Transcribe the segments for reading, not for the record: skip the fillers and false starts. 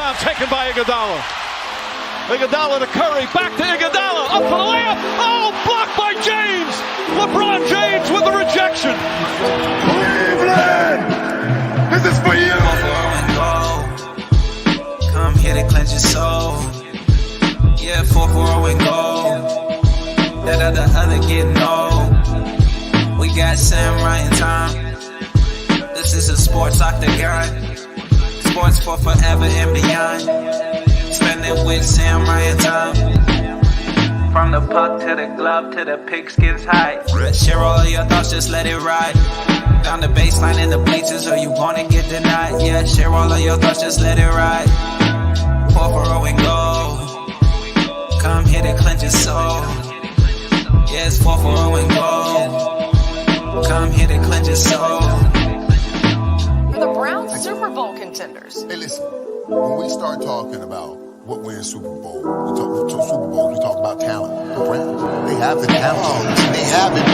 rebound taken by Iguodala. Iguodala to Curry, back to Iguodala, up for the layup. Oh, blocked by James. LeBron James with the rejection. Cleveland, this is for you. Come here to cleanse your soul. Yeah, 4-4 and go. That other getting old. We got Sam Ryan time. This is a sports octagon. Sports for forever and beyond. Spend it with Sam Ryan time. From the puck to the glove to the pigskins high. Share all of your thoughts, just let it ride. Down the baseline in the bleachers, or you wanna get denied. Yeah, share all of your thoughts, just let it ride. 4-4 and go. Come here to cleanse your soul. Yeah, it's 4-4 and go. Come here to cleanse your soul. The Browns Super Bowl contenders. Hey, listen, when we start talking about what wins Super Bowl, we talk about talent. The Browns, they have the talent. They have it.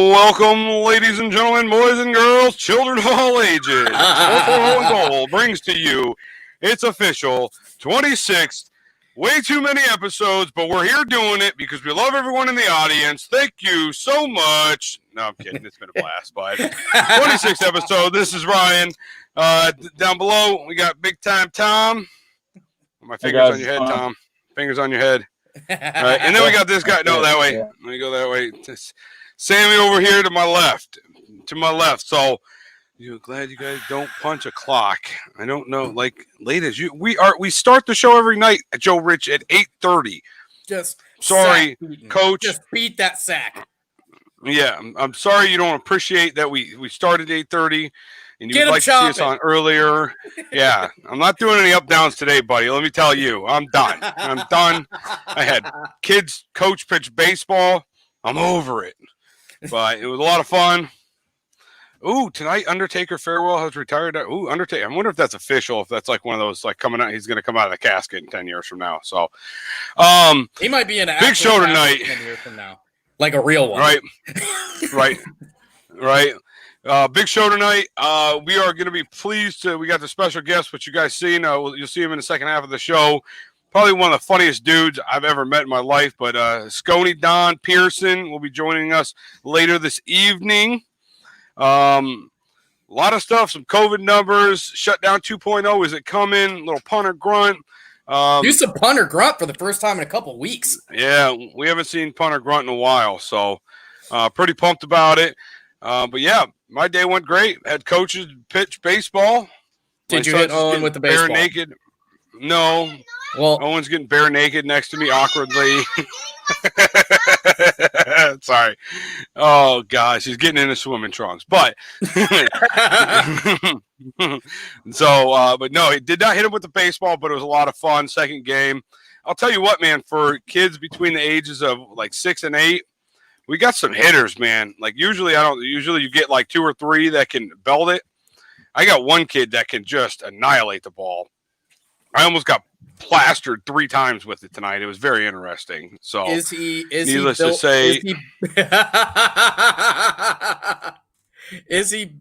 Welcome, ladies and gentlemen, boys and girls, children of all ages. 4-4 Goal brings to you, it's official, 26th. Way too many episodes, but we're here doing it because we love everyone in the audience. Thank you so much. No, I'm kidding. It's been a blast, but 26th episode. This is Ryan. Down below, we got Big Time Tom. My fingers on your head, Tom. Fingers on your head. All right, and then we got this guy. No, that way. Let me go that way. Sammy over here to my left. So, glad you guys don't punch a clock. I don't know, like late as you. We start the show every night at Joe Rich at 8:30. Just sorry, Coach. Just beat that sack. Yeah, I'm sorry you don't appreciate that we started 8:30. And you'd like to see us on earlier. Yeah, I'm not doing any up-downs today, buddy. Let me tell you, I'm done. I had kids coach pitch baseball. I'm over it. But it was a lot of fun. Ooh, tonight Undertaker farewell has retired. Ooh, Undertaker. I wonder if that's official, if that's like one of those like coming out. He's going to come out of the casket in 10 years from now. So he might be in an big show tonight. 10 years from now. Like a real one. Right. Big show tonight. We are going to be pleased we got the special guest, which you guys seen. You'll see him in the second half of the show. Probably one of the funniest dudes I've ever met in my life. But Scony Don Pearson will be joining us later this evening. A lot of stuff, some COVID numbers, shutdown 2.0. Is it coming? Little punter grunt. Do some punter grunt for the first time in a couple weeks. Yeah, we haven't seen punter grunt in a while. So pretty pumped about it. But yeah, my day went great. Had coaches pitch baseball. Did you hit Owen with the baseball? Bare naked. No. Well, Owen's getting bare naked next to me awkwardly. Sorry. Oh gosh, he's getting into swimming trunks. But but no, he did not hit him with the baseball, but it was a lot of fun. Second game. I'll tell you what, man, for kids between the ages of like 6 and 8, we got some hitters, man. Like usually you get like 2 or 3 that can belt it. I got one kid that can just annihilate the ball. I almost got plastered 3 times with it tonight. It was very interesting. So needless to say, is he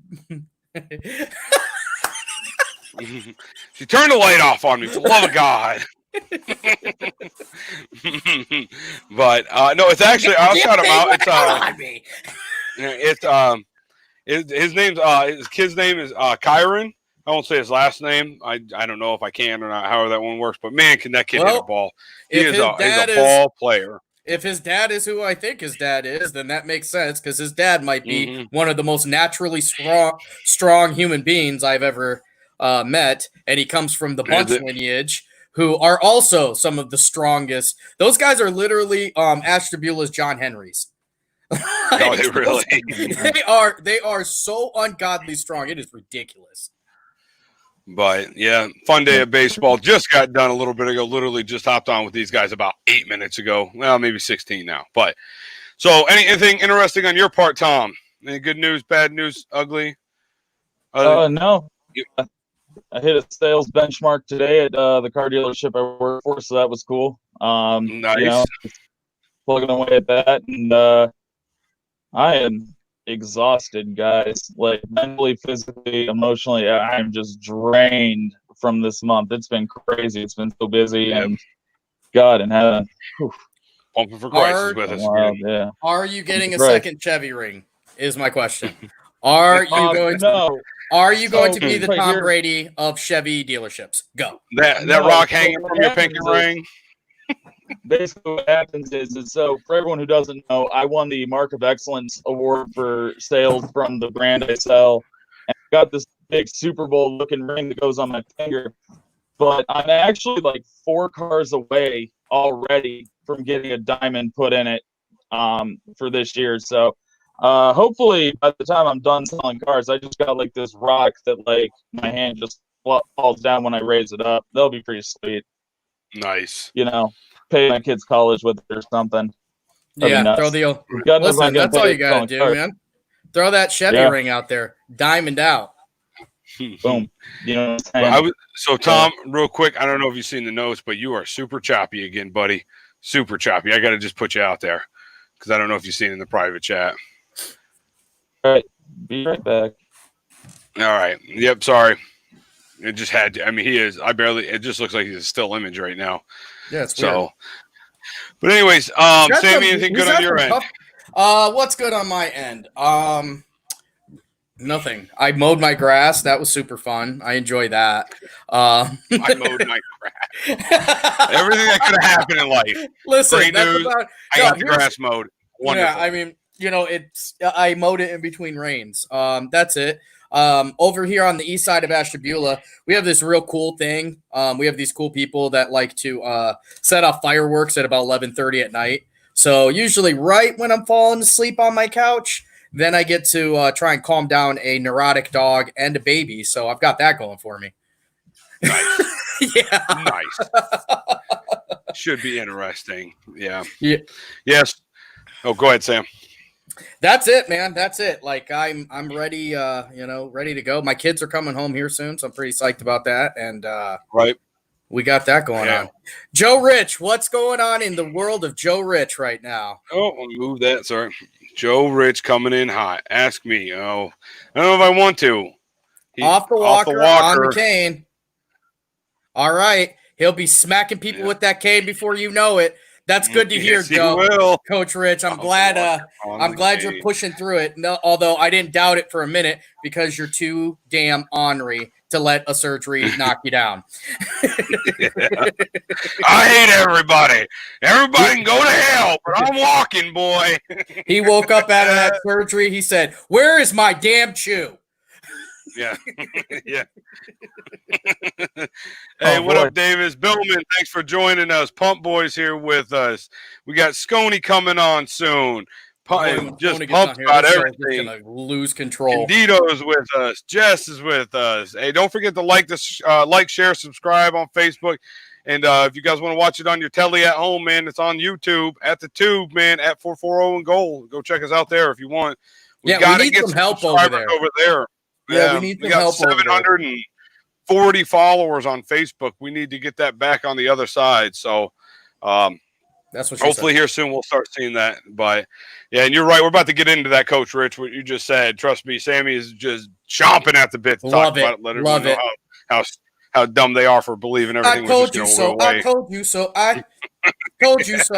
she turned the light off on me, for the love of God. But no, it's actually I'll shout him out. His name's his kid's name is Kyron. I won't say his last name. I don't know if I can or not, however that one works. But man, can that kid hit a ball? He's a ball player. If his dad is who I think his dad is, then that makes sense because his dad might be one of the most naturally strong human beings I've ever met, and he comes from the Bunch lineage, who are also some of the strongest. Those guys are literally Ashtabula's John Henrys. No, they really they are so ungodly strong. It is ridiculous. But yeah, fun day of baseball. Just got done a little bit ago. Literally just hopped on with these guys about 8 minutes ago. Well, maybe 16 now. But so anything interesting on your part, Tom? Any good news, bad news, ugly? No. I hit a sales benchmark today at the car dealership I work for, so that was cool. Nice. You know, plugging away at that, and I am exhausted, guys. Like mentally, physically, emotionally, I'm just drained from this month. It's been crazy. It's been so busy, and God in heaven. Whew. Pumping for Christ is with us. Wow, yeah. Are you getting a Right. second Chevy ring? Is my question. Are you going to? No. Are you going to So, be the right Tom here- Brady of Chevy dealerships? Go. That No, rock so hanging what from your pinky happens is- ring. Basically what happens is so for everyone who doesn't know, I won the Mark of Excellence award for sales from the brand I sell, and I got this big Super Bowl looking ring that goes on my finger, but I'm actually like 4 cars away already from getting a diamond put in it for this year. So hopefully by the time I'm done selling cars, I just got like this rock that like my hand just falls down when I raise it up. That'll be pretty sweet. Nice. You know, pay my kids college with it or something. That'd be Yeah, nuts. throw the. God knows Listen, I'm gonna that's all pay you gotta selling do, cars. man. Throw that Chevy Yeah. ring out there, diamond out. Boom. You know what I'm saying? So Tom, real quick, I don't know if you've seen the notes, but you are super choppy again, buddy. Super choppy. I got to just put you out there because I don't know if you've seen it in the private chat. All right. Be right back. All right. Yep. Sorry. It just had to. I mean, he is. It just looks like he's a still image right now. Yeah, it's weird. So, but anyways, Got Sammy, some- anything he's good on got your some end? tough- what's good on my end? Nothing. I mowed my grass. That was super fun. I enjoy that. I mowed my grass. Everything that could have happened in life. Listen, Great that's news. about. I no, got the here's- grass mowed. Wonderful. Yeah, I mean, it's I mowed it in between rains. That's it. Over here on the east side of Ashtabula, we have this real cool thing. We have these cool people that like to set off fireworks at about 11:30 at night. So usually, right when I'm falling asleep on my couch, then I get to try and calm down a neurotic dog and a baby. So I've got that going for me. Nice. Yeah. Nice. Should be interesting. Yeah. Yeah. Yes. Oh, go ahead, Sam. That's it, man. That's it. Like I'm ready, ready to go. My kids are coming home here soon, so I'm pretty psyched about that. And Right. we got that going Yeah. on. Joe Rich, what's going on in the world of Joe Rich right now? Oh, I'll move that. Sorry. Joe Rich coming in hot. Ask me. Oh, I don't know if I want to. Off the walker, on the cane. All right. He'll be smacking people with that cane before you know it. That's good to hear, Yes, he Joe. will. Coach Rich. I'm Off the glad walker, on I'm the glad cane. you're pushing through it. No, although I didn't doubt it for a minute because you're too damn ornery to let a surgery knock you down. I hate everybody. Everybody can go to hell, but I'm walking, boy. He woke up out of that surgery. He said, "Where is my damn chew?" Yeah. Yeah. Hey, Oh, what boy. up, Davis? Billman, thanks for joining us. Pump Boys here with us. We got Sconey coming on soon. When Just Tony gets on pumped here, about this show's everything. just gonna lose control. Candido's with us. Jess is with us. Hey, don't forget to like this, share, subscribe on Facebook. And if you guys want to watch it on your telly at home, man, it's on YouTube at the Tube, man, at 440 and Gold. Go check us out there if you want. Yeah, we gotta need get some help over subscribers there. over there. Yeah, we need we some got help over there. 740 followers on Facebook. We need to get that back on the other side. So That's what she hopefully said. here soon we'll start seeing that. But yeah, and you're right. We're about to get into that, Coach Rich, what you just said. Trust me, Sammy is just chomping at the bit to Love talk it. about it. Let Love everyone know how dumb they are for believing everything I was told just you going to so. go I away. told you so. I told you so.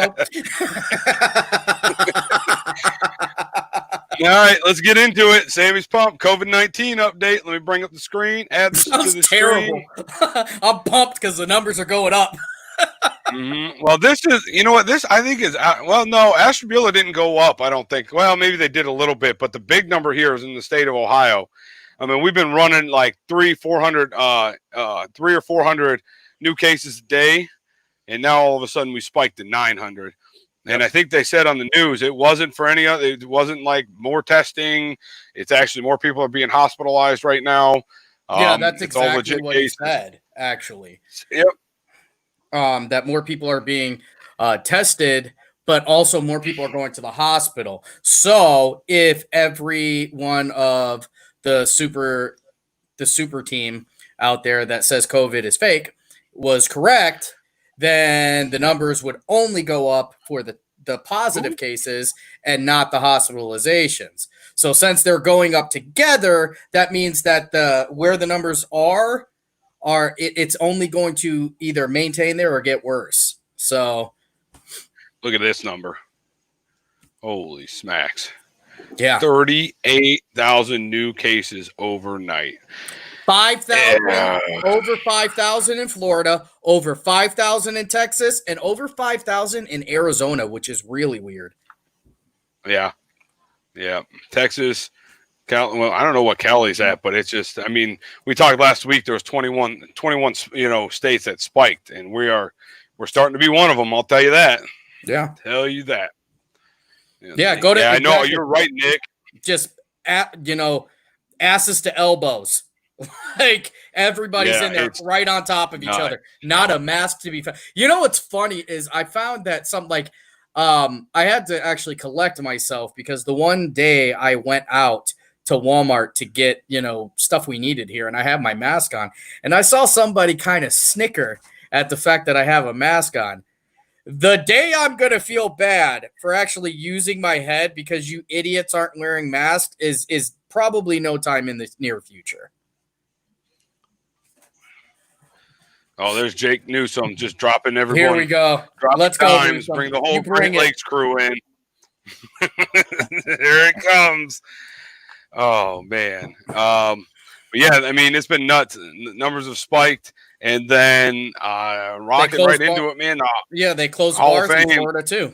All right, let's get into it. Sammy's pumped. COVID-19 update. Let me bring up the screen. Add this to Sounds the terrible. screen. I'm pumped because the numbers are going up. Well, this is, you know what, this I think is, well, no, Ashtabula didn't go up, I don't think. Well, maybe they did a little bit, but the big number here is in the state of Ohio. I mean, we've been running like 300 or 400 new cases a day, and now all of a sudden we spiked to 900. And I think they said on the news it wasn't for any other, it wasn't like more testing. It's actually more people are being hospitalized right now. Yeah, that's it's all exactly legit what he cases. said, actually. Yep. That more people are being tested, but also more people are going to the hospital. So if every one of the super team out there that says COVID is fake was correct, then the numbers would only go up for the positive cases and not the hospitalizations. So since they're going up together, that means that where the numbers are it's only going to either maintain there or get worse. So look at this number. Holy smacks. Yeah. 38,000 new cases overnight. 5,000, over 5,000 in Florida, over 5,000 in Texas, and over 5,000 in Arizona, which is really weird. Yeah. Texas, well, I don't know what Cali's at, but it's just, I mean, we talked last week, there was 21, states that spiked, and we're starting to be one of them. I'll tell you that. Yeah. Tell you that. Yeah. Go to, I know you're right, Nick. Just, asses to elbows. Like everybody's in there right on top of each other. Not a mask to be found. You know what's funny is I found that I had to actually collect myself because the one day I went out to Walmart to get, stuff we needed here, and I have my mask on, and I saw somebody kind of snicker at the fact that I have a mask on. The day I'm going to feel bad for actually using my head because you idiots aren't wearing masks is probably no time in the near future. Oh, there's Jake Newsome just dropping everyone. Here we go. Let's go. Bring the whole Great Lakes crew in. Here it comes. Oh, man. But yeah, I mean, it's been nuts. Numbers have spiked, and then rocking right into it, man. Yeah, they closed bars in Florida, too.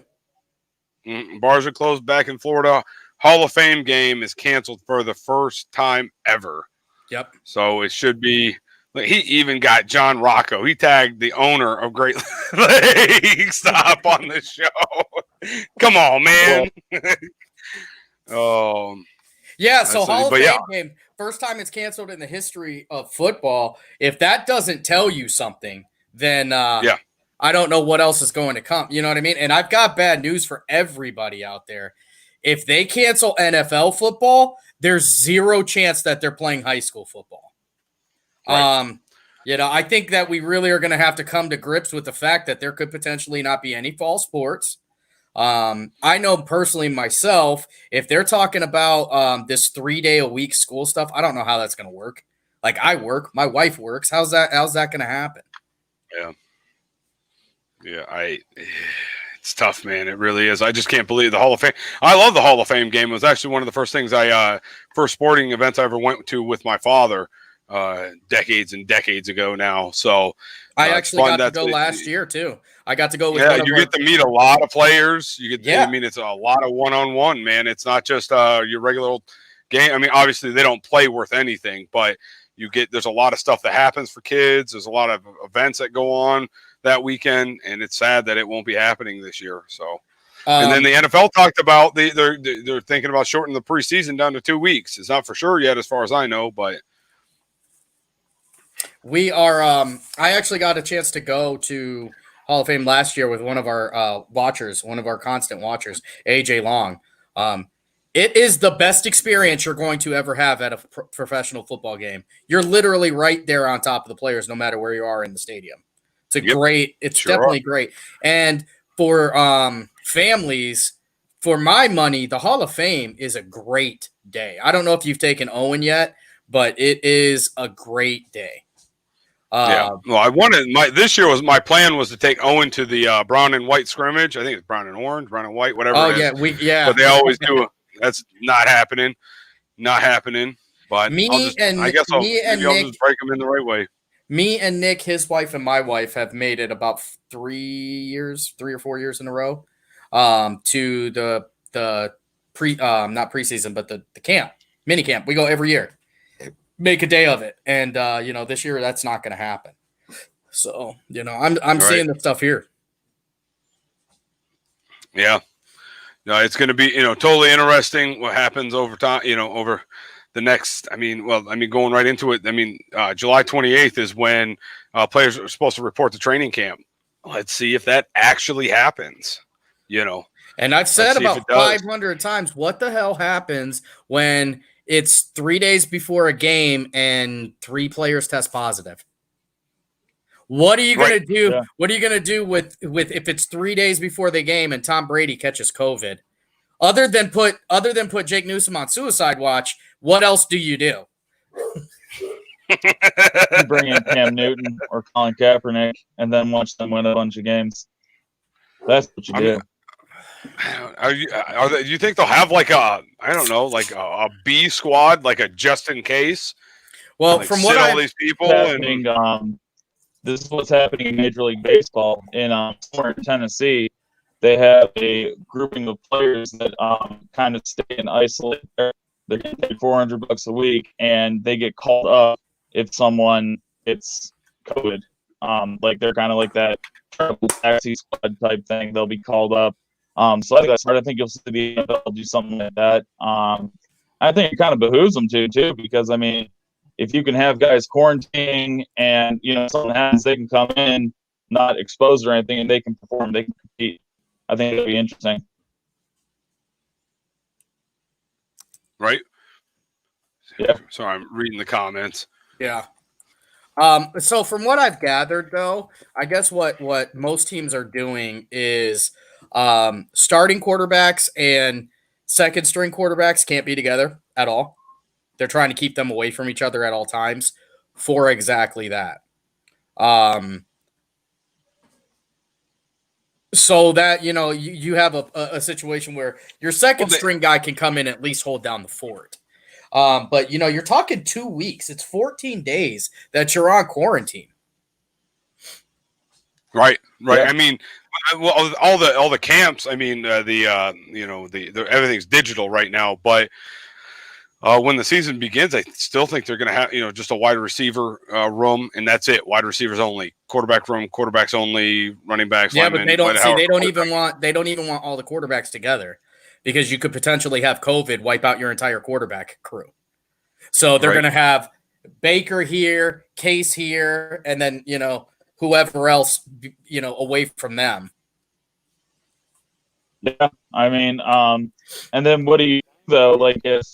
Bars are closed back in Florida. Hall of Fame game is canceled for the first time ever. Yep. So it should be. He even got John Rocco. He tagged the owner of Great Lakes Stop on the show. Come on, man. Yeah, so Hall of Fame game, first time it's canceled in the history of football. If that doesn't tell you something, then I don't know what else is going to come. You know what I mean? And I've got bad news for everybody out there. If they cancel NFL football, there's zero chance that they're playing high school football. Right. I think that we really are going to have to come to grips with the fact that there could potentially not be any fall sports. I know personally myself, if they're talking about this 3-day-a-week school stuff, I don't know how that's going to work. Like I work, my wife works. How's that going to happen? Yeah. It's tough, man. It really is. I just can't believe the Hall of Fame. I love the Hall of Fame game. It was actually one of the first things first sporting events I ever went to with my father. Decades and decades ago now. So I actually got to go last year too. I got to go with you get to meet a lot of players. You get I mean, it's a lot of one-on-one, man. It's not just your regular old game. I mean, obviously they don't play worth anything, but there's a lot of stuff that happens for kids. There's a lot of events that go on that weekend, and it's sad that it won't be happening this year. So and then the NFL talked about they're thinking about shortening the preseason down to 2 weeks. It's not for sure yet as far as I know, but we are I actually got a chance to go to Hall of Fame last year with one of our watchers, one of our constant watchers, AJ Long. It is the best experience you're going to ever have at a professional football game. You're literally right there on top of the players, no matter where you are in the stadium. It's definitely great. And for families, for my money, the Hall of Fame is a great day. I don't know if you've taken Owen yet, but it is a great day. Well, this year my plan was to take Owen to the brown and white scrimmage. I think it's brown and orange, brown and white, whatever. But they always do. That's not happening. But I guess I'll just break them in the right way. Me and Nick, his wife, and my wife have made it about 3 or 4 years in a row to the not preseason, but the camp, mini camp. We go every year. Make a day of it, and this year that's not going to happen. So I'm seeing the stuff here. Yeah, no, it's going to be totally interesting what happens over time. Over the next. Going right into it. July 28th is when players are supposed to report to training camp. Let's see if that actually happens. And I've said about 500 times, what the hell happens when it's 3 days before a game and 3 players test positive? What are you gonna do? Yeah. What are you gonna do with if it's 3 days before the game and Tom Brady catches COVID? Other than put Jake Newsom on suicide watch, what else do you do? You bring in Cam Newton or Colin Kaepernick and then watch them win a bunch of games. That's what you do. Do you think they'll have like a B squad, like a just in case? Well, like from what all I these people this is what's happening in Major League Baseball in somewhere in Tennessee. They have a grouping of players that kind of stay and isolate there. They're getting paid $400 a week, and they get called up if someone gets COVID. Like they're kind of like that taxi squad type thing. They'll be called up. So I think that's hard. I think you'll see the NFL do something like that. I think it kind of behooves them too, because I mean, if you can have guys quarantining and something happens, they can come in, not exposed or anything, and they can perform, they can compete. I think it'll be interesting. Right? Yeah. Sorry, I'm reading the comments. Yeah. So from what I've gathered, though, I guess what most teams are doing is starting quarterbacks and second string quarterbacks can't be together at all. They're trying to keep them away from each other at all times for exactly that. So that, you have a situation where your second string guy can come in and at least hold down the fort. But you're talking 2 weeks. It's 14 days that you're on quarantine. Right. Yeah. I mean, all the camps. I mean, everything's digital right now. But when the season begins, I still think they're going to have just a wide receiver room, and that's it. Wide receivers only, quarterback room, quarterbacks only, running backs. Yeah, linemen, but they don't even want all the quarterbacks together, because you could potentially have COVID wipe out your entire quarterback crew. So they're going to have Baker here, Case here, and then, whoever else, away from them. Yeah. I mean, and then what do you do, though? Like if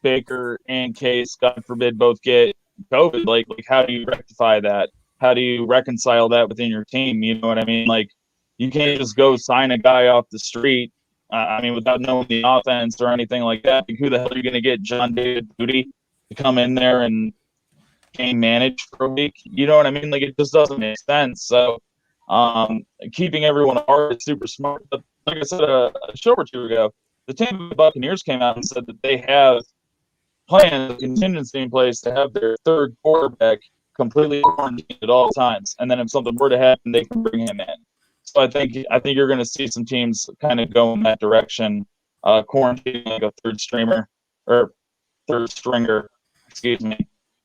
Baker and Case, God forbid, both get COVID, like how do you rectify that? How do you reconcile that within your team? You know what I mean? Like you can't just go sign a guy off the street. Without knowing the offense or anything like that. Who the hell are you going to get John David Booty to come in there and game manage for a week? You know what I mean? Like it just doesn't make sense. So keeping everyone apart is super smart. But like I said a show or two ago, the Tampa Bay Buccaneers came out and said that they have plans, contingency in place to have their third quarterback completely quarantined at all times. And then if something were to happen, they can bring him in. So I think you're going to see some teams kind of go in that direction, quarantining like a third stringer,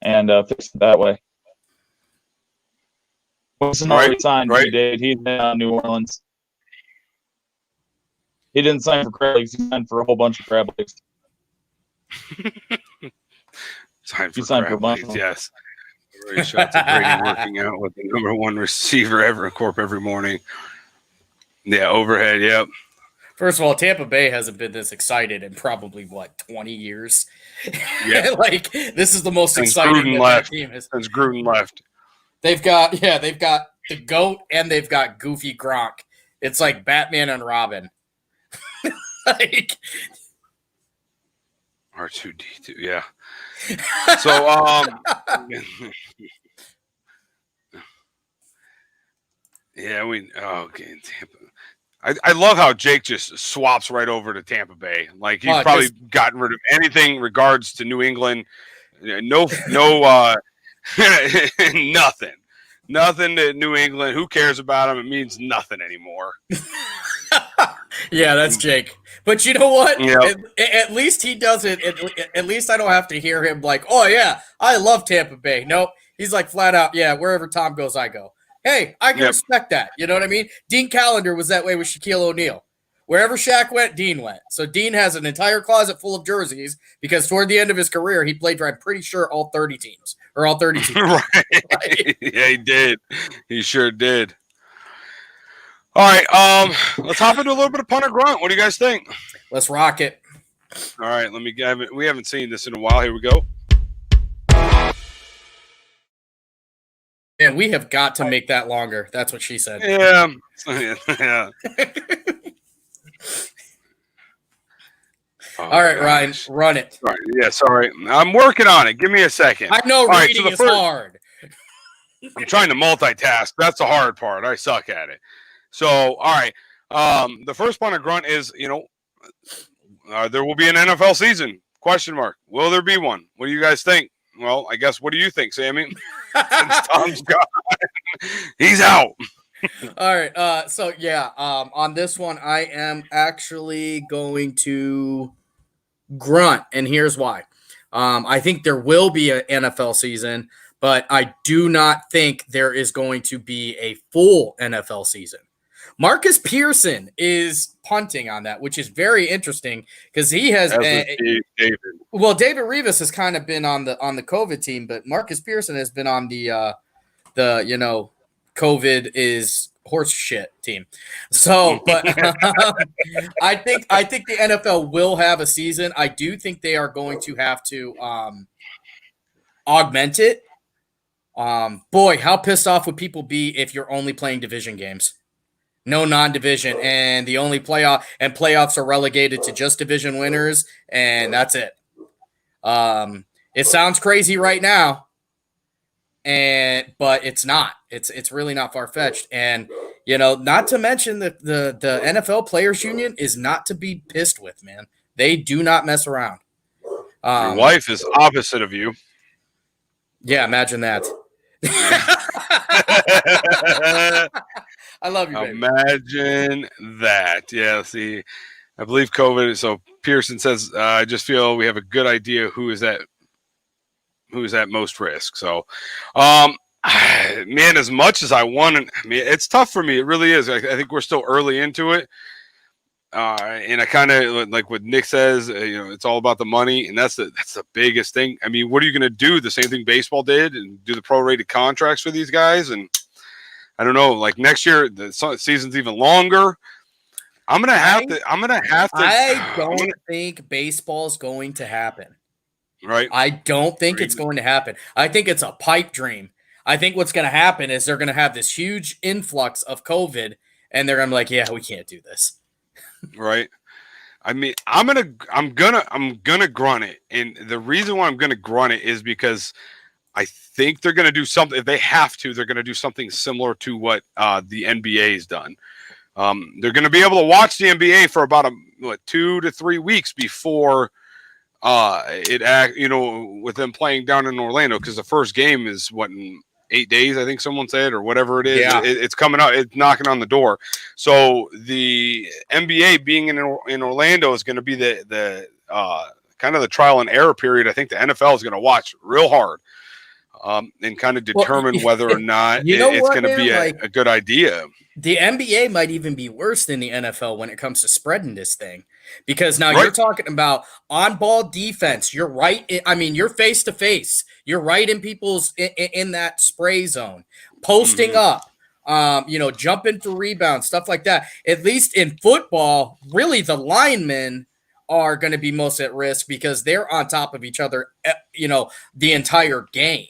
and fix it that way. Wilson already signed. Right. He did. He's in New Orleans. He didn't sign for crab leagues. He signed for a whole bunch of crab leagues. Signed for a crab bunch leagues, of them. yes. Shout out to Brady working out with the number one receiver ever in Corp every morning. Yeah, overhead, yep. First of all, Tampa Bay hasn't been this excited in probably 20 years. Yeah. Like this is the most Since exciting Gruden left. team is. Since Gruden left. They've got the GOAT and they've got Goofy Gronk. It's like Batman and Robin. Like R2D2, yeah. So yeah, okay, Tampa. I love how Jake just swaps right over to Tampa Bay. Like he's probably gotten rid of anything in regards to New England. No nothing to New England. Who cares about them? It means nothing anymore. Yeah, that's Jake. But you know what? Yeah. At least he does it. At least I don't have to hear him like, oh, yeah, I love Tampa Bay. Nope. He's like flat out, yeah, wherever Tom goes, I go. Hey, I can respect that. You know what I mean? Dean Callender was that way with Shaquille O'Neal. Wherever Shaq went, Dean went. So Dean has an entire closet full of jerseys because toward the end of his career, he played for, I'm pretty sure, all 30 teams. Or all 30 teams. Right. Yeah, he did. He sure did. All right, let's hop into a little bit of punter grunt. What do you guys think? Let's rock it. All right, we haven't seen this in a while. Here we go. And we have got to make that longer. That's what she said. Yeah. Yeah. Oh, All right, gosh. Ryan, run it. Sorry. Yeah, sorry. I'm working on it. Give me a second. I know All right, reading so the is first- hard. I'm trying to multitask. That's the hard part. I suck at it. So, all right. The first one to grunt is, there will be an NFL season. Question mark. Will there be one? What do you guys think? Well, I guess, what do you think, Sammy? Since Tom's gone. He's out. All right. On this one, I am actually going to grunt, and here's why. I think there will be an NFL season, but I do not think there is going to be a full NFL season. Marcus Pearson is punting on that, which is very interesting because he has. David. Well, David Rivas has kind of been on the COVID team, but Marcus Pearson has been on the COVID is horse shit team. So, but I think the NFL will have a season. I do think they are going to have to augment it. Boy, how pissed off would people be if you're only playing division games? No non-division, and the only playoffs are relegated to just division winners, and that's it. It sounds crazy right now, but it's not. It's really not far-fetched. And not to mention the NFL Players Union is not to be pissed with, man. They do not mess around. Your wife is opposite of you. Yeah, imagine that. I love you, baby. Imagine that. Yeah, see, I believe COVID. So Pearson says, I just feel we have a good idea who is at most risk. So, man, as much as I want, it's tough for me. It really is. I think we're still early into it. And I kind of like what Nick says, it's all about the money, and that's the biggest thing. I mean, what are you going to do? The same thing baseball did, and do the prorated contracts for these guys? And I don't know. Like next year, the season's even longer. I'm gonna have to. I don't think baseball's going to happen. Right. I don't think it's going to happen. I think it's a pipe dream. I think what's going to happen is they're going to have this huge influx of COVID, and they're going to be like, "Yeah, we can't do this." Right. I mean, I'm gonna grunt it, and the reason why I'm gonna grunt it is because I think they're gonna do something. If they have to, they're gonna do something similar to what the NBA's done. They're gonna be able to watch the NBA for about 2 to 3 weeks before with them playing down in Orlando, because the first game is in 8 days, I think someone said, or whatever it is. Yeah. It's coming out. It's knocking on the door. So the NBA being in Orlando is going to be the kind of the trial and error period. I think the NFL is going to watch real hard and kind of determine whether or not it's going to be a good idea. The NBA might even be worse than the NFL when it comes to spreading this thing, because now you're talking about on-ball defense. You're right. You're face-to-face. You're right in people's in that spray zone, posting up, jumping for rebounds, stuff like that. At least in football, really the linemen are going to be most at risk because they're on top of each other, the entire game.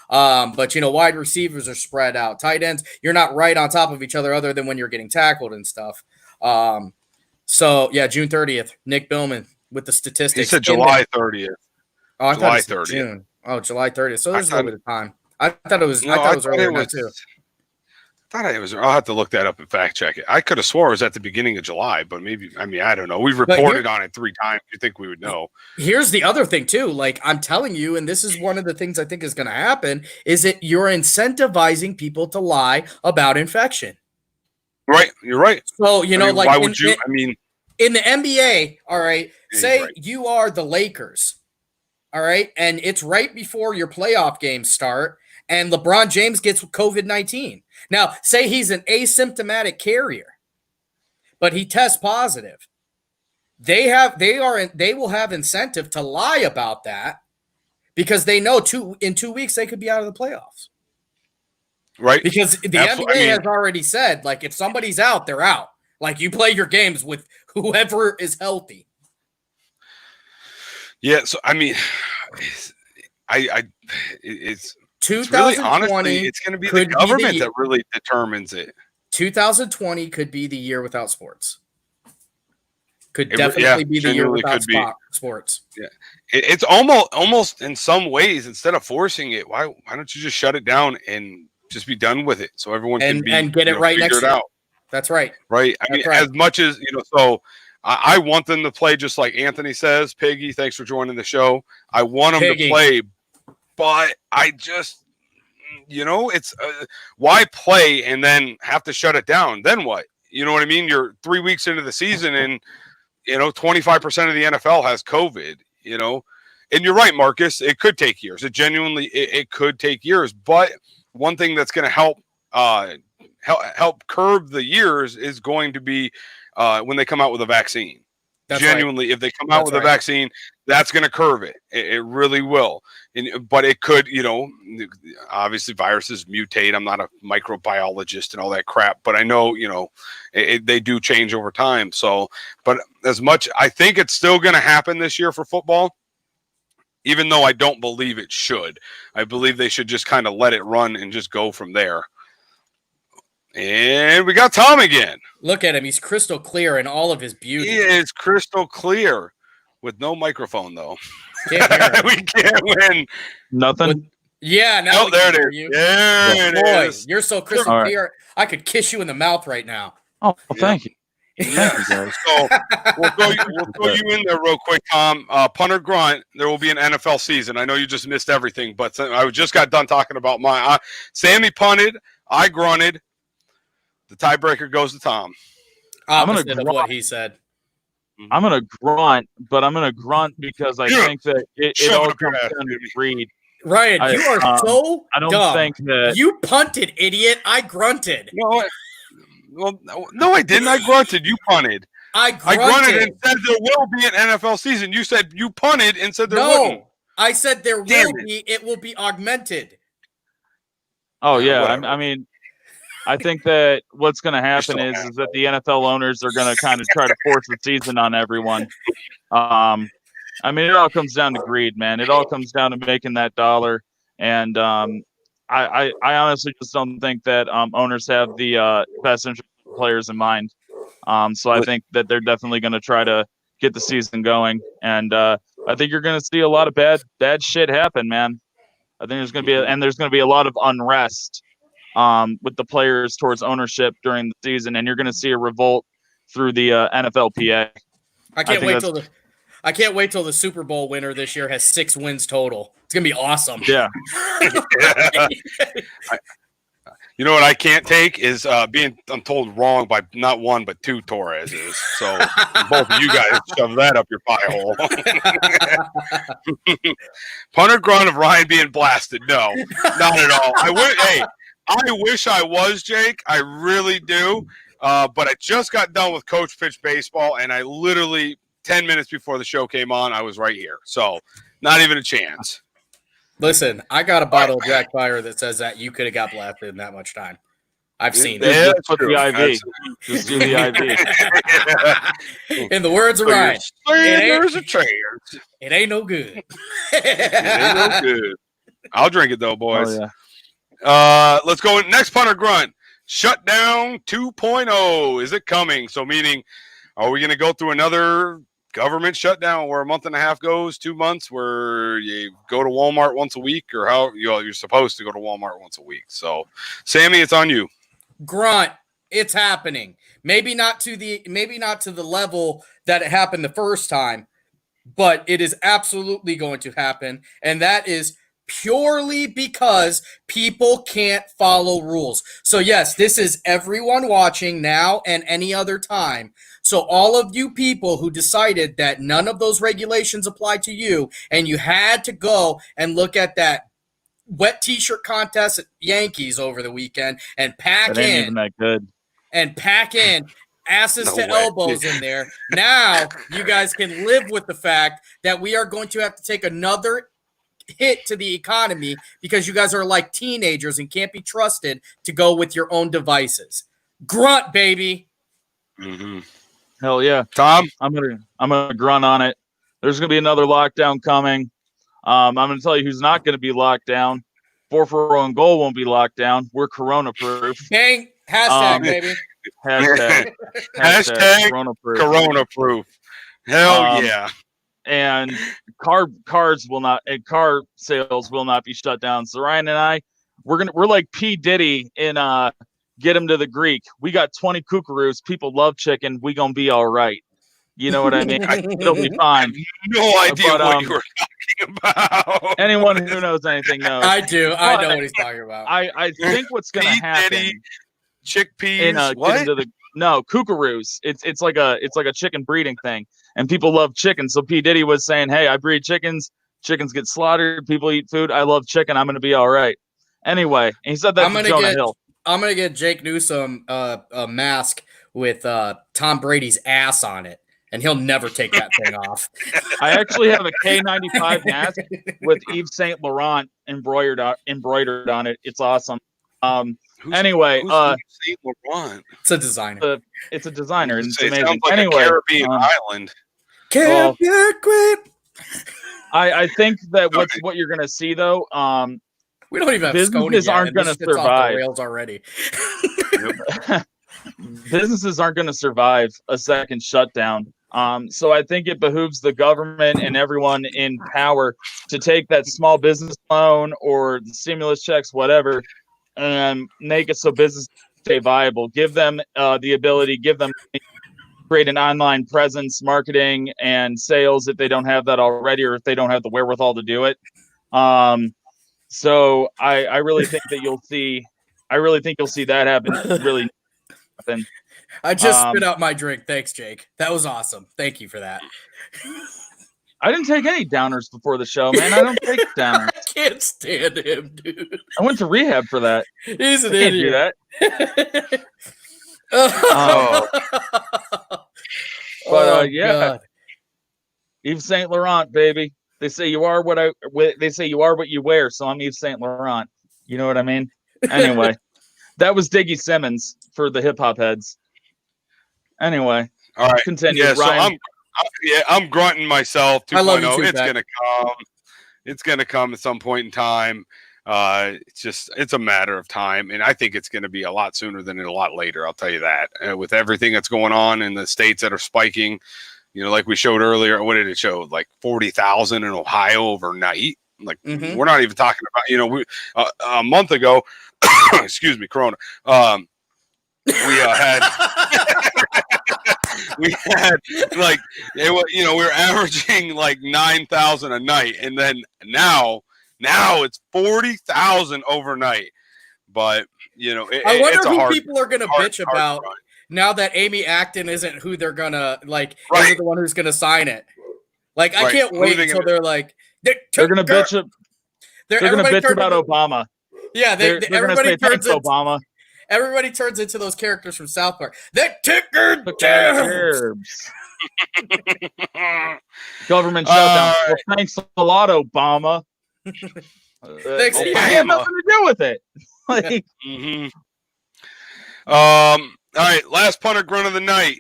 But wide receivers are spread out. Tight ends, you're not right on top of each other other than when you're getting tackled and stuff. So yeah, June 30th, Nick Billman with the statistics. He said July 30th. Oh, I July thought it was 30th. June. Oh, July 30th. So there's a little bit of time. I thought it was earlier than that too. I'll have to look that up and fact check it. I could have swore it was at the beginning of July, but maybe, I don't know. We've reported on it 3 times. You think we would know. Here's the other thing too. Like I'm telling you, and this is one of the things I think is going to happen, is that you're incentivizing people to lie about infection. Right. You're right. So, why would you? In the NBA, all right, say right. you are the Lakers, all right, and it's right before your playoff games start, and LeBron James gets COVID-19. Now, say he's an asymptomatic carrier, but he tests positive. They will have incentive to lie about that because they know in 2 weeks they could be out of the playoffs. Right. Because the NBA has already said, like, if somebody's out, they're out. Like, you play your games with whoever is healthy. Yeah. So, It's really, 2020 honestly, it's going to be the could be the government year. that really determines it. 2020 could be the year without sports. Could It definitely be the year genuinely without could be. sports. Yeah, it's almost in some ways, instead of forcing it, why don't you just shut it down and just be done with it, so everyone can be and get it right next figure it year. out. That's right. Right. I mean, right. as much as so I want them to play just like Anthony says. Piggy, thanks for joining the show. I want them to play, but I just, it's why play and then have to shut it down? Then what? You know what I mean? You're 3 weeks into the season and 25% of the NFL has COVID, and you're right, Marcus, it could take years. It genuinely, it could take years, but one thing that's going to help curb the years is going to be when they come out with a vaccine. That's genuinely right. If they come out with a vaccine, that's going to curb it. It really will. But it could, obviously viruses mutate. I'm not a microbiologist and all that crap, but I know, they do change over time. So, but as much, I think it's still going to happen this year for football, even though I don't believe it should. I believe they should just kind of let it run and just go from there. And we got Tom again. Look at him. He's crystal clear in all of his beauty. He is crystal clear with no microphone, though. Can't hear him. We can't win. Nothing. Now there it is. you. There Boy, it is. You're so crystal clear. I could kiss you in the mouth right now. Oh, well, thank you. Yeah. So we'll throw you in there real quick, Tom. Punter grunt. There will be an NFL season. I know you just missed everything, but I just got done talking about mine. Sammy punted. I grunted. The tiebreaker goes to Tom. Opposite of what he said. I'm going to grunt, but I'm going to grunt because I think that it all comes down to greed. Ryan, you are so I don't dumb. think that you punted, idiot. I grunted. No, I didn't. I grunted. You punted. I grunted and said there will be an NFL season. You said you punted and said there wouldn't. I said there will be. It will be augmented. Oh, yeah. I mean, I think that what's going to happen is that the NFL owners are going to kind of try to force the season on everyone. I mean, it all comes down to greed, man. It all comes down to making that dollar. And I honestly just don't think that owners have the best interest of players in mind. So I think that they're definitely going to try to get the season going. And I think you're going to see a lot of bad shit happen, man. I think there's going to be a lot of unrest with the players towards ownership during the season, and you're going to see a revolt through the NFLPA. I can't wait till the Super Bowl winner this year has 6 wins total. It's going to be awesome. Yeah. You know what I can't take is I'm told wrong by not one but 2 Torreses. So both of you guys shove that up your pie hole. Punter grunt of Ryan being blasted. No, not at all. I wish I was, Jake. I really do. But I just got done with Coach Pitch Baseball, and I literally 10 minutes before the show came on, I was right here. So not even a chance. Listen, I got a bottle of Jack Fire that says that you could have got blasted in that much time. I've seen it. Yeah, just put the IV. Just do the IV. In the words of Ryan, there's a chance. It ain't no good. It ain't no good. I'll drink it though, boys. Oh, yeah. Let's go next punter grunt. Shutdown 2.0. Is it coming? So meaning, are we going to go through another government shutdown where a month and a half goes, 2 months, where you go to Walmart once a week, or how you're supposed to go to Walmart once a week? So, Sammy, it's on you. Grunt, it's happening. Maybe not to the level that it happened the first time, but it is absolutely going to happen, and that is purely because people can't follow rules. So yes, this is everyone watching now and any other time. So all of you people who decided that none of those regulations apply to you, and you had to go and look at that wet t-shirt contest at Yankees over the weekend and pack that ain't in even that good. and pack in asses to elbows in there. Now you guys can live with the fact that we are going to have to take another hit to the economy because you guys are like teenagers and can't be trusted to go with your own devices. Grunt, baby. Mm-hmm. Hell yeah, Tom. I'm gonna grunt on it. There's gonna be another lockdown coming. I'm gonna tell you who's not gonna be locked down. 4-4 and goal won't be locked down. We're Corona proof. Bang! Hashtag, baby. Hashtag Corona proof. Corona proof. Hell yeah. And car sales will not be shut down. So Ryan and I, we're like P. Diddy in Get Him to the Greek. We got 20 kookaroos. People love chicken. We gonna be all right. You know what I mean? It'll be fine. No idea what you were talking about. Anyone who knows anything knows. I do. I know what he's talking about. I think what's gonna happen. Chickpeas. What? No, kookaroos. It's like a chicken breeding thing, and people love chicken. So P. Diddy was saying, "Hey, I breed chickens. Chickens get slaughtered. People eat food. I love chicken. I'm gonna be all right." Anyway, and he said that to Jonah Hill. I'm gonna get Jake Newsom a mask with Tom Brady's ass on it, and he'll never take that thing off. I actually have a K95 mask with Yves Saint Laurent embroidered on it. It's awesome. Anyway, Saint Laurent? It's a designer. It's a designer. It's it amazing. sounds like Anyway, a Caribbean island. I think that what you're gonna see though, we don't even have businesses aren't going to survive. Rails already. Businesses aren't going to survive a second shutdown. So I think it behooves the government and everyone in power to take that small business loan or the stimulus checks, whatever, and make it so businesses stay viable. Give them the ability, create an online presence, marketing, and sales if they don't have that already, or if they don't have the wherewithal to do it. So I really think that you'll see. I really think you'll see that happen. Really happen. I just spit out my drink. Thanks, Jake. That was awesome. Thank you for that. I didn't take any downers before the show, man. I don't take downers. I can't stand him, dude. I went to rehab for that. He's an idiot. Do that. But yeah, God. Yves Saint Laurent, baby. They say you are what you wear. So I'm Yves Saint Laurent. You know what I mean? Anyway, that was Diggy Simmons for the hip hop heads. Anyway, all right, continue. Yeah, Ryan. so I'm grunting myself. 2.0. I love you too, it's gonna come. It's gonna come at some point in time. It's a matter of time, and I think it's going to be a lot sooner than a lot later. I'll tell you that. With everything that's going on in the states that are spiking. You know, like we showed earlier, what did it show? Like 40,000 in Ohio overnight. Like we're not even talking about, a month ago, excuse me, Corona. We had like, we were averaging like 9,000 a night. And then now it's 40,000 overnight. But, I wonder who people are going to bitch about. Now that Amy Acton isn't who they're gonna isn't the one who's gonna sign it. Like, I can't wait until they're like they're gonna bitch. They're gonna bitch about Obama. Yeah, they're everybody turns into Obama. Everybody turns into those characters from South Park. They're tickered derbs. Government shutdown. Well, thanks a lot, Obama. Thanks, I have nothing to do with it. All right, last punter grunt of the night.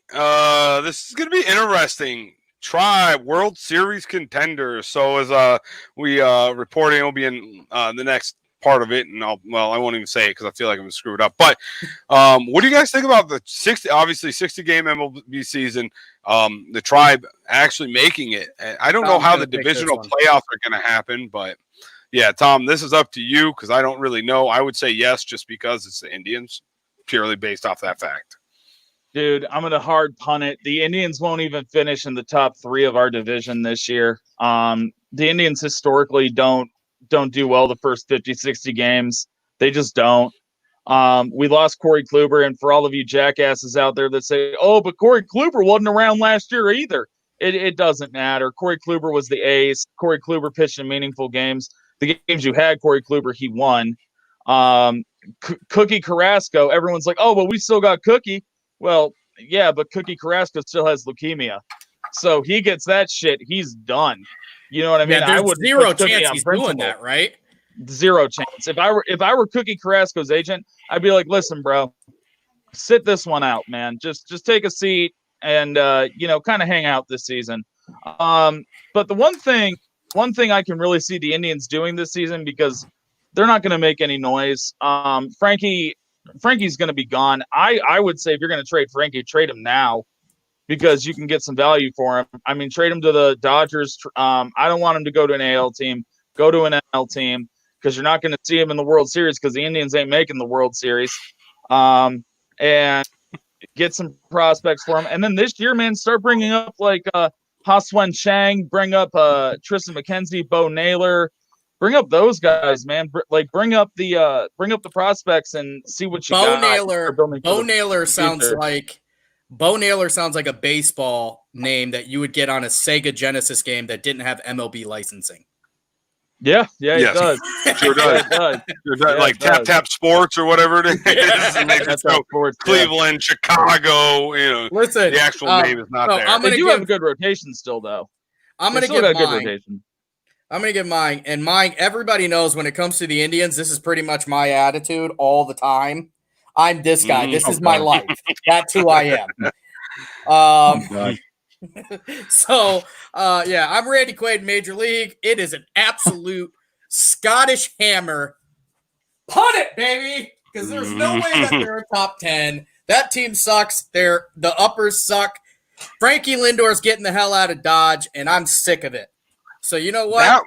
This is going to be interesting. Tribe World Series contenders. So as we reporting, it'll be in the next part of it, and I won't even say it because I feel like I'm screwed up. But what do you guys think about the 60-game MLB season? The Tribe actually making it. I don't know how the divisional playoffs are going to happen, but yeah, Tom, this is up to you because I don't really know. I would say yes, just because it's the Indians. Purely based off that fact. Dude, I'm going to hard punt it. The Indians won't even finish in the top 3 of our division this year. The Indians historically don't do well the first 50, 60 games. They just don't. We lost Corey Kluber, and for all of you jackasses out there that say, oh, but Corey Kluber wasn't around last year either. It doesn't matter. Corey Kluber was the ace. Corey Kluber pitched in meaningful games. The games you had Corey Kluber, he won. Cookie Carrasco, everyone's like, oh, well, we still got Cookie. Well, yeah, but Cookie Carrasco still has leukemia. So he gets that shit, he's done. You know what I mean? Yeah, there's zero chance he's doing that, right? Zero chance. If I were Cookie Carrasco's agent, I'd be like, listen, bro, sit this one out, man. Just take a seat and kind of hang out this season. But the one thing I can really see the Indians doing this season, because they're not going to make any noise. Frankie's going to be gone. I would say if you're going to trade Frankie, trade him now because you can get some value for him. I mean, trade him to the Dodgers. I don't want him to go to an AL team. Go to an NL team because you're not going to see him in the World Series because the Indians ain't making the World Series. And get some prospects for him. And then this year, man, start bringing up like Ha-Swen Chang, bring up Tristan McKenzie, Bo Naylor. Bring up those guys, man. Bring up the prospects and see what you got. Bo Naylor sounds like a baseball name that you would get on a Sega Genesis game that didn't have MLB licensing. Yeah, it does. Sure does. Sure does. Like Tap Sports or whatever it is. And they just go Cleveland, Chicago. Listen, the actual name is not there. They do have a good rotation still, though. I'm going to give mine. And mine, everybody knows when it comes to the Indians, this is pretty much my attitude all the time. I'm this guy. This is my life. That's who I am. So, I'm Randy Quaid, Major League. It is an absolute Scottish hammer. Punt it, baby! Because there's no way that they're a top 10. That team sucks. The uppers suck. Frankie Lindor's getting the hell out of Dodge, and I'm sick of it. So you know what?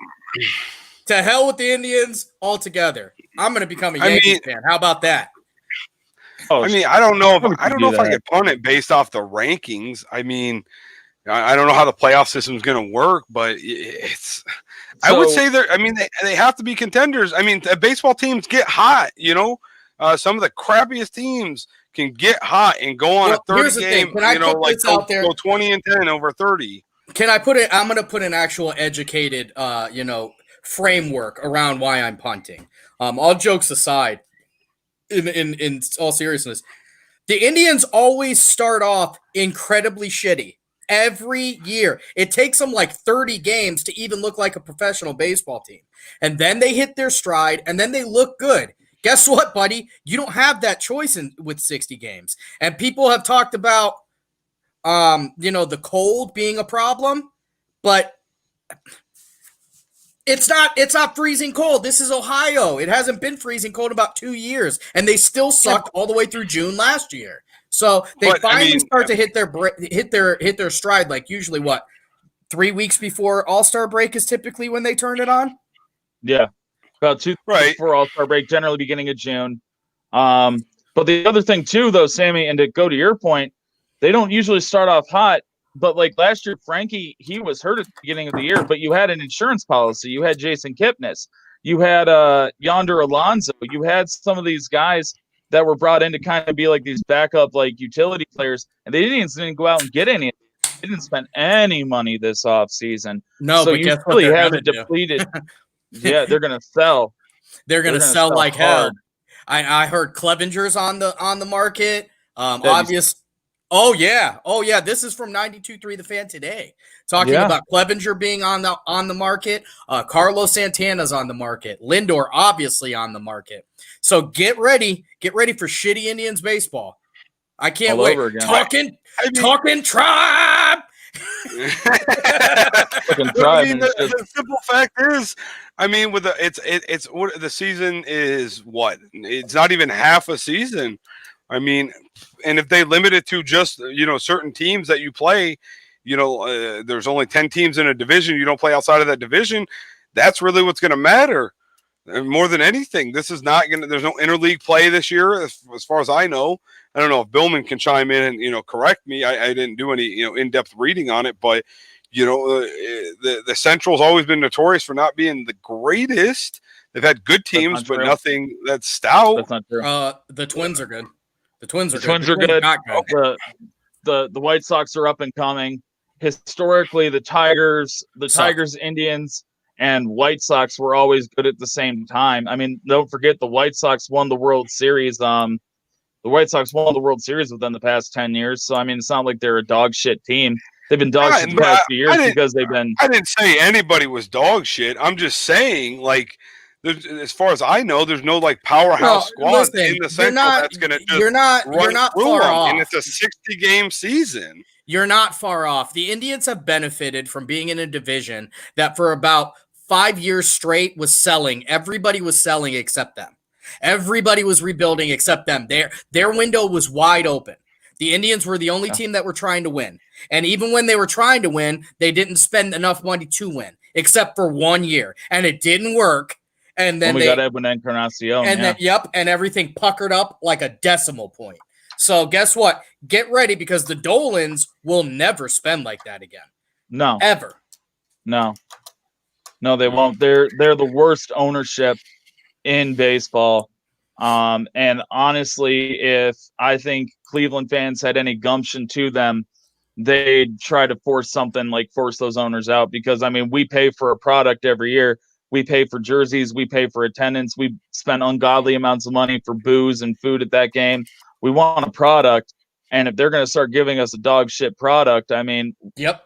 To hell with the Indians altogether. I'm going to become a Yankees fan. How about that? I don't know if I could punt it based off the rankings. I don't know how the playoff system is going to work, but I would say they have to be contenders. Baseball teams get hot, some of the crappiest teams can get hot and go on a 30 game, go 20-10 over 30. Can I put it? I'm going to put an actual educated, framework around why I'm punting. All jokes aside, in all seriousness, the Indians always start off incredibly shitty. Every year. It takes them like 30 games to even look like a professional baseball team. And then they hit their stride, and then they look good. Guess what, buddy? You don't have that choice with 60 games. And people have talked about, the cold being a problem, but it's not freezing cold. This is Ohio. It hasn't been freezing cold about 2 years, and they still sucked all the way through June last year. So they finally start to hit their stride. Like usually, 3 weeks before All-Star break is typically when they turn it on. Yeah, about 2 weeks before All-Star break, generally beginning of June. But the other thing too, though, Sammy, and to go to your point, they don't usually start off hot. But like last year, Frankie, he was hurt at the beginning of the year, but you had an insurance policy. You had Jason Kipnis. You had Yonder Alonso. You had some of these guys that were brought in to kind of be like these backup like utility players, and they didn't go out and get any. They didn't spend any money this offseason. No, so but you really have it depleted. Yeah, they're gonna sell. They're gonna sell like hell. I heard Clevenger's on the market. Obvious. Oh yeah. This is from 92.3 The Fan today, talking about Clevenger being on the market. Carlos Santana's on the market. Lindor obviously on the market. So get ready for shitty Indians baseball. I can't wait. Talking tribe. The simple fact is, it's what the season is. What, it's not even half a season. And if they limit it to just certain teams that you play, there's only 10 teams in a division. You don't play outside of that division. That's really what's going to matter. More than anything, this is not going to. There's no interleague play this year, as far as I know. I don't know if Billman can chime in and correct me. I didn't do any in-depth reading on it, but the Central's always been notorious for not being the greatest. They've had good teams, but nothing that's stout. That's not true. The Twins are good. The Twins are good. Not good. The White Sox are up and coming. Historically, the Tigers, Indians, and White Sox were always good at the same time. Don't forget the White Sox won the World Series. The White Sox won the World Series within the past 10 years. So, it's not like they're a dog shit team. They've been dog shit the past few years because they've been. I didn't say anybody was dog shit. I'm just saying, as far as I know, there's no powerhouse squad in the Central that's going to just you're not far off. And it's a 60-game season. You're not far off. The Indians have benefited from being in a division that for about 5 years straight was selling. Everybody was selling except them. Everybody was rebuilding except them. Their window was wide open. The Indians were the only team that were trying to win. And even when they were trying to win, they didn't spend enough money to win, except for 1 year. And it didn't work. And then we got Edwin Encarnacion. And then, and everything puckered up like a decimal point. So guess what? Get ready, because the Dolans will never spend like that again. No. Ever. No, they won't. They're the worst ownership in baseball. And honestly, if I think Cleveland fans had any gumption to them, they'd try to force those owners out, because I mean, we pay for a product every year. We pay for jerseys, we pay for attendance, we spend ungodly amounts of money for booze and food at that game. We want a product, and if they're going to start giving us a dog shit product, I mean, yep.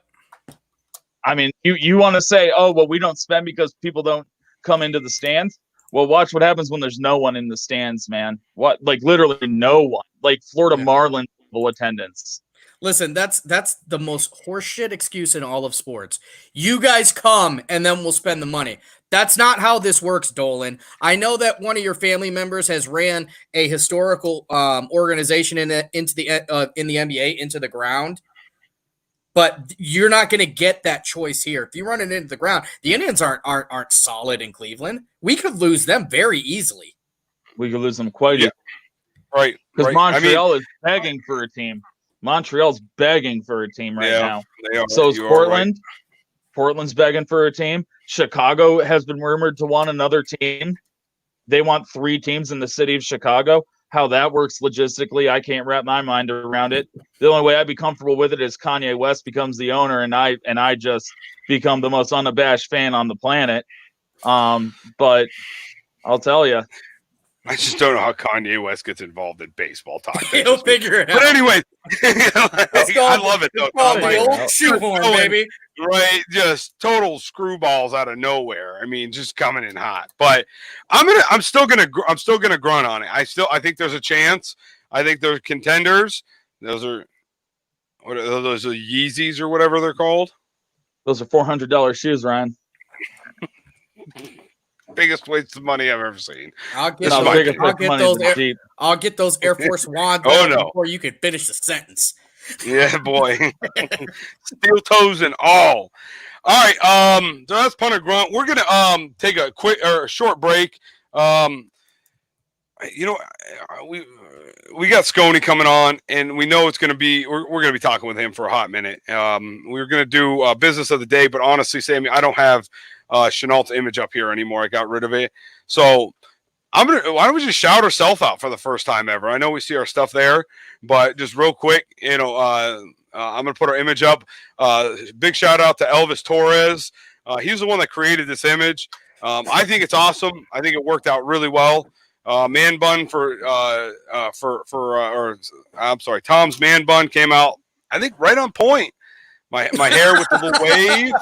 I mean, you want to say, oh, well, we don't spend because people don't come into the stands. Well, watch what happens when there's no one in the stands, man. What, like literally no one, like Florida Marlins level attendance. Listen, that's the most horseshit excuse in all of sports. You guys come and then we'll spend the money. That's not how this works, Dolan. I know that one of your family members has ran a historical organization in the NBA into the ground, but you're not going to get that choice here. If you run it into the ground, the Indians aren't solid in Cleveland. We could lose them very easily. We could lose them quite easily. Right. Because Montreal is begging for a team. Montreal's begging for a team right now. They are. So is Portland. Right. Portland's begging for a team. Chicago has been rumored to want another team. They want 3 teams in the city of Chicago. How that works logistically, I can't wrap my mind around it. The only way I'd be comfortable with it is Kanye West becomes the owner, and I just become the most unabashed fan on the planet. But I'll tell you, I just don't know how Kanye West gets involved in baseball talk. He'll figure it out. But anyway, I love it though. The old shoehorn, baby. Right, just total screwballs out of nowhere. I mean, just coming in hot. But I'm still gonna grunt on it. I think there's a chance. I think there's contenders. Those are those are Yeezys or whatever they're called. Those are $400 shoes, Ryan. Biggest waste of money I've ever seen. I'll get those Air Force Ones before you can finish the sentence. Yeah, boy. Steel toes and all. All right. So that's punt or grunt. We're gonna take a quick or a short break. We got Sconey coming on, and we know it's gonna be we're gonna be talking with him for a hot minute. We're gonna do business of the day, but honestly, Sammy, I don't have Chenault's image up here anymore. I got rid of it. So why don't we just shout ourselves out for the first time ever? I know we see our stuff there, but just real quick, I'm gonna put our image up. Big shout out to Elvis Torres. He's the one that created this image. I think it's awesome. I think it worked out really well. Man bun Tom's man bun came out, I think, right on point. My hair with the little wave.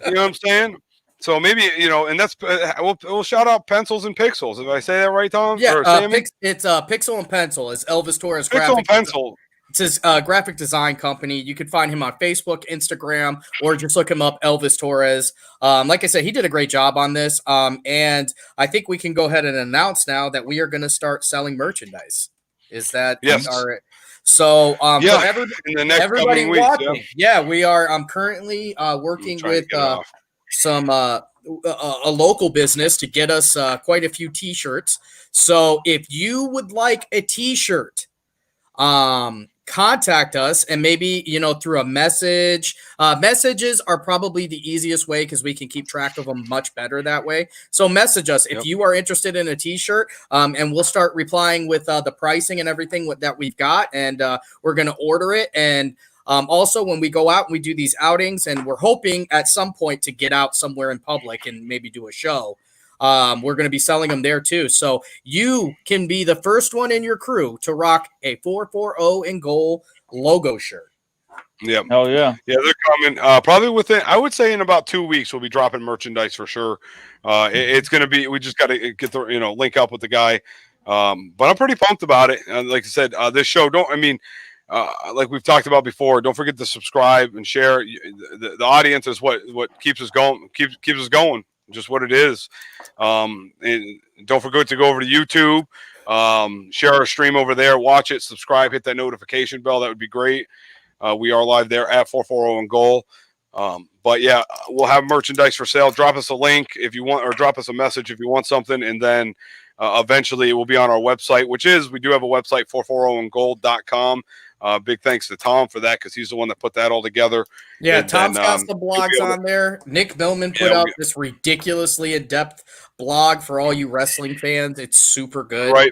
You know what I'm saying? So maybe, and that's we'll shout out Pencils and Pixels. Did I say that right, Tom? Yeah, it's Pixel and Pencil. It's Elvis Torres. Pixel and Pencil. It's his graphic design company. You can find him on Facebook, Instagram, or just look him up, Elvis Torres. Like I said, he did a great job on this. And I think we can go ahead and announce now that we are going to start selling merchandise. Is that yes? All right. So, everybody watching, we are. I'm currently working with some a local business to get us quite a few T-shirts. So if you would like a T-shirt, contact us, and maybe through a message. Messages are probably the easiest way because we can keep track of them much better that way. So message us if you are interested in a T-shirt, and we'll start replying with the pricing and everything that we've got, and we're going to order it. And also, when we go out and we do these outings, and we're hoping at some point to get out somewhere in public and maybe do a show, we're going to be selling them there too. So you can be the first one in your crew to rock a 440 and goal logo shirt. Yep. Oh yeah. Yeah, they're coming. Probably within, I would say in about 2 weeks, we'll be dropping merchandise for sure. It's going to be, we just got to get the, link up with the guy. But I'm pretty pumped about it. Like I said, this show, like we've talked about before, don't forget to subscribe and share. The audience is what keeps us going, keeps us going. just what it is. And don't forget to go over to YouTube, share our stream over there, watch it, subscribe, hit that notification bell. That would be great. We are live there at 440 and Goal. But yeah, we'll have merchandise for sale. Drop us a link if you want, or drop us a message if you want something, and then eventually it will be on our website, which is, we do have a website, 440andgold.com. Big thanks to Tom for that, because he's the one that put that all together. Yeah, And Tom's then, got some blogs on there. Nick Millman put out this ridiculously in-depth blog for all you wrestling fans. It's super good. Right.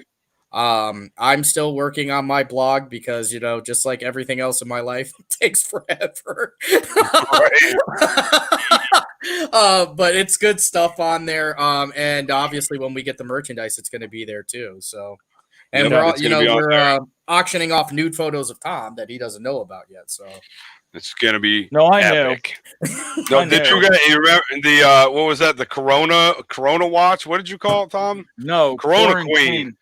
I'm still working on my blog because, you know, just like everything else in my life, it takes forever. But it's good stuff on there. And obviously when we get the merchandise, it's going to be there too. So, and we're all, you know, we're auctioning off nude photos of Tom that he doesn't know about yet. So it's gonna be epic. No, did you guys remember the what was that? The Corona watch? What did you call it, Tom? No, Corona Queen.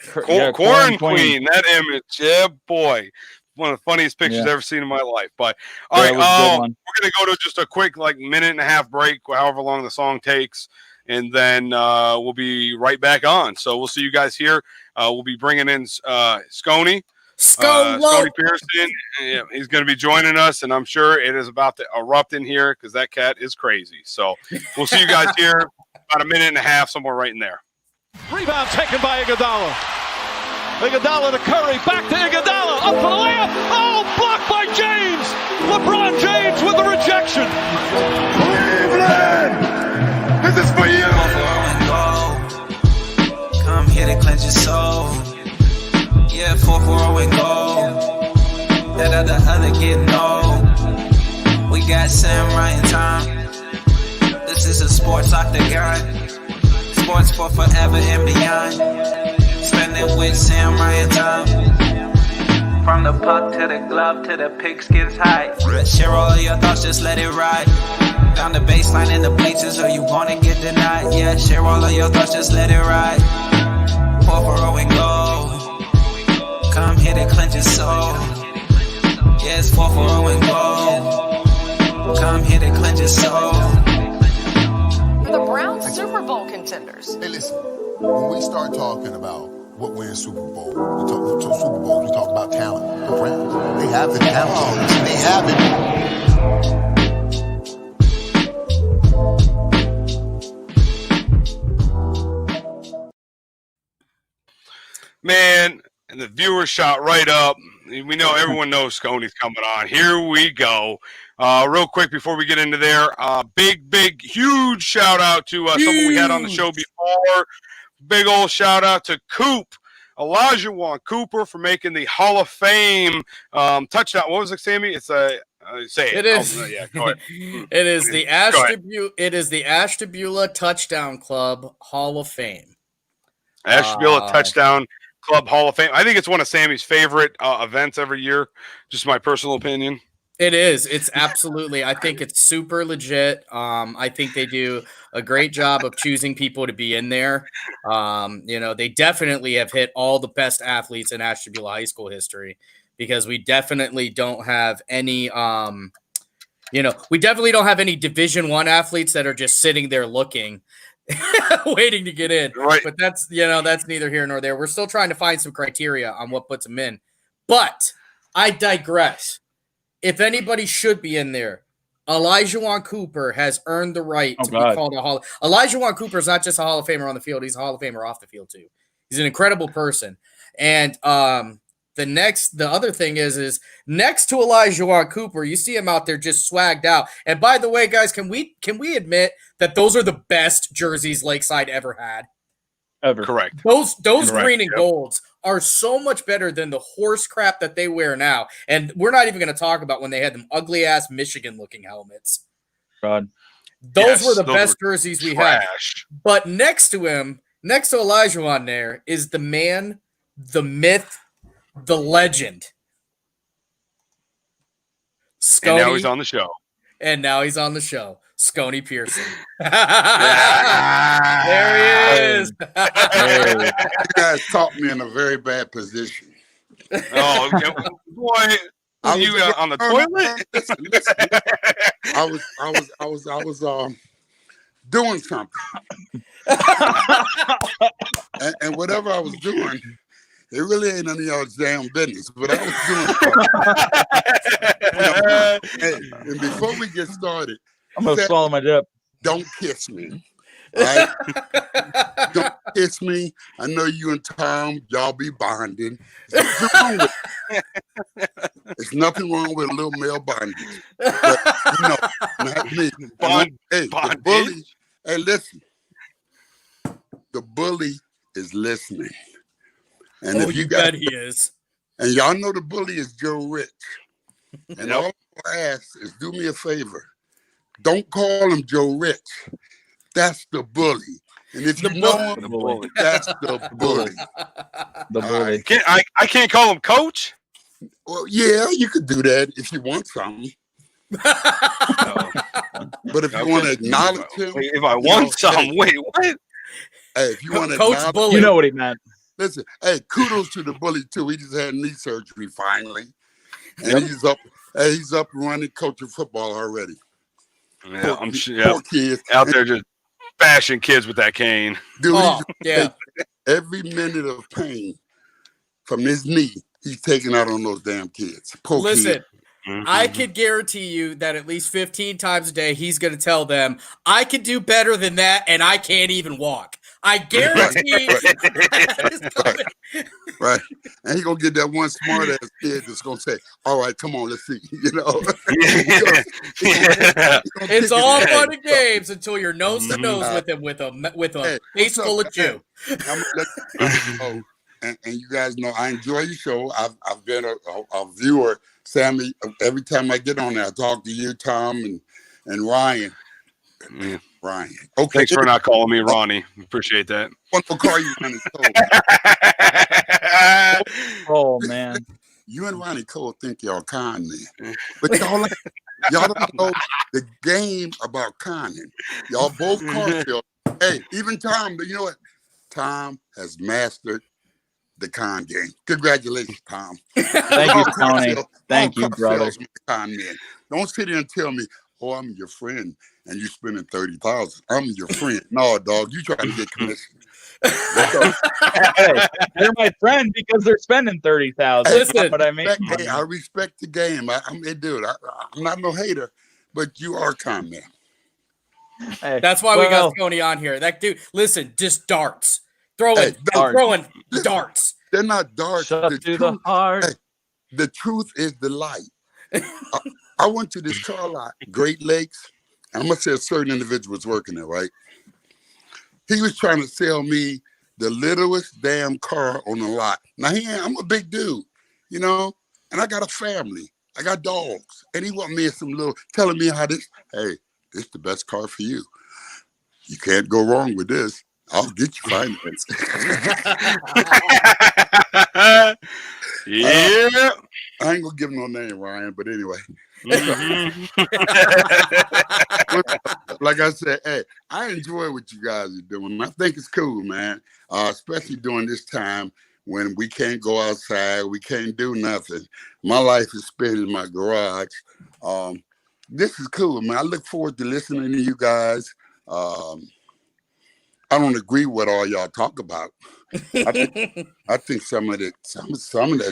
Corn Queen. That image, yeah, boy, one of the funniest pictures I've ever seen in my life. But all right, we're gonna go to just a quick minute and a half break, however long the song takes, and then we'll be right back on. So we'll see you guys here. We'll be bringing in Sconey Pearson. Yeah, he's going to be joining us, and I'm sure it is about to erupt in here because that cat is crazy. So we'll see you guys here about a minute and a half, somewhere right in there. Rebound taken by Iguodala. Iguodala to Curry, back to Iguodala, up for the layup. Oh, blocked by James. LeBron James with the rejection. Cleveland, this is for you. Come here to cleanse your soul. Yeah, 4-4 and goal. That other getting old. We got Sam Ryan time. This is a sports octagon. Sports for forever and beyond. Spending with Sam Ryan time. From the puck to the glove to the pigskins high. Share all of your thoughts, just let it ride. Down the baseline in the bleachers, or you wanna get denied. Yeah, share all of your thoughts, just let it ride. 4-4 and goal. Come here to cleanse your soul. Yeah, it's 4-4 and goal. Come here to cleanse your soul. The Browns Super Bowl contenders. Hey, listen, when we start talking about what wins Super Bowl, we talk about talent. The Browns, they have the talent. They have it. Man, and the viewers shot right up. We know everyone knows Sconey's coming on. Here we go. Real quick before we get into there, big, huge shout out to someone we had on the show before. Big old shout out to Coop, Olajuwon Cooper, for making the Hall of Fame touchdown. What was it, Sammy? It's a say it. It is. Oh, yeah, go ahead. It is the Ashtabula Touchdown Club Hall of Fame. Ashtabula Touchdown Club Hall of Fame. I think it's one of Sammy's favorite events every year. Just my personal opinion. It is. It's absolutely. I think it's super legit. I think they do a great job of choosing people to be in there. You know, they definitely have hit all the best athletes in Ashtabula High School history, because we definitely don't have any. You know, we definitely don't have any Division I athletes that are just sitting there looking. Waiting to get in, right? But that's neither here nor there. We're still trying to find some criteria on what puts them in. But I digress. If anybody should be in there, Olajuwon Cooper has earned the right to be called a Hall. Olajuwon Cooper is not just a Hall of Famer on the field; he's a Hall of Famer off the field too. He's an incredible person. And the other thing is next to Olajuwon Cooper, you see him out there just swagged out. And by the way, guys, can we admit that those are the best jerseys Lakeside ever had? Ever. Correct. Those Correct. green and golds are so much better than the horse crap that they wear now. And we're not even going to talk about when they had them ugly ass Michigan looking helmets. God. Those were the best jerseys we had. But next to him, next to Olajuwon there, is the man, the myth, the legend. Sconey, and now he's on the show. Sconey Pearson. There he is. You guys caught me in a very bad position. Oh, boy. You on the toilet? Listen. I was doing something. and whatever I was doing, it really ain't none of y'all's damn business. But I was doing something. Hey, and before we get started, I'm going to swallow my dip. don't kiss me. All right? Don't kiss me. I know you and Tom, y'all be bonding. There's nothing wrong with a little male bondage. But, not me. Hey, the bully. Hey, listen. The bully is listening. And if you bet he is. And y'all know the bully is Joe Rich. And all I ask is do me a favor. Don't call him Joe Rich. That's the bully. And if you know him, that's the bully. The bully. I can't call him Coach? Well, yeah, you could do that if you want something. But if you want to acknowledge him. If I want something, wait, what? Hey, if you want to Coach acknowledge Bully. You know what he meant. Listen, hey, kudos to the bully too. He just had knee surgery finally. And he's up and running, coaching football already. Yeah, I'm sure. Poor kids. Out there just bashing kids with that cane. Dude, yeah. Every minute of pain from his knee, he's taking out on those damn kids. Poor Listen, kids. I could guarantee you that at least 15 times a day, he's going to tell them, I could do better than that, and I can't even walk. I guarantee. Right. And he's going to get that one smart ass kid that's going to say, all right, come on, let's see. You know? It's all fun and games until you're nose to nose with him with a face full of chew. I'm gonna let you know, and you guys know I enjoy your show. I've been a viewer, Sammy. Every time I get on there, I talk to you, Tom, and Ryan. Yeah. Ryan. Okay. Thanks for not calling me Ronnie. Appreciate that. One more call you Ronnie Cole. Oh, man. You and Ronnie Cole think y'all con men. But y'all don't know the game about conning. Y'all both con. Hey, even Tom, you know what? Tom has mastered the con game. Congratulations, Tom. Thank you, Tony. Thank you, brother. Con men. Don't sit here and tell me, oh, I'm your friend, and you spending $30,000. I'm your friend. No, dog, you trying to get commission. Hey, they're my friend because they're spending $30,000. Listen, You know what I mean? Hey, I respect the game. I'm not no hater, but you are con man. Hey, That's why we got Tony on here. That dude, listen, just darts. Throwing darts. They're not darts. Shut to the heart. Hey, the truth is the light. I went to this car lot, Great Lakes. I'm going to say a certain individual was working there, right? He was trying to sell me the littlest damn car on the lot. Now, I'm a big dude, you know, and I got a family. I got dogs. And he want me telling me how this, hey, this is the best car for you. You can't go wrong with this. I'll get you finance. Yeah. I ain't gonna give no name, Ryan, but anyway. Like I said, hey, I enjoy what you guys are doing. I think it's cool, man. Especially during this time when we can't go outside, we can't do nothing. My life is spent in my garage. This is cool, man. I look forward to listening to you guys. I don't agree with all y'all talk about. I think some of that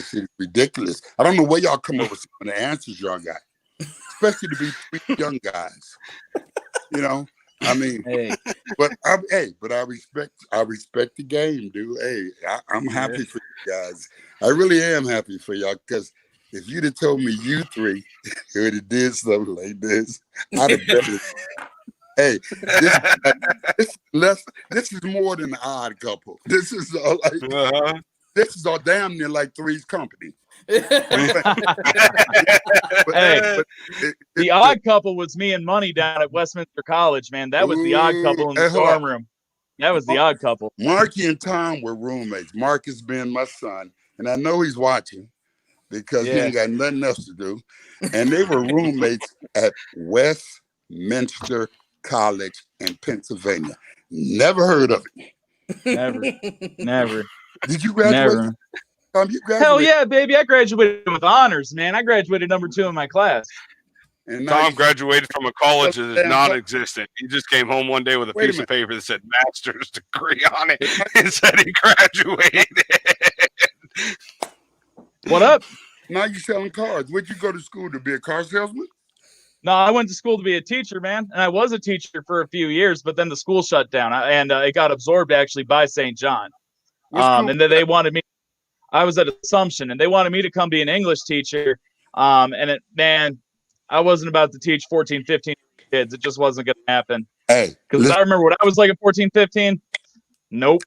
shit is ridiculous. I don't know where y'all come up with some of the answers y'all got, especially to be three young guys. You know, I mean, but I respect the game, dude. Hey, I'm happy for you guys. I really am happy for y'all because if you'd have told me you three would have did something like this, I'd have bet it. Hey, this is more than an odd couple. This is this is all damn near like Three's Company. The odd couple was me and Money down at Westminster College, man. That was the odd couple in the dorm room. That was the odd couple. Marky and Tom were roommates. Marcus being my son, and I know he's watching because he ain't got nothing else to do. And they were roommates at Westminster College in Pennsylvania. Never heard of it. Never. Did you graduate? Never. You graduated? Hell yeah, baby. I graduated with honors, man. I graduated number 2 in my class. And now Tom graduated from a college that is Damn, non-existent. He just came home one day with a Wait a piece of paper that said master's degree on it and said he graduated. What up? now you selling cars. Where'd you go to school to be a car salesman? No, I went to school to be a teacher, man, and I was a teacher for a few years, but then the school shut down, and it got absorbed actually by St. John. And then they wanted me. I was at Assumption, and they wanted me to come be an English teacher. Man, I wasn't about to teach 14, 15 kids. It just wasn't going to happen. Hey, Because I remember what I was like at 14, 15. Nope.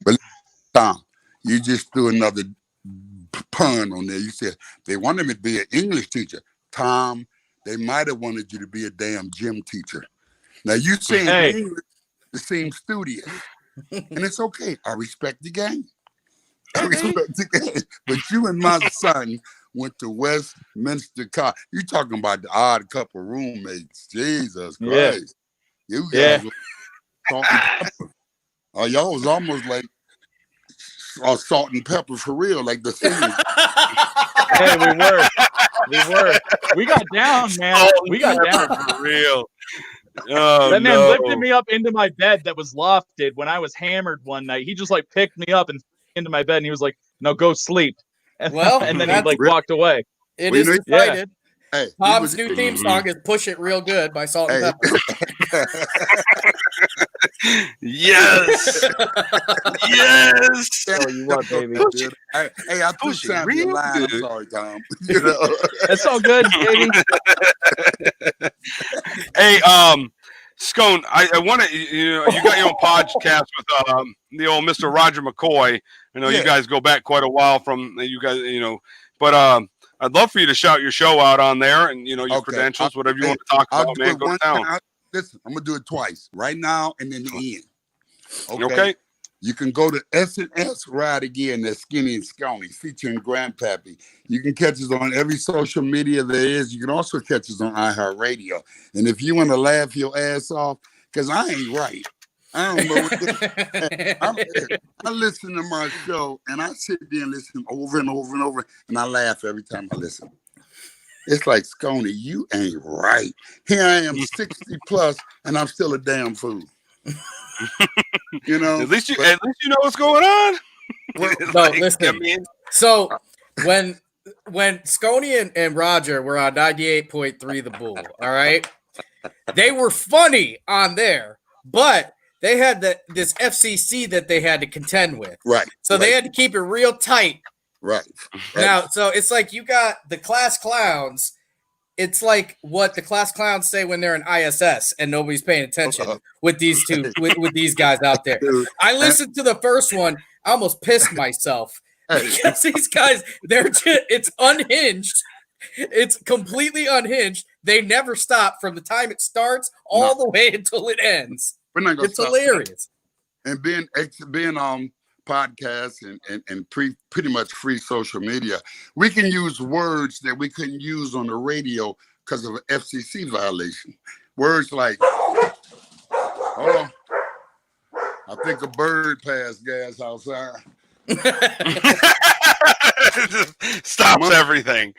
Tom, you just threw another pun on there. You said they wanted me to be an English teacher. Tom, they might have wanted you to be a damn gym teacher. Now you saying English, it seems studious, and it's okay. I respect the game. I respect the game. But you and my son went to Westminster College. You talking about the odd couple roommates? Jesus Christ! You guys were salt and pepper. Y'all was almost like salt and pepper for real, like the singing. Hey, we were. We got down, man. We got down for real. Oh, that man lifted me up into my bed that was lofted when I was hammered one night. He just like picked me up and into my bed, and he was like, "No, go sleep." And, and then he like walked away. It is decided. Hey, Tom's new theme song is "Push It Real Good" by Salt and Pepper. Yes. Yes. Oh, you what, baby? Hey, I threw Sammy a line. I'm sorry, Tom. You know. That's all good, baby. Hey, Scone, I want to, you got your own podcast with the old Mr. Roger McCoy. I know you guys go back quite a while from you guys, but I'd love for you to shout your show out on there and, your credentials, whatever you want to talk about, man. Go down. Listen, I'm going to do it twice, right now and then the end. Okay. You can go to SNS Ride Again, that's Skinny and Scony, featuring Grandpappy. You can catch us on every social media there is. You can also catch us on iHeartRadio. And if you want to laugh your ass off, because I ain't right. I don't know what I listen to my show, and I sit there and listen over and over and over, and I laugh every time I listen. It's like, Scony, you ain't right. Here I am, 60 plus, and I'm still a damn fool. At least you know what's going on. Listen. So when Scony and Roger were on 98.3 The Bull, all right, they were funny on there, but they had this FCC that they had to contend with. Right. So they had to keep it real tight. Right. Now, so it's like you got the class clowns. It's like what the class clowns say when they're in ISS and nobody's paying attention with these two, with these guys out there. I listened to the first one. I almost pissed myself because these guys, it's unhinged. It's completely unhinged. They never stop from the time it starts all the way until it ends. We're not gonna stop. Hilarious. And being on podcasts and pretty much free social media, we can use words that we couldn't use on the radio because of an FCC violation. Words like, hold on, I think a bird passed gas outside. Stops everything.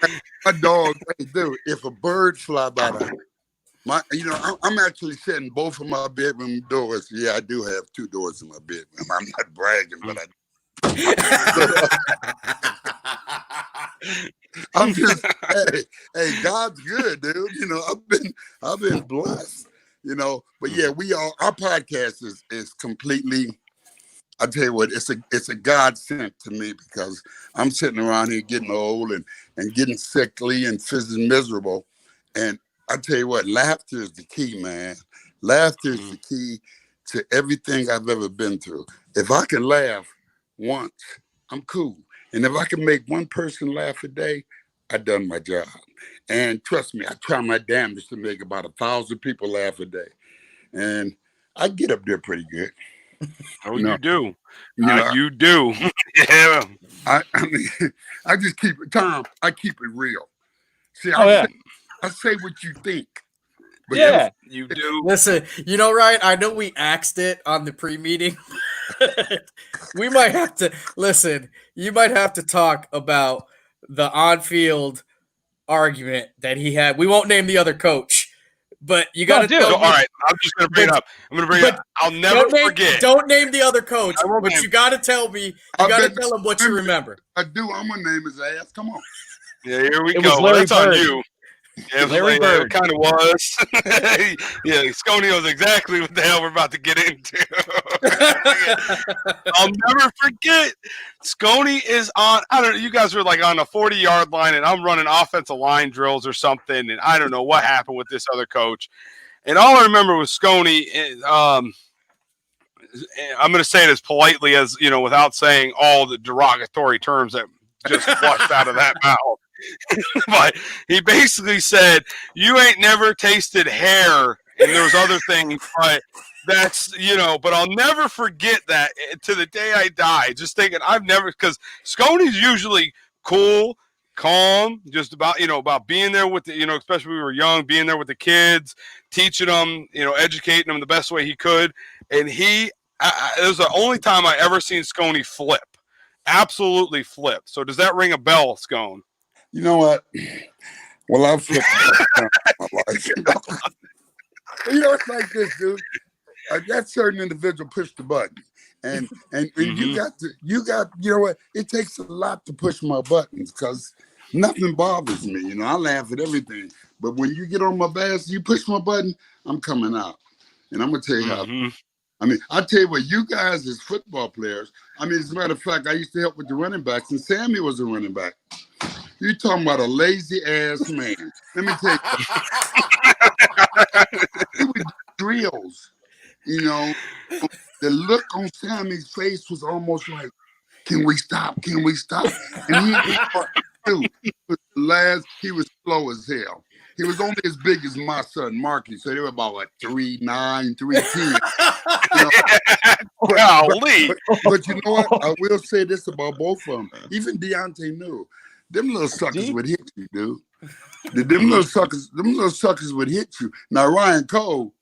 My dog, hey, dude, if a bird fly by I'm actually setting both of my bedroom doors. Yeah, I do have two doors in my bedroom. I'm not bragging, but I'm just, hey, God's good, dude. I've been blessed. But yeah, our podcast is completely. I tell you what, it's a godsend to me because I'm sitting around here getting old and getting sickly and physically miserable, and I tell you what, laughter is the key, man. Laughter is the key to everything I've ever been through. If I can laugh once, I'm cool. And if I can make one person laugh a day, I've done my job. And trust me, I try my damnedest to make about 1,000 people laugh a day. And I get up there pretty good. Oh, you do. You do. Yeah. I mean, I just keep it, Tom, I keep it real. See, I say what you think. But you do. Listen, Ryan, I know we axed it on the pre-meeting. We might have to listen. You might have to talk about the on-field argument that he had. We won't name the other coach, But you got to dude. tell All me. right, I'm just going to bring it up. I'm going to bring it up. I'll never forget. Don't name the other coach, I won't but name- you got to tell me. You I got to bet- tell him what you remember. I do. I'm gonna name his ass. Come on. Yeah, here we It go. was Larry That's on Bird. you. Yeah, Larry Bird. It kind of was. Yeah, Sconey knows exactly what the hell we're about to get into. I'll never forget. Sconey is on. I don't know. You guys were like on a 40-yard line, and I'm running offensive line drills or something, and I don't know what happened with this other coach. And all I remember was Sconey. I'm going to say it as politely as without saying all the derogatory terms that just flushed out of that mouth. But he basically said, "You ain't never tasted hair," and there was other things, but that's But I'll never forget that to the day I die. Just thinking, because Sconey's usually cool, calm, just about about being there with the especially when we were young, being there with the kids, teaching them, educating them the best way he could, and it was the only time I ever seen Sconey flip. Absolutely flip. So does that ring a bell, Scone? You know what? Well, I've flipped my life. It's like this, dude. That certain individual pushed the button, and you got what? It takes a lot to push my buttons because nothing bothers me. I laugh at everything, but when you get on my ass, you push my button, I'm coming out, and I'm gonna tell you how. I tell you what, you guys as football players. As a matter of fact, I used to help with the running backs, and Sammy was a running back. You talking about a lazy ass man? Let me tell you, he would do drills. The look on Sammy's face was almost like, "Can we stop? Can we stop?" And he was slow as hell. He was only as big as my son Marky, so they were about 3'9", 3'10". But you know what? I will say this about both of them. Even Deontay knew. Them little suckers would hit you, dude. Them little suckers would hit you. Now Ryan Cole.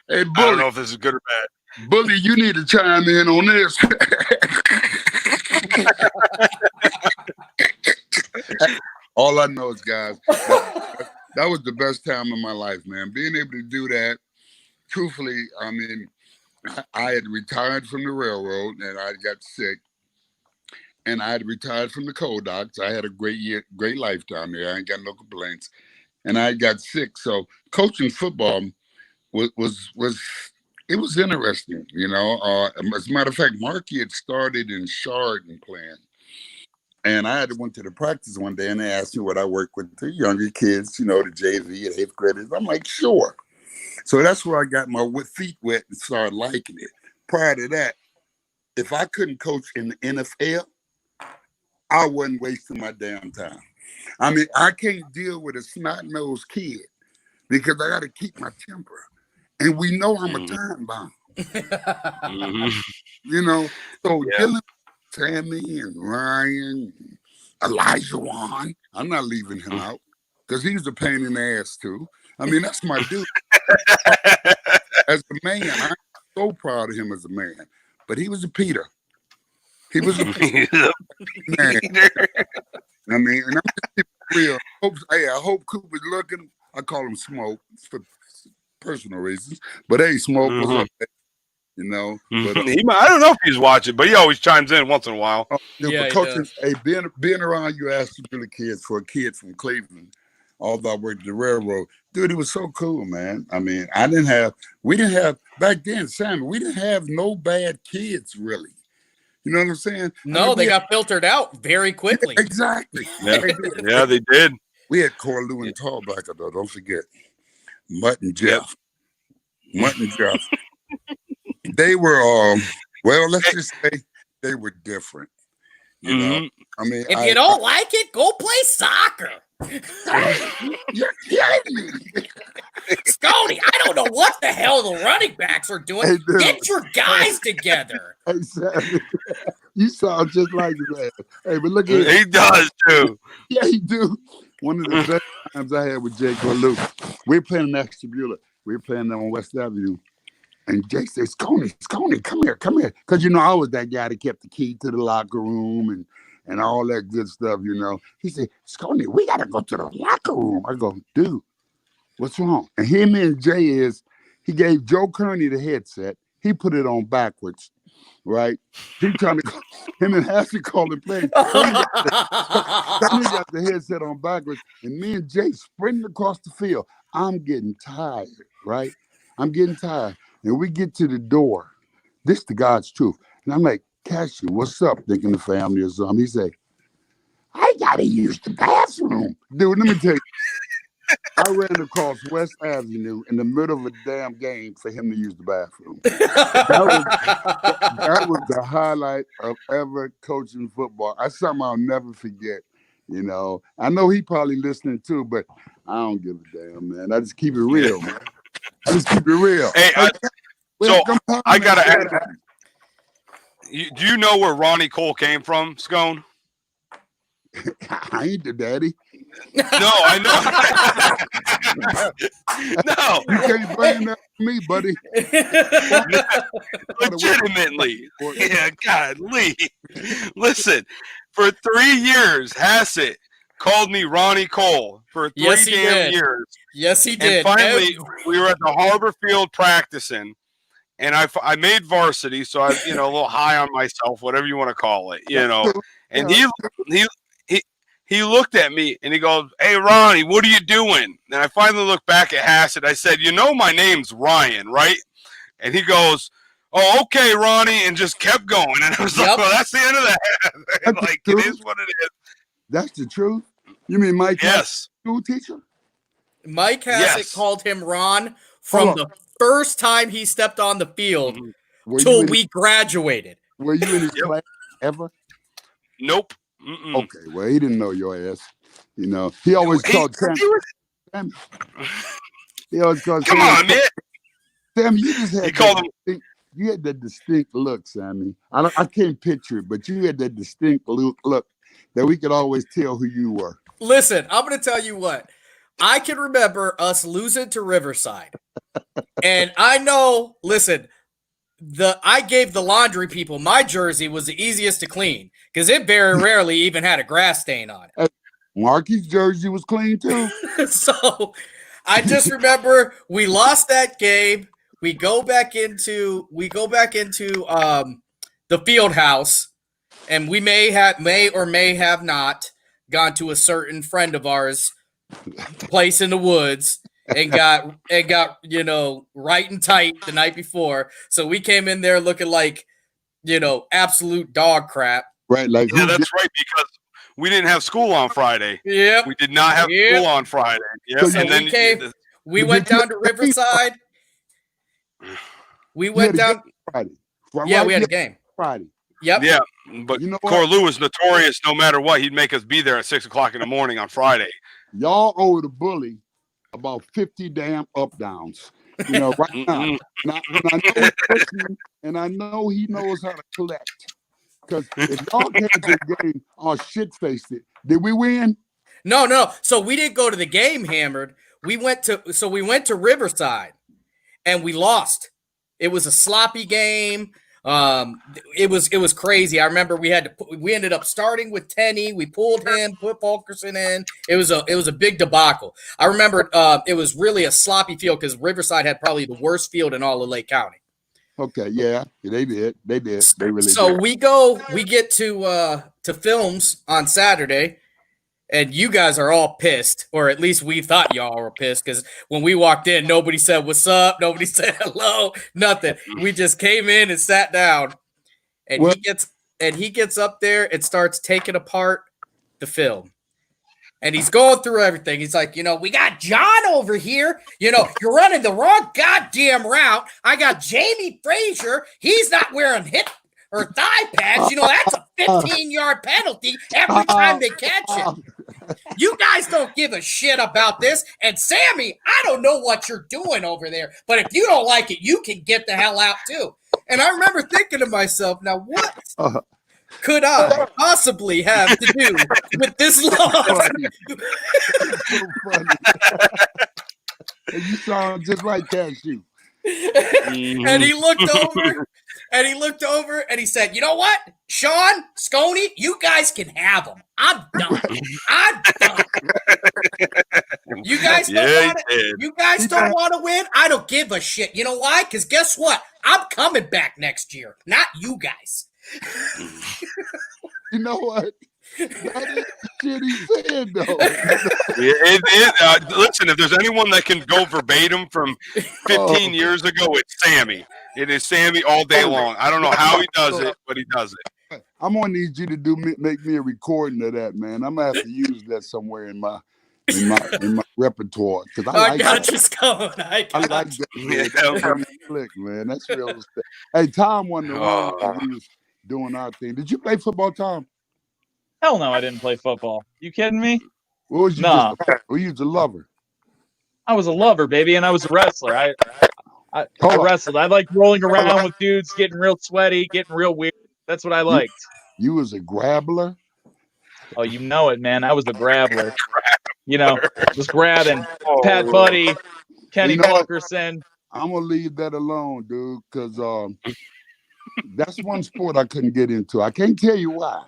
Hey, Bully, I don't know if this is good or bad. Bully, you need to chime in on this. All I know is, guys, that was the best time of my life, man. Being able to do that, truthfully, I had retired from the railroad and I got sick. And I had retired from the coal docks. I had a great lifetime there. I ain't got no complaints. And I got sick. So coaching football was interesting, As a matter of fact, Marky had started in Chardon playing. And I had went to the practice one day and they asked me what I work with the younger kids, the JV and 8th graders. I'm like, sure. So that's where I got my feet wet and started liking it. Prior to that, if I couldn't coach in the NFL, I wasn't wasting my damn time. I can't deal with a snot-nosed kid because I got to keep my temper. And we know I'm a time bomb. So dealing with Sammy and Ryan, Elijah Wan, I'm not leaving him out because he was a pain in the ass too. That's my dude. As a man, I'm so proud of him as a man. But he was a Peter. He was a Peter. Man. And I'm just real. I hope Coop was looking. I call him Smoke for personal reasons. But hey, Smoke was up there. But, I don't know if he's watching, but he always chimes in once in a while. Coaching, being around you Ashtabula kids for a kid from Cleveland, although I worked at the railroad, dude, it was so cool, man. We didn't have back then, Sammy. We didn't have no bad kids, really. You know what I'm saying? No, they got filtered out very quickly. Exactly. Yeah, they did. We had Corlew and Tallbacker, though. Don't forget, Mutt and Jeff. Mutt and Jeff. They were, let's just say they were different. If you don't like it, go play soccer. Scotty, I don't know what the hell the running backs are doing. Hey, get your guys together. Exactly. You sound just like that. Hey, but look at he does too. Yeah, he do. One of the best times I had with Jake Corlew. We were playing in Ashtabula. We were playing on West Avenue. And Jake says, Coney, come here. Because, I was that guy that kept the key to the locker room and all that good stuff, you know. He said, Sconey, we got to go to the locker room. I go, dude, what's wrong? And him and Jay he gave Joe Kearney the headset. He put it on backwards, right? He trying to, him and Hassett calling plays. He got the headset on backwards, and me and Jay sprinting across the field. I'm getting tired, right? I'm getting tired. And we get to the door. This the God's truth. And I'm like, Cashew, what's up? Thinking the family or something. He say, I gotta use the bathroom. Dude, let me tell you. I ran across West Avenue in the middle of a damn game for him to use the bathroom. That was the highlight of ever coaching football. That's something I'll never forget. You know, I know he probably listening too, but I don't give a damn, man. I just keep it real, man. I just keep it real. Hey, I gotta ask. Do you know where Ronnie Cole came from, Scone? I ain't the daddy. No, I know. No, you can't blame that on me, buddy. Legitimately, yeah, golly. Listen, for 3 years, Hassett called me Ronnie Cole for 3 damn years. Yes, he did. And finally, we were at the Harbor Field practicing, and I made varsity, so I, a little high on myself, whatever you want to call it, And he looked at me and he goes, "Hey, Ronnie, what are you doing?" And I finally looked back at Hassett. I said, my name's Ryan, right? And he goes, "Oh, okay, Ronnie," and just kept going. And I was like, "Well, that's the end of that." Like, it is what it is. That's the truth. You mean Mike? Yes. School teacher. Mike Hassett called him Ron from the first time he stepped on the field till we graduated. Were you in his class ever? Nope. Okay, well, he didn't know your ass. He always called Sam. He always called Come on, man. Sam, you just had you had that distinct look, Sammy. I can't picture it, but you had that distinct look that we could always tell who you were. Listen, I'm going to tell you what. I can remember us losing to Riverside. And I know, listen, I gave the laundry people my jersey was the easiest to clean because it very rarely even had a grass stain on it. Marky's jersey was clean too. So I just remember we lost that game. We go back into the field house, and we may or may have not gone to a certain friend of ours' place in the woods and got right and tight the night before. So we came in there looking like absolute dog crap. Right, like that's right, because we didn't have school on Friday. Yep. We did not have school on Friday. Yep. So and then we went down to Riverside. We went down Friday. Yeah, we had a game Friday. Yep. Yeah, but Corlew was notorious. No matter what, he'd make us be there at 6:00 in the morning on Friday. Y'all owe the bully about 50 damn up downs. Right now. And I know he knows how to collect. Because if y'all catch the game, all shit faced it. Did we win? No. So we didn't go to the game hammered. We went to Riverside and we lost. It was a sloppy game. It was crazy. I remember we ended up starting with Tenney. We pulled him, put Fulkerson in. It was a big debacle. I remember it was really a sloppy field because Riverside had probably the worst field in all of Lake County. Okay, yeah, they did. They did. They really did. So we get to Films on Saturday, and you guys are all pissed, or at least we thought y'all were pissed, because when we walked in, nobody said what's up, nobody said hello, nothing. We just came in and sat down, and he gets up there and starts taking apart the film. And he's going through everything. He's like, we got John over here. You're running the wrong goddamn route. I got Jamie Frazier. He's not wearing hip or thigh pads. That's a 15-yard penalty every time they catch him. You guys don't give a shit about this. And Sammy, I don't know what you're doing over there, but if you don't like it, you can get the hell out too. And I remember thinking to myself, now what could I possibly have to do with this law? So funny. And you sound just like Cashew. And he looked over And he looked over and he said, "You know what, Sean, Sconey, you guys can have them. I'm done. I'm done. You guys don't want to win? I don't give a shit. You know why? Because guess what? I'm coming back next year, not you guys." You know what? That is the shit he said, though. Listen, if there's anyone that can go verbatim from 15 years ago, it's Sammy. It is Sammy all day long. I don't know how he does it, but he does it. I'm gonna need you to make me a recording of that, man. I'm gonna have to use that somewhere in my repertoire because I like you, Scone. I like that. Man. Slick, man. That's real respect. Hey, Tom won the room when we was doing our thing. Did you play football, Tom? Hell no, I didn't play football. You kidding me? What was you? Nah. Were you a lover? I was a lover, baby, and I was a wrestler. I wrestled. I liked rolling around with dudes, getting real sweaty, getting real weird. That's what I liked. You was a grabbler? Oh, you know it, man. I was a grabbler. You know, just grabbing Pat Buddy, Kenny Wilkerson. I'm gonna leave that alone, dude, because that's one sport I couldn't get into. I can't tell you why.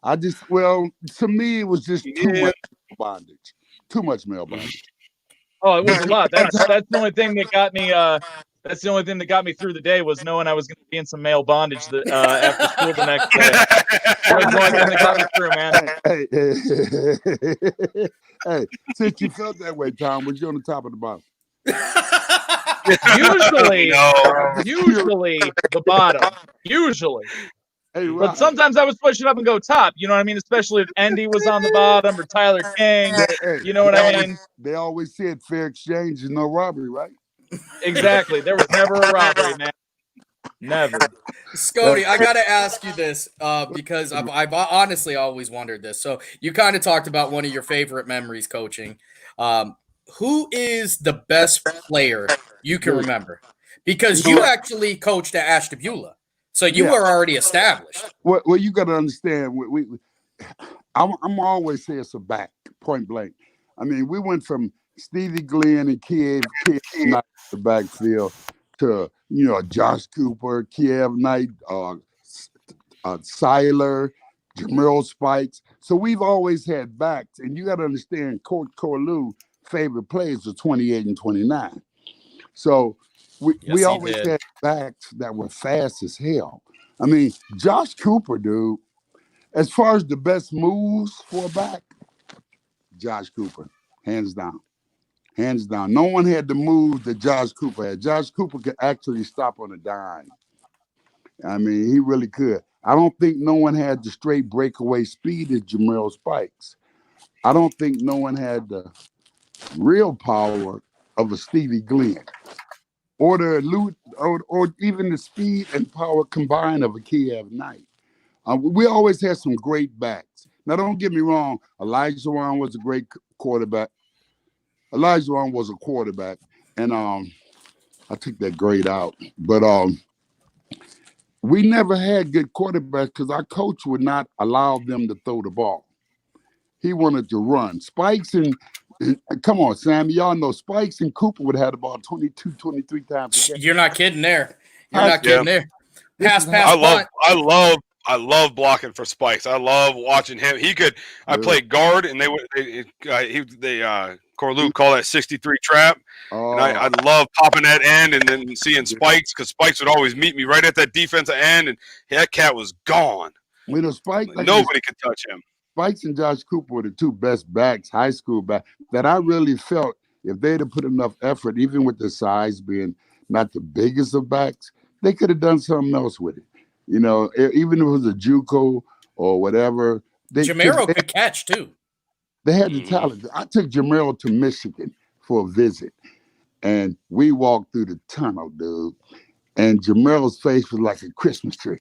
To me, it was just too much bondage. Too much male bondage. Oh, it was a lot. That's the only thing that got me. That's the only thing that got me through the day was knowing I was going to be in some male bondage after school the next day. That's the only thing that got me through, man. Hey, since you felt that way, Tom, was you on the top of the bottom? Usually the bottom. Usually. Hey, but sometimes I was pushing up and go top. You know what I mean? Especially if Andy was on the bottom or Tyler King. You know what I mean? They always said fair exchange is no robbery, right? Exactly. There was never a robbery, man. Never. Scotty, I got to ask you this because I've honestly always wondered this. So you kind of talked about one of your favorite memories coaching. Who is the best player you can remember? Because you actually coached at Ashtabula. So you were already established. Well, you got to understand. I'm always saying it's a back, point blank. I mean, we went from Stevie Glenn and Kiev Knight the backfield to Josh Cooper, Kiev Knight, Seiler, Jamerl Spikes. So we've always had backs, and you got to understand, Coach Corlew favorite plays were 28 and 29. So we always had backs that were fast as hell. I mean, Josh Cooper, dude, as far as the best moves for a back, Josh Cooper, hands down. Hands down. No one had the move that Josh Cooper had. Josh Cooper could actually stop on a dime. I mean, he really could. I don't think no one had the straight breakaway speed as Jamerl Spikes. I don't think no one had the real power of a Stevie Glenn. Or even the speed and power combined of a Kiev Knight. We always had some great backs. Now, don't get me wrong. Elijah Wan was a great quarterback. Elijah Wan was a quarterback, and I took that grade out. But we never had good quarterbacks because our coach would not allow them to throw the ball. He wanted to run. Spikes and come on, Sam. Y'all know Spikes and Cooper would have the ball 22, 23 times a game. You're not kidding there. You're not kidding there. Pass, I love blocking for Spikes. I love watching him. I played guard, and Corlew called that 63 trap. And I love popping that end and then seeing Spikes because Spikes would always meet me right at that defensive end, and that cat was gone. Spikes, nobody could touch him. Spikes and Josh Cooper were the two best backs, high school backs, that I really felt if they'd have put enough effort, even with the size being not the biggest of backs, they could have done something else with it. Even if it was a JUCO or whatever. Jamerl could catch, too. They had the talent. I took Jamerl to Michigan for a visit, and we walked through the tunnel, dude, and Jamerl's face was like a Christmas tree.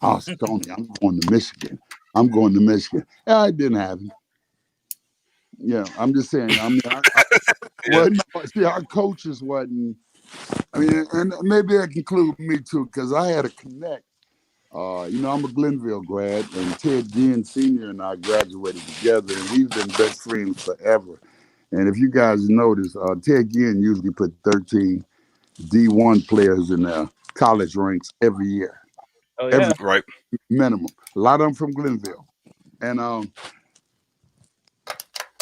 Oh, Stoney, I'm going to Michigan. I didn't happen. Yeah, I'm just saying. Our coaches wasn't. I mean, and maybe that include me too, because I had a connect. I'm a Glenville grad, and Ted Ginn Sr. and I graduated together, and we've been best friends forever. And if you guys notice, Ted Ginn usually put 13 D1 players in there college ranks every year. Oh, yeah. Right. Minimum. A lot of them from Glenville. And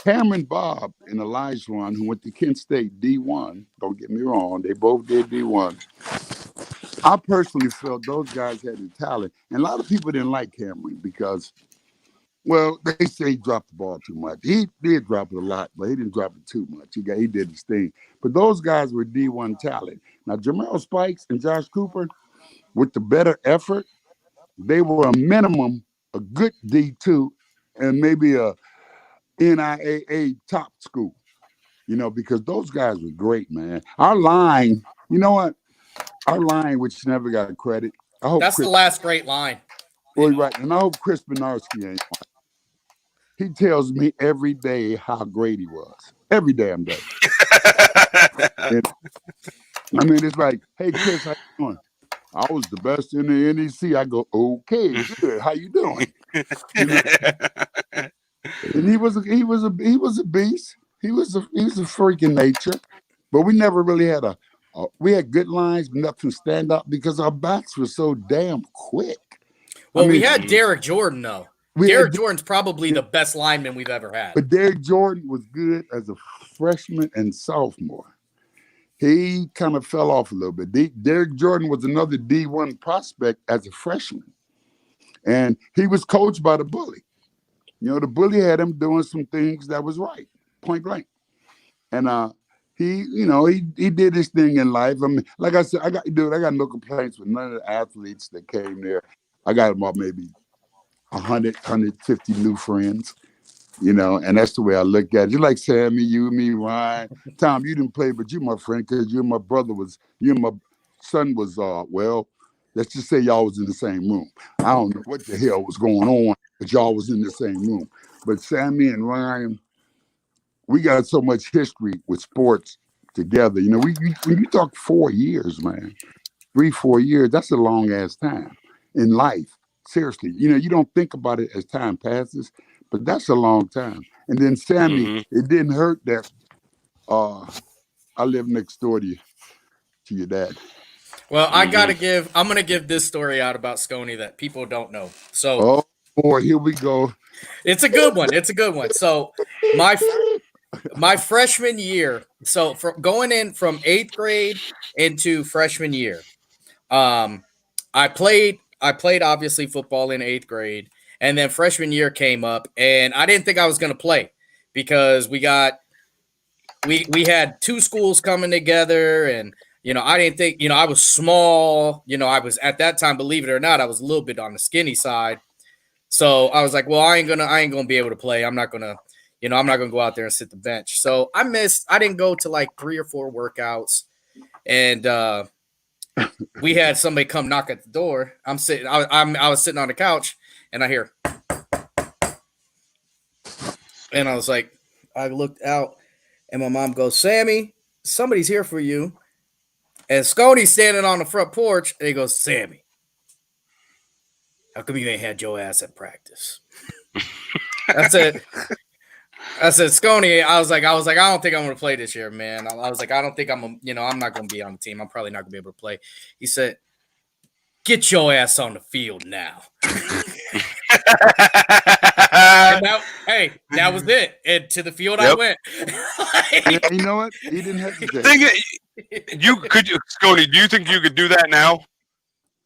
Cameron Bob and Elijah Ron, who went to Kent State D1, don't get me wrong, they both did D1. I personally felt those guys had the talent. And a lot of people didn't like Cameron because, well, they say he dropped the ball too much. He did drop it a lot, but he didn't drop it too much. He did his thing. But those guys were D1 talent. Now, Jamel Spikes and Josh Cooper, with the better effort, they were a minimum, a good D2, and maybe a NIAA top school, because those guys were great, man. Our line, you know what? Our line, which never got credit. I hope That's the last great line. Well, right. And I hope Chris Benarski ain't. He tells me every day how great he was. Every damn day. It's like, hey, Chris, how you doing? I was the best in the NEC. I go, okay, good. How you doing? And he was a beast. He was a freaking nature. But we never really had we had good lines, but nothing stand up because our backs were so damn quick. Well, we had Derek Jordan though. Derek Jordan's probably the best lineman we've ever had. But Derek Jordan was good as a freshman and sophomore. He kind of fell off a little bit. Derek Jordan was another D1 prospect as a freshman. And he was coached by the bully. The bully had him doing some things that was right, point blank. And he did his thing in life. I mean, like I said, I got no complaints with none of the athletes that came there. I got about maybe 100, 150 new friends. And that's the way I look at it. You're like Sammy, you, me, Ryan. Tom, you didn't play, but you're my friend because you and my son was, let's just say y'all was in the same room. I don't know what the hell was going on, but y'all was in the same room. But Sammy and Ryan, we got so much history with sports together. When you talk 4 years, man, 3-4 years, that's a long ass time in life. Seriously, you don't think about it as time passes, but that's a long time. And then Sammy, it didn't hurt that I live next door to your dad. Well, I'm gonna give this story out about Sconey that people don't know. So, oh boy, here we go. It's a good one. So my freshman year, so going in from 8th grade into freshman year, I played obviously football in 8th grade, and then freshman year came up, and I didn't think I was going to play because we had two schools coming together, and I didn't think, I was small, I was at that time, believe it or not, I was a little bit on the skinny side. So I was like, well, I ain't gonna be able to play. I'm not gonna go out there and sit the bench. So I didn't go to like 3 or 4 workouts, and we had somebody come knock at the door. I was sitting on the couch, and I hear, and I was like, I looked out, and my mom goes, Sammy, somebody's here for you. And Sconey's standing on the front porch, and he goes, Sammy, how come you ain't had your ass at practice? I said, Sconey, I was like, I don't think I'm going to play this year, man. I was like, I don't think I'm not going to be on the team. I'm probably not going to be able to play. He said, get your ass on the field now. And that was it. And to the field I went. You know what? He didn't hesitate. Scotty, do you think you could do that now?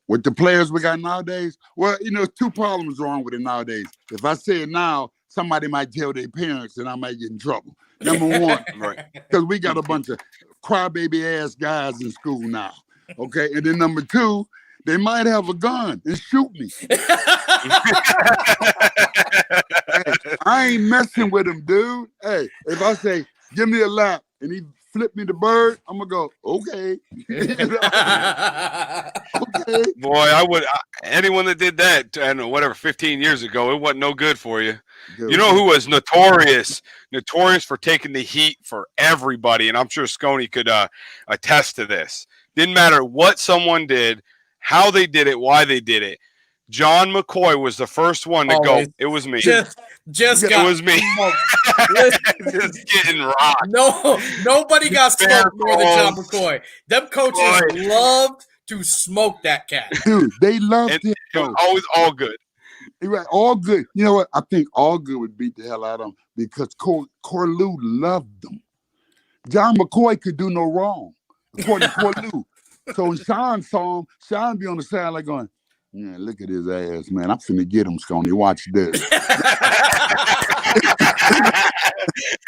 With the players we got nowadays? Well, 2 problems wrong with it nowadays. If I say it now, somebody might tell their parents and I might get in trouble. Number one, right? Because we got a bunch of crybaby ass guys in school now. Okay, and then number 2, they might have a gun and shoot me. Hey, I ain't messing with them, dude. Hey, if I say, give me a lap, and he flip me the bird, I'm going to go, okay. Okay. Boy, anyone that did that, I don't know, whatever, 15 years ago, it wasn't no good for you. You know who was notorious for taking the heat for everybody, and I'm sure Sconey could attest to this. Didn't matter what someone did, how they did it, why they did it. John McCoy was the first one to go. It was me. Just it was me. Just getting rocked. Nobody got smoked more than John McCoy. Them coaches loved to smoke that cat. Dude, they loved And him. it was always all good. Right, all good. You know what? I think all good would beat the hell out of him because Corlew loved them. John McCoy could do no wrong, according to Corlew. So when Sean saw him, Sean be on the side like going, "Yeah, look at his ass, man. I'm finna get him, Sconey. Watch this."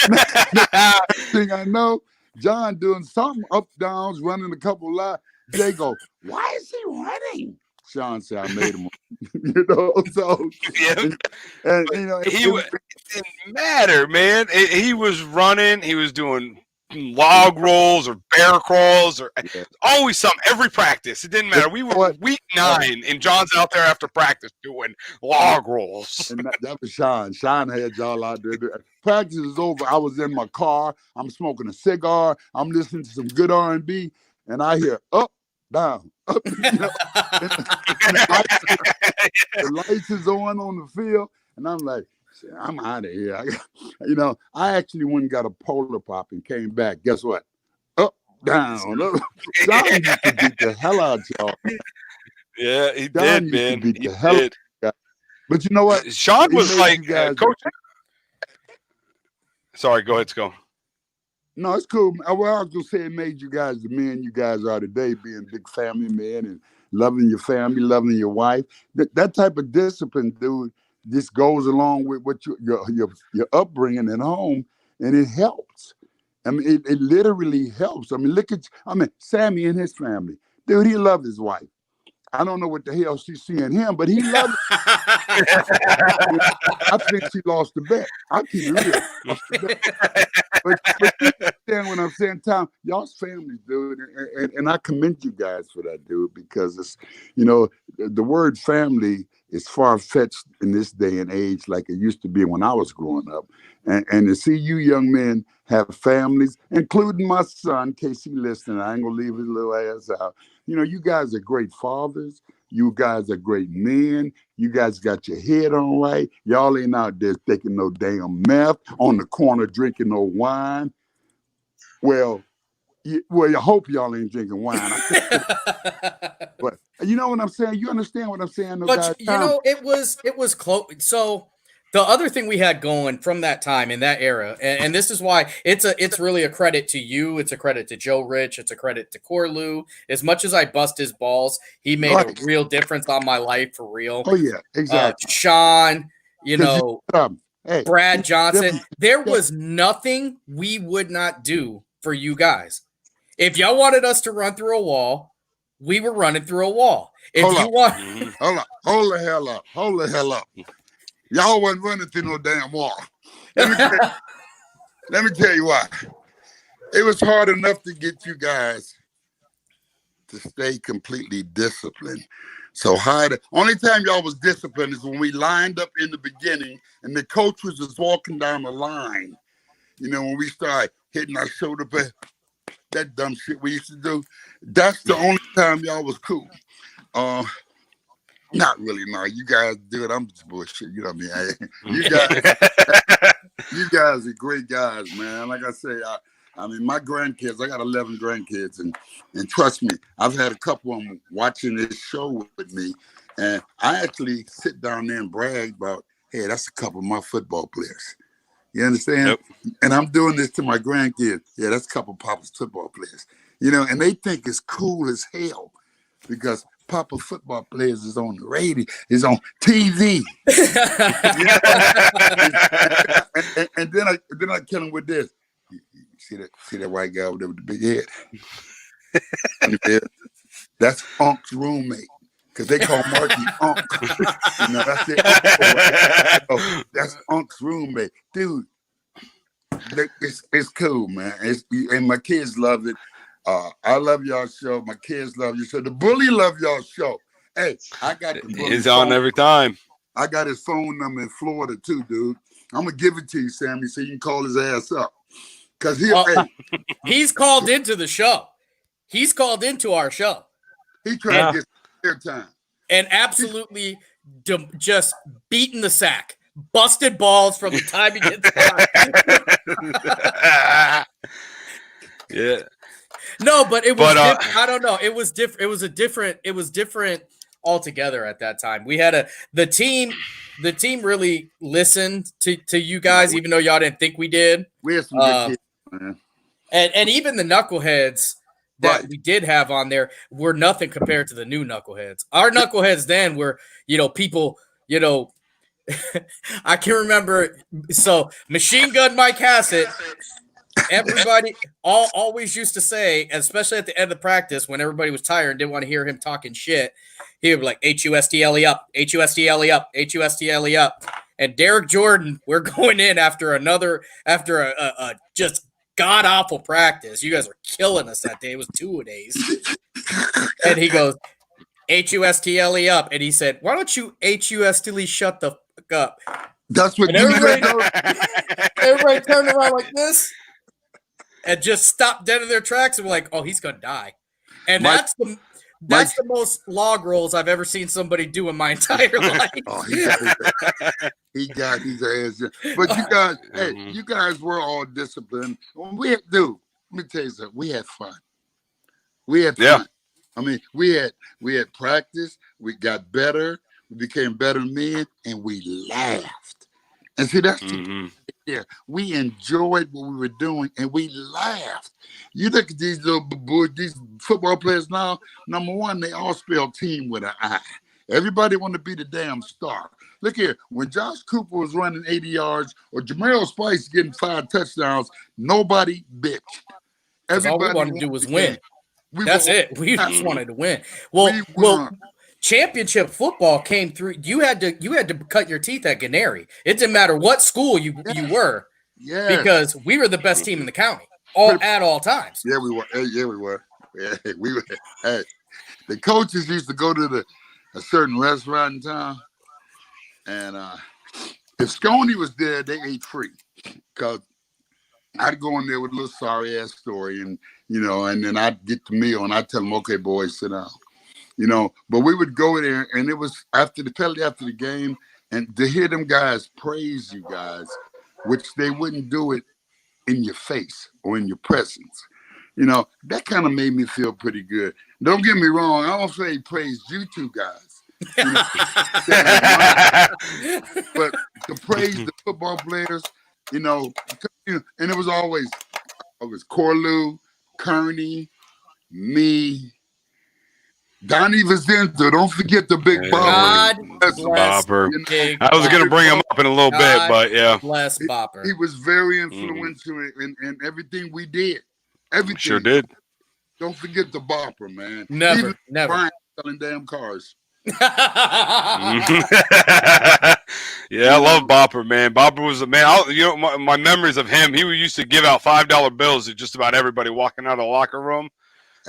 Next thing I know, John doing something up downs, running a couple live. They go, "Why is he running?" Sean said, "I made him." You know, so Yeah. and you know, It didn't matter, man. He was running. He was doing log rolls or bear crawls or always something. Every practice, it didn't matter. We were week 9, and John's out there after practice doing log rolls. And that was Sean. Sean had y'all out there. Practice is over. I was in my car. I'm smoking a cigar. I'm listening to some good R&B, and I hear up, down, up. You know? And the lights is on the field, and I'm like, I'm out of here. I actually went and got a Polar Pop and came back. Guess what? Up, down, up. Sean used to beat the hell out of y'all. Yeah, he Sean did, man. Beat He the hell did. out of but you know what? Sean He was made like you guys- coach. Sorry, go ahead, Scone. No, it's cool. Well, I was gonna say it made you guys the men you guys are today, being big family men and loving your family, loving your wife. That type of discipline, dude, just goes along with what your upbringing at home, and it helps. I mean, it literally helps. I mean, look at Sammy and his family, dude. He loved his wife. I don't know what the hell she's seeing him, but he loved it. I think she lost the bet. I'll keep it real. Lost the bet. But you understand what I'm saying, Tom? Y'all's families, dude, and I commend you guys for that, dude, because it's, the word family is far-fetched in this day and age like it used to be when I was growing up. And to see you young men have families, including my son, Casey, listening, I ain't gonna leave his little ass out. You guys are great fathers. You guys are great men. You guys got your head on right. Y'all ain't out there taking no damn meth, on the corner drinking no wine. Well, I hope y'all ain't drinking wine. But you know what I'm saying? You understand what I'm saying? No, But guys, it was close. So the other thing we had going from that time in that era, and this is why it's really a credit to you. It's a credit to Joe Rich. It's a credit to Corlew. As much as I bust his balls, he made a real difference on my life for real. Oh yeah, exactly. Sean, hey, Brad Johnson. There was nothing we would not do for you guys. If y'all wanted us to run through a wall, we were running through a wall. Hold the hell up. Y'all wasn't running through no damn wall. Let me tell you why. It was hard enough to get you guys to stay completely disciplined. So hard. Only time y'all was disciplined is when we lined up in the beginning and the coach was just walking down the line. When we started hitting our shoulder pad, that dumb shit we used to do. That's the only time y'all was cool. Not really, no. You guys do it. I'm just bullshit. You know what I mean? You guys are great guys, man. Like I say, my grandkids, I got 11 grandkids, and trust me, I've had a couple of them watching this show with me, and I actually sit down there and brag about, hey, that's a couple of my football players. You understand? Yep. And I'm doing this to my grandkids. Yeah, that's a couple of Papa's football players. And they think it's cool as hell because Papa football players is on the radio, is on TV. and then I kill him with this. You see that white guy over there with the big head? That's Unc's roommate. Because they call Marky Unc. That's it. That's Unc's roommate. Dude, it's cool, man. And my kids love it. I love y'all show. My kids love your show. The bully love y'all show. Hey, I got the bully. He's on every time. I got his phone number in Florida too, dude. I'm gonna give it to you, Sammy, so you can call his ass up. Cause he's called into the show. He's called into our show. He trying to get airtime. And absolutely just beating the sack. Busted balls from the time he gets started. Yeah. No, but it was. But, different. I don't know. It was different. It was a different. It was different altogether at that time. We had the team. The team really listened to you guys, even though y'all didn't think we did. We had some good kids, man. And even the knuckleheads that Right. we did have on there were nothing compared to the new knuckleheads. Our knuckleheads then were, people, I can remember. So Machine Gun Mike Hassett, everybody always used to say, especially at the end of practice when everybody was tired and didn't want to hear him talking shit, he would be like, HUSTLE up, HUSTLE up, HUSTLE up. And Derek Jordan, we're going in after a just god awful practice. You guys are killing us that day. It was 2-a-days. And he goes, HUSTLE up. And he said, why don't you HUSTLE shut the fuck up? That's what And you everybody turned around like this and just stopped dead in their tracks and were like, oh, he's gonna die. And Mike- that's the most log rolls I've ever seen somebody do in my entire life. Oh, he got his ass. But you guys, hey, you guys were all disciplined. Let me tell you something. We had fun. We had fun. Yeah. I mean, we had practice. We got better. We became better men, and we laughed. And see, that's the there. We enjoyed what we were doing, and we laughed. You look at these little boys, these football players now. Number one, they all spell team with an I. Everybody want to be the damn star. Look here, when Josh Cooper was running 80 yards or Jamel Spice getting 5 touchdowns, nobody bitched. Because all we Everybody wanted to do was the win. game. We That's won. it. We just wanted to win. We won. Championship football came through. You had to cut your teeth at Gennari. It didn't matter what school you were, because we were the best team in the county at all times. Yeah, we were. Yeah, we were. Yeah, we were. Hey, the coaches used to go to a certain restaurant in town, and if Sconey was there, they ate free, because I'd go in there with a little sorry ass story, and and then I'd get the meal, and I'd tell them, "Okay, boys, sit down." But we would go there, and it was after the game, and to hear them guys praise you guys, which they wouldn't do it in your face or in your presence. That kind of made me feel pretty good. Don't get me wrong, I don't say he praised you two guys. But to praise the football players, and it was always Corlew, Kearney, me, Donnie Vicenzo. Don't forget the big God Bopper. bless Bopper. Big I was going to bring him up in a little bit, but yeah. Bless Bopper. He was very influential in everything we did. Everything. Sure did. Don't forget the Bopper, man. Never, Even never. Brian selling damn cars. Yeah, I love Bopper, man. Bopper was a man. My memories of him, he used to give out $5 bills to just about everybody walking out of the locker room,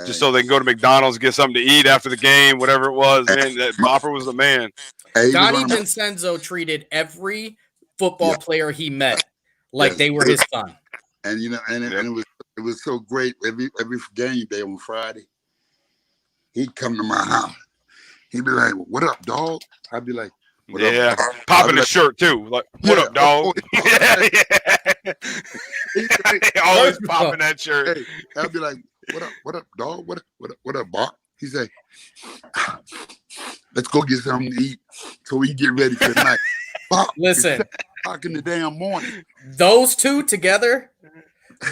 just so they can go to McDonald's, get something to eat after the game, whatever it was. Man, that Bopper was the man. Donnie Vincenzo treated every football player he met like they were his son. And it was so great. Every game day on Friday, he'd come to my house. He'd be like, "What up, dog?" I'd be like, "What up, dog?" Popping his shirt too. Like, "What up, dog?" Always popping that shirt. Hey, I'd be like, "What up, dog? What up, Bob?" He say, "Let's go get something to eat so we can get ready for the night." Bob, Listen, it's 7:00 in the damn morning. Those two together.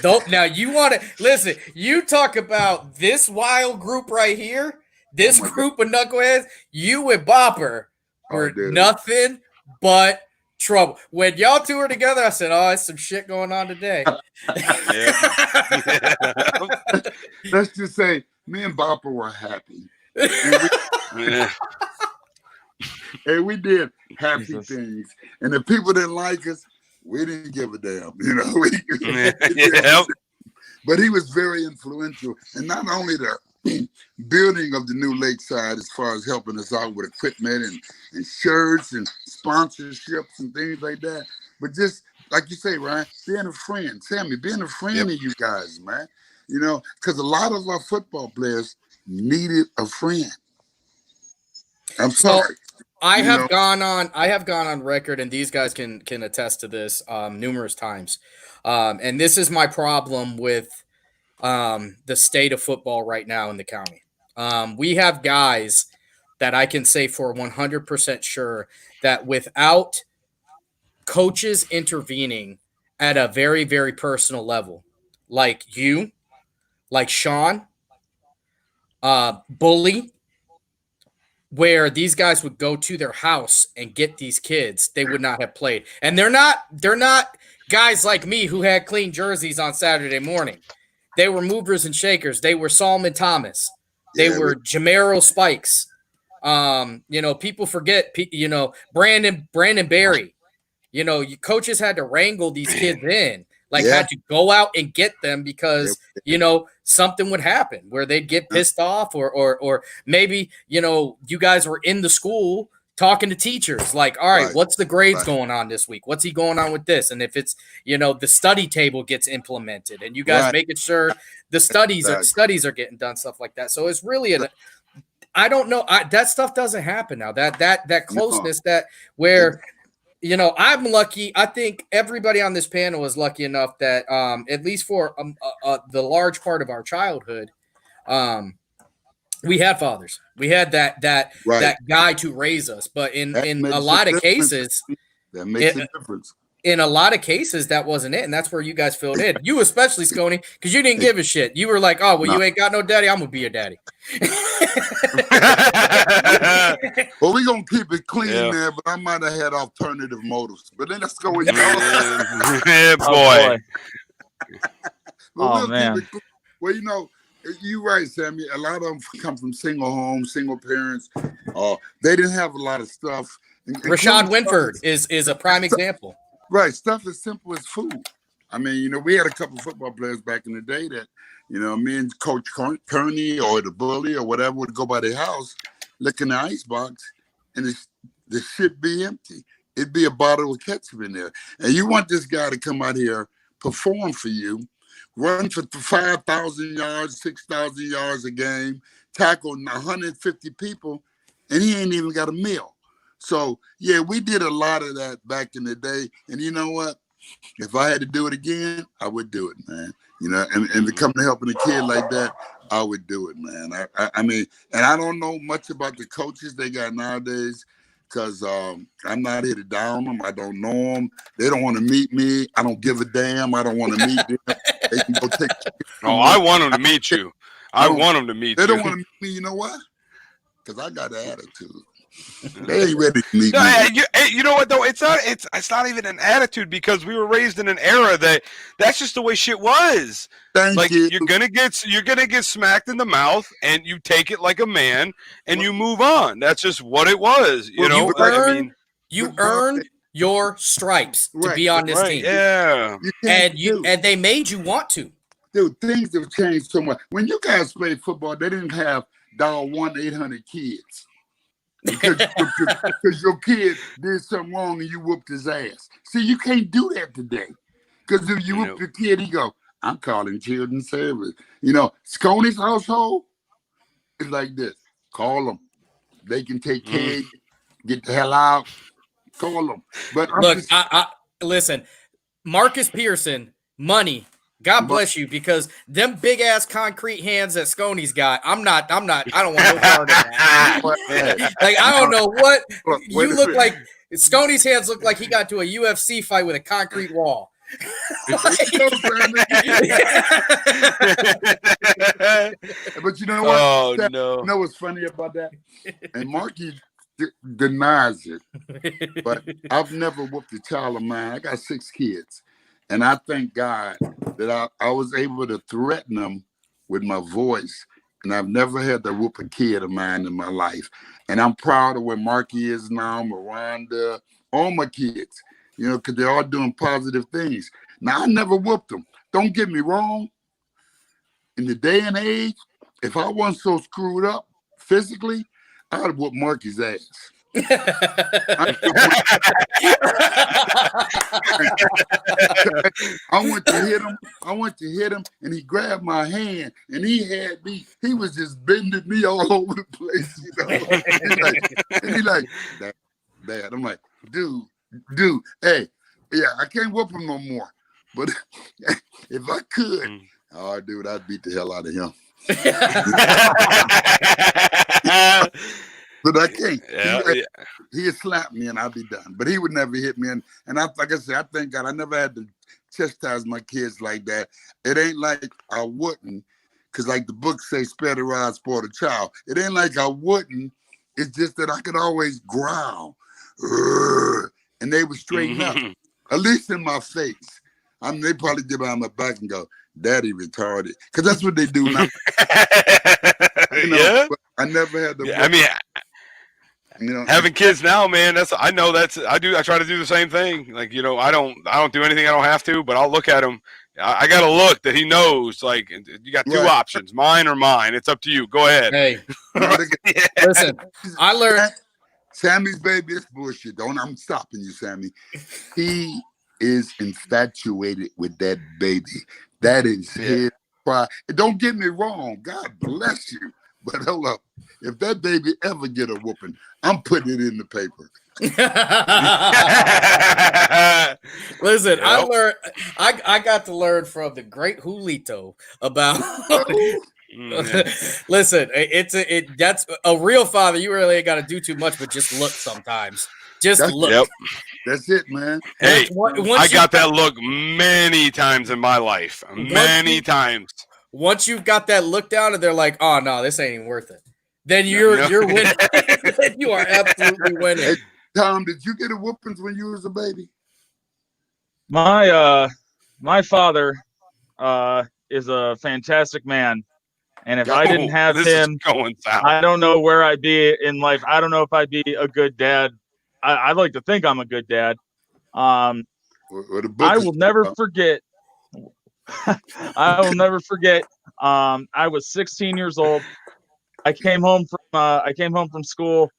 Now you want to listen. You talk about this wild group right here. This group of knuckleheads. You and Bopper were nothing but trouble. When y'all two were together, I said, "Oh, there's some shit going on today." Let's just say me and Bopper were happy. And we did happy things. And if people didn't like us, we didn't give a damn. But he was very influential. And not only the building of the new Lakeside as far as helping us out with equipment and shirts and sponsorships and things like that, but just like you say, Ryan, being a friend, Sammy, being a friend of you guys, man. Because a lot of our football players needed a friend. I'm sorry. I have gone on record, and these guys can attest to this numerous times. And this is my problem with the state of football right now in the county. We have guys that I can say for 100% sure that without coaches intervening at a very, very personal level, like you, like Sean, Bully, where these guys would go to their house and get these kids, they would not have played. And they're not guys like me who had clean jerseys on Saturday morning. They were movers and shakers. They were Solomon Thomas. They were Jamero Spikes. People forget, Brandon Berry. Coaches had to wrangle these kids in, had to go out and get them because, something would happen where they'd get pissed off or maybe, you guys were in the school talking to teachers like, all right, what's the grades going on this week? What's he going on with this? And if it's, the study table gets implemented and you guys making sure the studies are getting done, stuff like that. So it's really I don't know. That stuff doesn't happen now. That closeness where I'm lucky. I think everybody on this panel is lucky enough that at least for the large part of our childhood, we had fathers. We had that guy to raise us. But in a lot of cases, that makes a difference. In a lot of cases, that wasn't it, and that's where you guys filled in. You especially, Sconey, because you didn't give a shit. You were like, "Oh, well, you ain't got no daddy. I'm gonna be your daddy." Well, we gonna keep it clean, man. But I might have had alternative motives. But then let's go with yeah, boy. Man. Well, you're right, Sammy. A lot of them come from single homes, single parents. They didn't have a lot of stuff. Rashad Winford is a prime example. Right, stuff as simple as food. I mean, we had a couple of football players back in the day that, me and Coach Kearney or the Bully or whatever would go by their house, look in the icebox, and the shit be empty. It'd be a bottle of ketchup in there. And you want this guy to come out here, perform for you, run for 5,000 yards, 6,000 yards a game, tackle 150 people, and he ain't even got a meal. So, yeah, we did a lot of that back in the day. And you know what? If I had to do it again, I would do it, man. And to come to helping a kid like that, I would do it, man. I mean, and I don't know much about the coaches they got nowadays because I'm not here to down them. I don't know them. They don't want to meet me. I don't give a damn. I don't want to meet them. They can go take. Oh, I want them to meet you. I want them to meet you. They don't want to meet me. You know why? Because I got an attitude. They ain't ready to meet me. You know what though? It's not even an attitude because we were raised in an era that's just the way shit was. Thank you. You're gonna get smacked in the mouth and you take it like a man and you move on. That's just what it was. You earned your stripes to be on this team. Yeah. And they made you want to. Dude, things have changed so much. When you guys played football, they didn't have dial 1-800-KIDS. Because your kid did something wrong and you whooped his ass. See, you can't do that today. Because if you whoop your kid, he go, I'm calling children's service. Sconey's household is like this. Call them. They can take care of you. Get the hell out. Call them. But listen, Marcus Pearson, money. God bless you, because them big ass concrete hands that Sconey's got, I don't want no part of that. Like, I don't know what you look like. Sconey's hands look like he got to a UFC fight with a concrete wall. But you know what? Oh, no. You know what's funny about that? And Marky denies it. But I've never whooped a child of mine. I got 6 kids. And I thank God that I was able to threaten them with my voice. And I've never had to whoop a kid of mine in my life. And I'm proud of where Marky is now, Miranda, all my kids, because they're all doing positive things. Now, I never whooped them. Don't get me wrong. In the day and age, if I wasn't so screwed up physically, I'd have whooped Marky's ass. I went to hit him and he grabbed my hand and he had me, he was just bending me all over the place, and he's like, Dad. I'm like, dude, hey, yeah, I can't whoop him no more. But if I could, Oh, dude, I'd beat the hell out of him. But I can't. He'd slap me and I'd be done. But he would never hit me. And like I said, I thank God I never had to chastise my kids like that. It ain't like I wouldn't, because like the book says, spare the rod, spoil the child. It ain't like I wouldn't. It's just that I could always growl. And they would straighten up, at least in my face. They probably get behind my back and go, Daddy retarded. Because that's what they do now. Yeah. I never had to. I mean, having kids now, man, I try to do the same thing. Like, I don't do anything I don't have to, but I'll look at him. I got to look that he knows, like, you got two options, mine or mine. It's up to you. Go ahead. Hey, listen, I learned. Sammy's baby is bullshit. I'm stopping you, Sammy. He is infatuated with that baby. That is his pride. Don't get me wrong. God bless you. But hold up. If that baby ever get a whooping, I'm putting it in the paper. Listen, I learned. I got to learn from the great Julito about. Listen, that's a real father. You really ain't got to do too much, but just look sometimes. Look. Yep. That's it, man. Hey, I got that look many times in my life. Many times. Once you've got that look down, and they're like, "Oh no, this ain't even worth it," then you're winning. You are absolutely winning. Hey, Tom, did you get a whoopings when you was a baby? My father is a fantastic man, and if I didn't have him, I don't know where I'd be in life. I don't know if I'd be a good dad. I'd like to think I'm a good dad. I will never forget. I will never forget. I was 16 years old. I came home from school,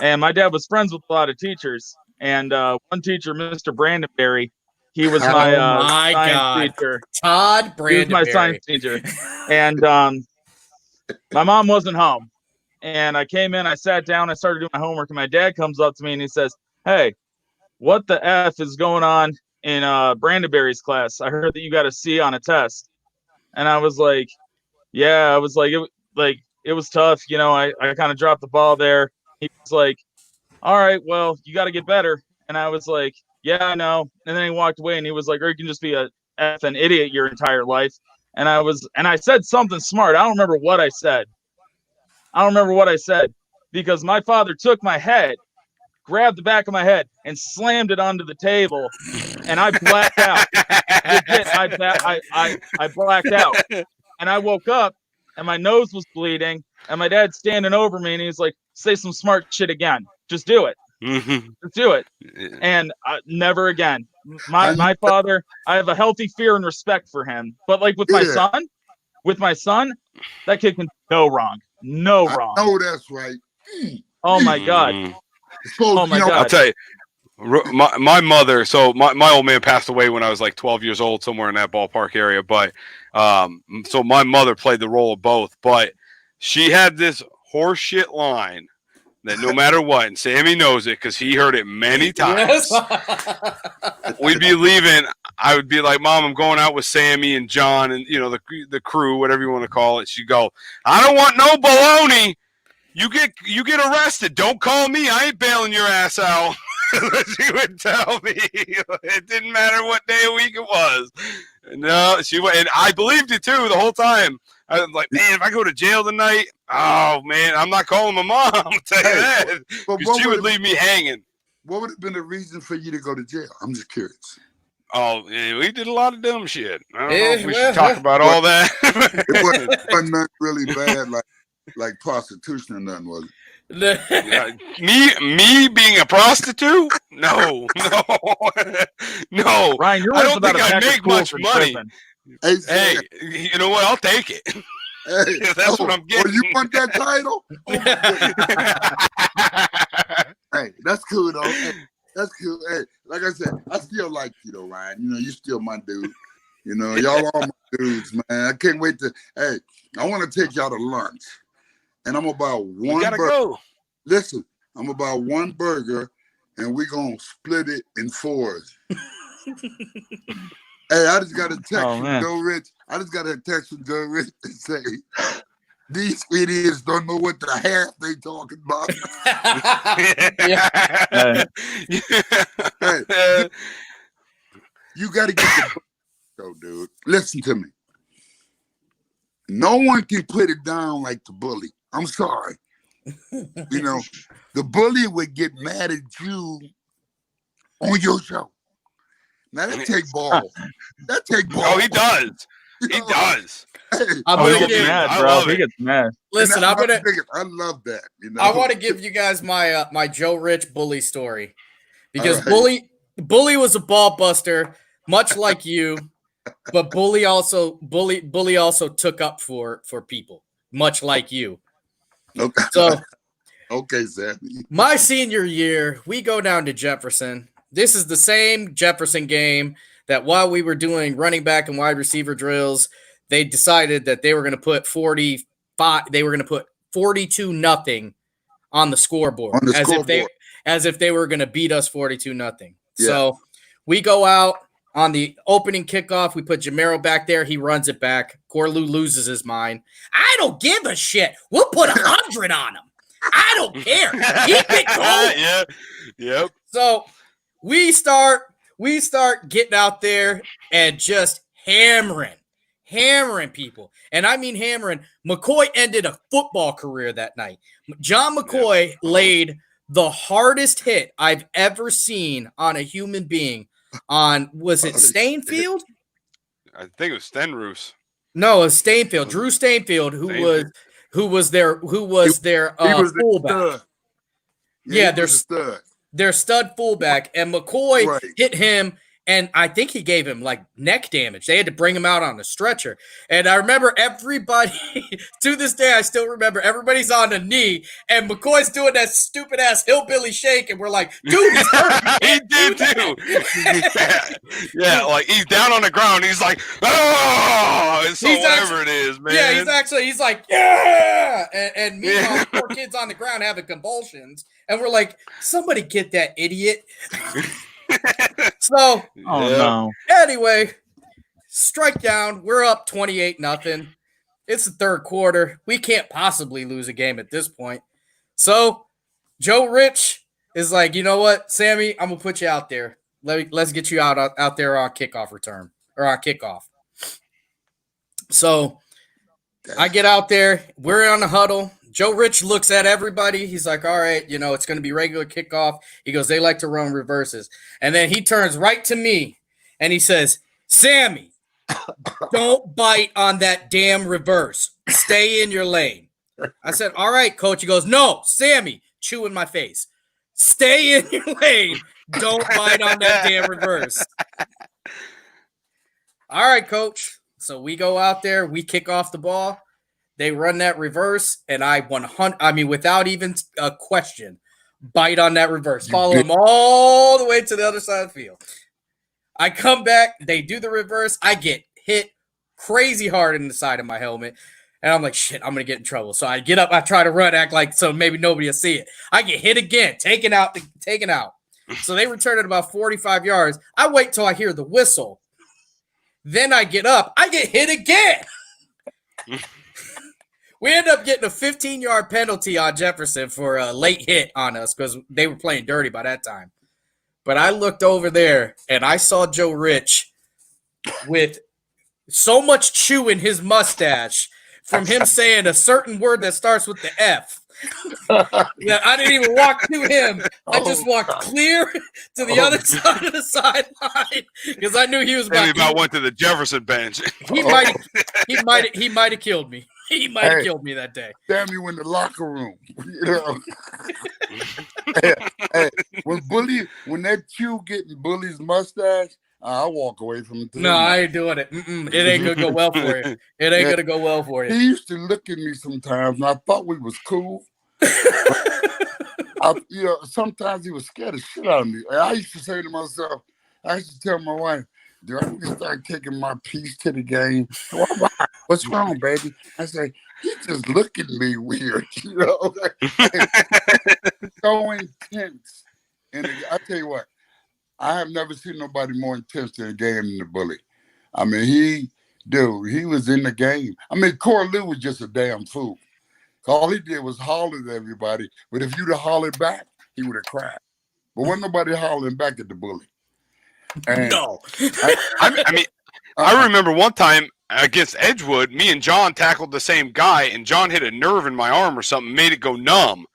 and my dad was friends with a lot of teachers. And one teacher, Mr. Brandenberry, he was my science teacher. Todd Brandenberry. He was my science teacher. And my mom wasn't home. And I came in, I sat down, I started doing my homework, and my dad comes up to me and he says, "Hey, what the F is going on in Brandenberry's class? I heard that you got a C on a test." And I was like, yeah, it was tough. I kind of dropped the ball there. He was like, "All right, well, you got to get better." And I was like, "Yeah, I know." And then he walked away and he was like, "Or you can just be a effing idiot your entire life." And I said something smart. I don't remember what I said. Because my father took my head, grabbed the back of my head, and slammed it onto the table, and I blacked out. I blacked out, and I woke up, and my nose was bleeding, and my dad's standing over me, and he's like, "Say some smart shit again. Just do it. Just do it." And never again. My father, I have a healthy fear and respect for him, but like with my son, that kid can go wrong. No wrong. Oh, that's right. Oh my God. Oh my God. I'll tell you, my mother. So my old man passed away when I was like 12 years old, somewhere in that ballpark area. But so my mother played the role of both. But she had this horseshit line that no matter what, and Sammy knows it because he heard it many times. Yes. We'd be leaving. I would be like, "Mom, I'm going out with Sammy and John and the crew, whatever you want to call it." She'd go, "I don't want no baloney. You get arrested. Don't call me. I ain't bailing your ass out." She would tell me. It didn't matter what day of week it was. No, she would, and I believed it too the whole time. I was like, "Man, if I go to jail tonight, oh man, I'm not calling my mom." I'll tell you that. Because she would leave me hanging. What would have been the reason for you to go to jail? I'm just curious. Oh, yeah, we did a lot of dumb shit. I don't know if we should talk about all that. It wasn't really bad, like prostitution or nothing, was it? Me being a prostitute? No. No. Ryan, I don't think I make much money. Hey, you know what? I'll take it. Hey, that's what I'm getting. Oh, you want that title? Hey, that's cool though. Hey, that's cool. Hey, like I said, I still like you though, Ryan. You still my dude. Y'all all my dudes, man. I can't wait to. Hey, I want to take y'all to lunch, and I'm about one. You gotta go. Listen, I'm about one burger, and we're gonna split it in fours. Hey, I just got a text Oh, from man. Joe Rich. I just got a text from Joe Rich to say, these idiots don't know what the half they talking about. Hey, you got to get the show, dude. Listen to me. No one can put it down like the bully. I'm sorry. You know, the bully would get mad at you on your show. Now that take balls. That take balls. Oh, he does. You He know? does. Hey, I'm Oh, he gonna gets give, mad, I bro. love He it. gets mad. listen. and I'm gonna. I love that. You know, I want to give you guys my my Joe Rich bully story because All right. bully was a ball buster, much like you, but bully also took up for people, much like you. Okay. So Okay, Sammy. my senior year, we go down to Jefferson. This is the same Jefferson game that while we were doing running back and wide receiver drills, they decided that they were going to put 45. They were going to put 42-0 on the scoreboard, On the as if they were going to beat us 42-0. Yeah. So we go out on the opening kickoff. We put Jamero back there. He runs it back. Corlew loses his mind. I don't give a shit. We'll put 100 on him. I don't care. Keep it going. Yeah. Yep. So we start getting out there and just hammering people. And I mean hammering. McCoy ended a football career that night. John McCoy laid the hardest hit I've ever seen on a human being on, was it Stainfield? I think it was Stenroos. No, it was Stainfield. Drew Stainfield, who was their He was the fullback. stud. Yeah, he was the stud. Their stud fullback, and McCoy Right. hit him, and I think he gave him like neck damage. They had to bring him out on a stretcher. And I remember everybody, to this day, I still remember everybody's on a knee, and McCoy's doing that stupid ass hillbilly shake, and we're like, dude, he's hurt. He did too. Yeah, like he's down on the ground. He's like, oh, and so He's whatever it is, man. Yeah, he's like, yeah. And meanwhile, poor kid's on the ground having convulsions. And we're like, somebody get that idiot. So, Oh no. anyway, strike down. We're up 28-0. It's the third quarter. We can't possibly lose a game at this point. So, Joe Rich is like, you know what, Sammy, I'm gonna put you out there. Let's get you out there on kickoff return or on kickoff. So I get out there. We're on the huddle. Joe Rich looks at everybody. He's like, all right, it's going to be regular kickoff. He goes, they like to run reverses. And then he turns right to me and he says, Sammy, don't bite on that damn reverse. Stay in your lane. I said, all right, coach. He goes, no, Sammy, chew in my face. Stay in your lane. Don't bite on that damn reverse. All right, coach. So we go out there. We kick off the ball. They run that reverse, and without even a question, bite on that reverse. Follow them all the way to the other side of the field. I come back. They do the reverse. I get hit crazy hard in the side of my helmet. And I'm like, shit, I'm going to get in trouble. So I get up. I try to run, act like so maybe nobody will see it. I get hit again, taken out. So they return it about 45 yards. I wait till I hear the whistle. Then I get up. I get hit again. We end up getting a 15-yard penalty on Jefferson for a late hit on us because they were playing dirty by that time. But I looked over there, and I saw Joe Rich with so much chew in his mustache from him saying a certain word that starts with the F. Yeah, I didn't even walk to him. I just walked clear to the other side of the sideline because I knew he was about went to the Jefferson bench. He might have killed me. He might have killed me that day. Damn you in the locker room. Hey, when that chew getting Bully's mustache, I walk away from it. No, I ain't doing it. It ain't gonna go well for you. It ain't gonna go well for you. He used to look at me sometimes, and I thought we was cool. Sometimes he was scared of shit out of me. And I used to say to myself, I used to tell my wife, do I need to start taking my piece to the game? Why? What's wrong, baby? I say, he just look at me weird, so intense. And I tell you what, I have never seen nobody more intense in a game than the Bully. I mean, he was in the game. I mean, Corey Lou was just a damn fool. All he did was holler at everybody. But if you'd have hollered back, he would have cried. But wasn't nobody hollering back at the bully. And No. I mean, I remember one time against Edgewood, me and John tackled the same guy, and John hit a nerve in my arm or something, made it go numb.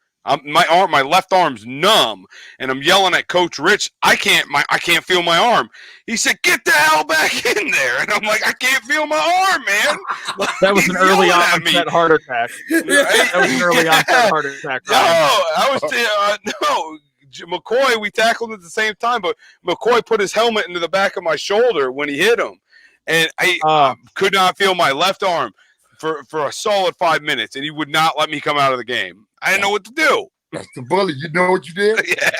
My left arm's numb, and I'm yelling at Coach Rich. I can't feel my arm. He said, "Get the hell back in there!" And I'm like, "I can't feel my arm, man." Like, That was an early onset heart attack. Right? That was an early onset heart attack. No, I was no. McCoy, we tackled at the same time, but McCoy put his helmet into the back of my shoulder when he hit him, and I could not feel my left arm for a solid 5 minutes, and he would not let me come out of the game. I didn't know what to do. That's the bully. You know what you did? Yeah.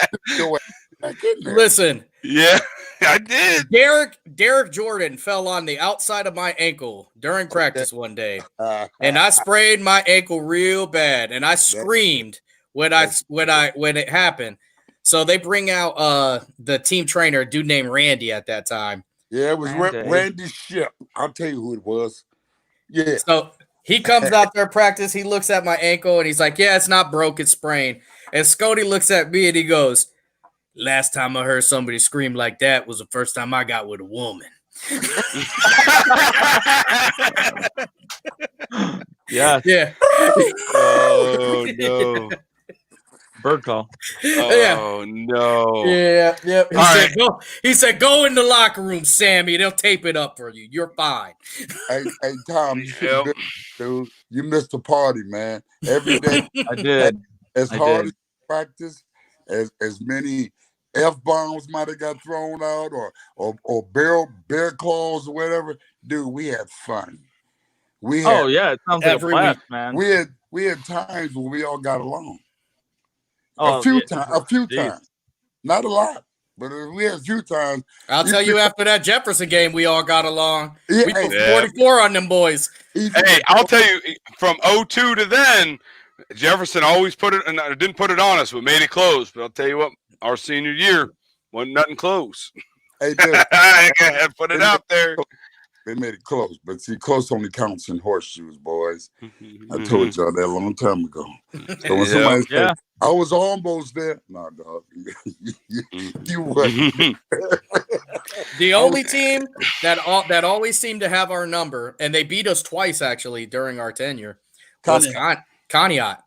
Listen. Yeah, I did. Derek Jordan fell on the outside of my ankle during practice one day, and I sprayed my ankle real bad, and I screamed when it happened. So they bring out the team trainer, a dude named Randy at that time. Yeah, it was Randy Ship. I'll tell you who it was. Yeah. So he comes out there practice. He looks at my ankle and he's like, "Yeah, it's not broke, it's sprained." And Scotty looks at me and he goes, "Last time I heard somebody scream like that was the first time I got with a woman." Yeah. Yeah. Oh no. Bird call. Oh no. Yeah. Yep. He All said, "Go in the locker room, Sammy. They'll tape it up for you. You're fine." Hey, Tom, you should have been, dude. You missed the party, man. Every day. I did. As hard as practice, as many F-bombs might have got thrown out or bear claws or whatever, dude, we had fun. We had, it sounds like a blast, man. we had times when we all got along. Oh, a few times. Not a lot, but we had a few times. I'll tell you, after that Jefferson game, we all got along. Yeah, We put 44 on them boys. Hey, I'll tell you, from 02 to then, Jefferson always put it, and didn't put it on us, but made it close. But I'll tell you what, our senior year wasn't nothing close. Hey, dude, I gotta put it out there. they made it close, but see, close only counts in horseshoes, boys. I told y'all that a long time ago. So when somebody says, "I was almost there," no, dog, you wasn't. The only team that always seemed to have our number, and they beat us twice actually during our tenure, was Conneaut.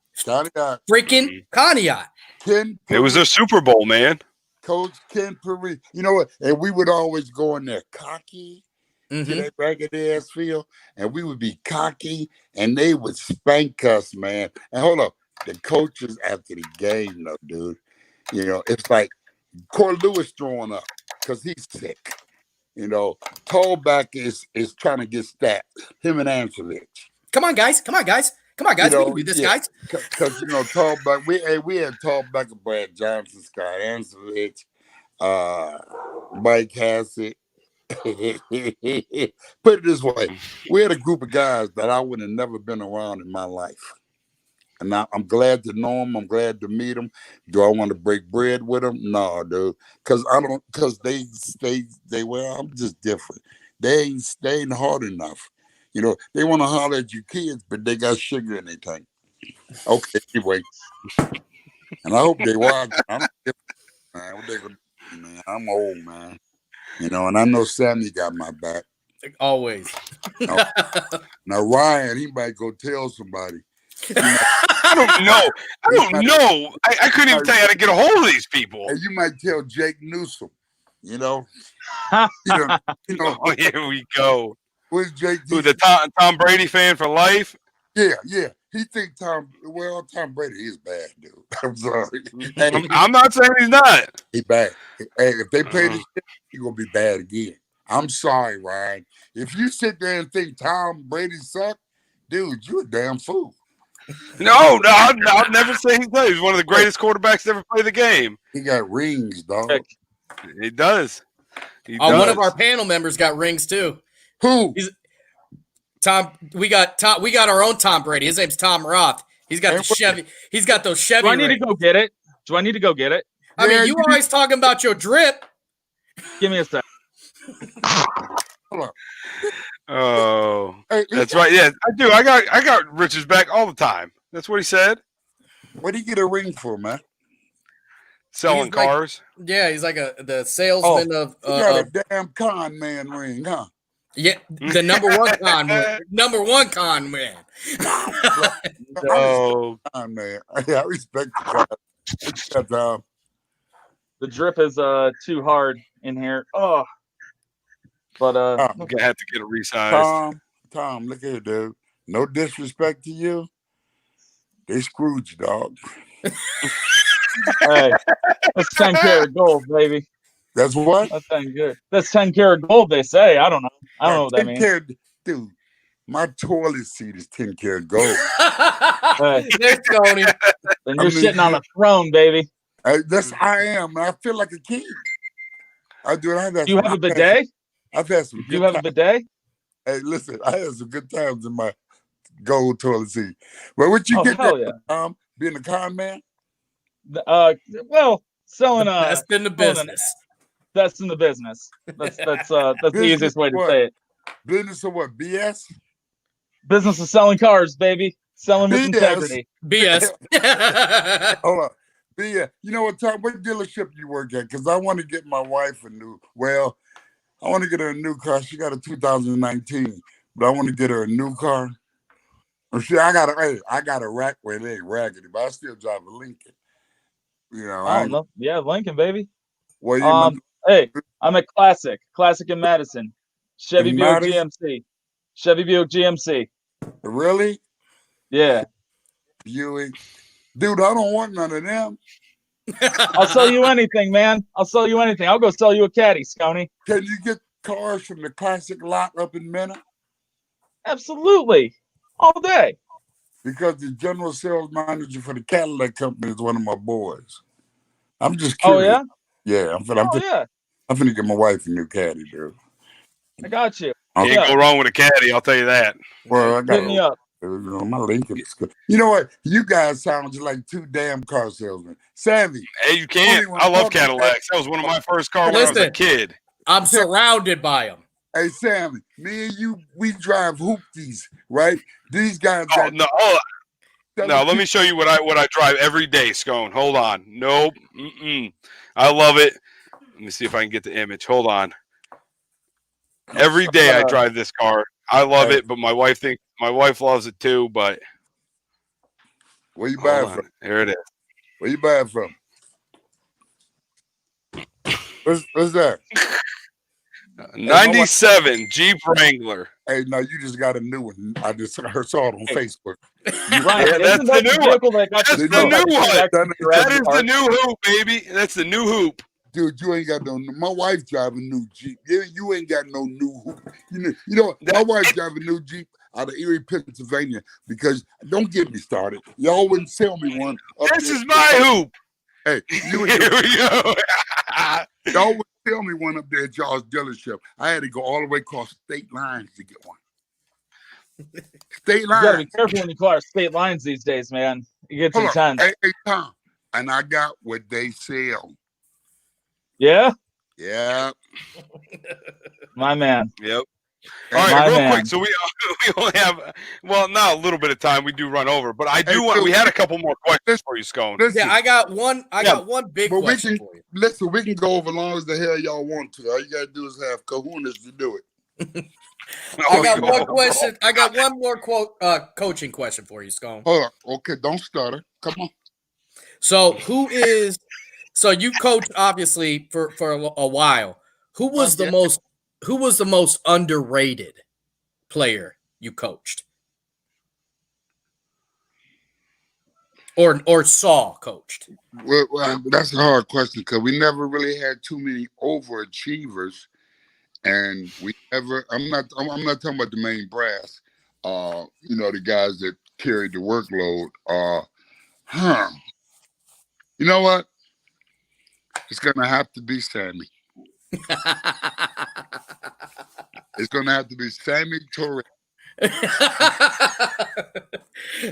Freaking Conneaut. It was a Super Bowl, man. Coach Ken Perry. You know what? And we would always go in there cocky to that ragged ass field, and we would be cocky, and they would spank us, man. And hold up, the coaches after the game, though, dude. You know, it's like Corey Lewis throwing up because he's sick. You know, Tallback is trying to get stacked. Him and Angelich. Come on, guys. You know, we can do this, guys. Because, you know, Tallback, we had Tallback and Brad Johnson, Scott Angelich, Mike Hassett. Put it this way, we had a group of guys that I would have never been around in my life. And I'm glad to know them. I'm glad to meet them. Do I want to break bread with them? No, dude. Because I'm just different. They ain't hard enough. You know, they want to holler at you kids, but they got sugar in their tank. Okay, anyway. And I hope they watch. I don't give a man. What they gonna do, man? I'm old, man. You know, and I know Sammy got my back. Always. Now Ryan, he might go tell somebody. I don't know. I couldn't even tell you how to get a hold of these people. And you might tell Jake Newsom. You know. Oh, here we go. Who's Jake? Who, the Tom Brady fan for life? Yeah. He think Tom Brady is bad, dude. I'm sorry. Hey, I'm not saying he's not. He bad. Hey, if they play this shit, he's gonna be bad again. I'm sorry, Ryan. If you sit there and think Tom Brady sucked, dude, you're a damn fool. No, I'll never say he's not. He's one of the greatest quarterbacks to ever play the game. He got rings, dog. He does. One of our panel members got rings too. Who? Tom. We got our own Tom Brady. His name's Tom Roth. He's got the Chevy. He's got those Chevy. Do I need to go get it? I mean, you always talking about your drip. Give me a sec. Hold on. Oh, Hey, that's right. Yeah, I do. I got Rich's back all the time. That's what he said. what did he get a ring for, man? Selling He's like- cars. Yeah, he's like the salesman of He got a damn con man ring, huh? yeah, the number one con man. Number one con man. Oh, Con man. I respect the guy. The drip is too hard in here. Oh, but I'm gonna have to get it resized. Tom, look here, dude. No disrespect to you. They screwed you, dog. hey, that's 10 karat gold, baby. That's what? That's 10 karat. That's 10 karat gold. They say. I don't know. I don't know what that 10 means. karat, dude. My toilet seat is 10 karat gold. Hey, There's Tony. then you're sitting on a throne, baby. I am. I feel like a king. I do. Do you have a bidet? I've had some. Do you have a bidet? Hey, listen, I had some good times in my gold toilet seat. Well, what you Oh, get hell that, yeah. being a con man? Well, selling That's in the business. That's in the business. That's the Business easiest way to what? say it. Business or what? BS? Business is selling cars, baby. Selling with BS. integrity. BS. Hold on. BS. You know what, Tom? What dealership you work at? Because I want to get my wife a new. Well, I want to get her a new car. She got a 2019, but I want to get her a new car. Or I got a rack where it ain't raggedy, but I still drive a Lincoln. You know, I don't know. Yeah, Lincoln, baby. Well, you Hey, I'm at Classic in Madison. Chevy In Buick Madison? GMC. Chevy Buick GMC. really? Yeah. Buick. Dude, I don't want none of them. I'll sell you anything, man. I'll sell you anything. I'll go sell you a caddy, Scony. Can you get cars from the Classic lot up in Mena? Absolutely. All day. Because the general sales manager for the Cadillac company is one of my boys. I'm just Oh, curious. yeah? Yeah, I'm Yeah. finna get my wife a new caddy, dude. I got you. You Yeah. can't go wrong with a caddy. I'll tell you that. Well, I Hit me got up. my Lincoln is good. You know what? You guys sound just like two damn car salesmen. Savvy. Hey, you can't. Only one I love talking Cadillacs. That was one of my first cars when I was a Listen. kid. I'm surrounded by them. Hey, Sammy, me and you, we drive hoopties, right? These guys Oh got no! No, let me show you what I drive every day, Scone. Hold on. Nope. I love it. Let me see if I can get the image. Hold on. Every day I drive this car. I love it, but my wife loves it too. But where you buy it hold from? on. Here it is. Where you buy it from? What's that? 97 Jeep Wrangler. Hey, no, you just got a new one. I just saw it on Facebook. Right. Yeah, that's Isn't the that new vehicle that got That's you the killed by new one. T-Rex in That Jurassic That is Park? the new hoop, baby. That's the new hoop. Dude, you ain't got no. My wife drive a new Jeep. You ain't got no new hoop. You know, my wife drive a new Jeep out of Erie, Pennsylvania. Because don't get me started. Y'all wouldn't sell me one. This is my hoop. Hey, Here we go. y'all would sell me one up there at y'all's dealership. I had to go all the way across state lines to get one. State You gotta be lines. careful when you cross state lines these days, man. It gets Hold on. intense. Hey, Tom. And I got what they sell. Yeah, Yeah. my man. Yep. Hey, All right, my real man. quick. So we only have not a little bit of time. We do run over, but I do Hey, want. Phil, We had a couple more questions for you, Scone. Listen, Yeah, I got one. I got one big but we question can for you. listen. We can go over as long as the hell y'all want to. All you gotta do is have kahunas to do it. I got one question. I got one more coaching question for you, Scone. Hold on. Okay, don't stutter. Come on. So so you coached obviously for a while. Who was the most underrated player you coached? Or saw coached? Well, that's a hard question because we never really had too many overachievers, and we never. I'm not talking about the main brass. You know, the guys that carried the workload. You know what? It's gonna have to be Sammy. It's gonna have to be Sammy Torres.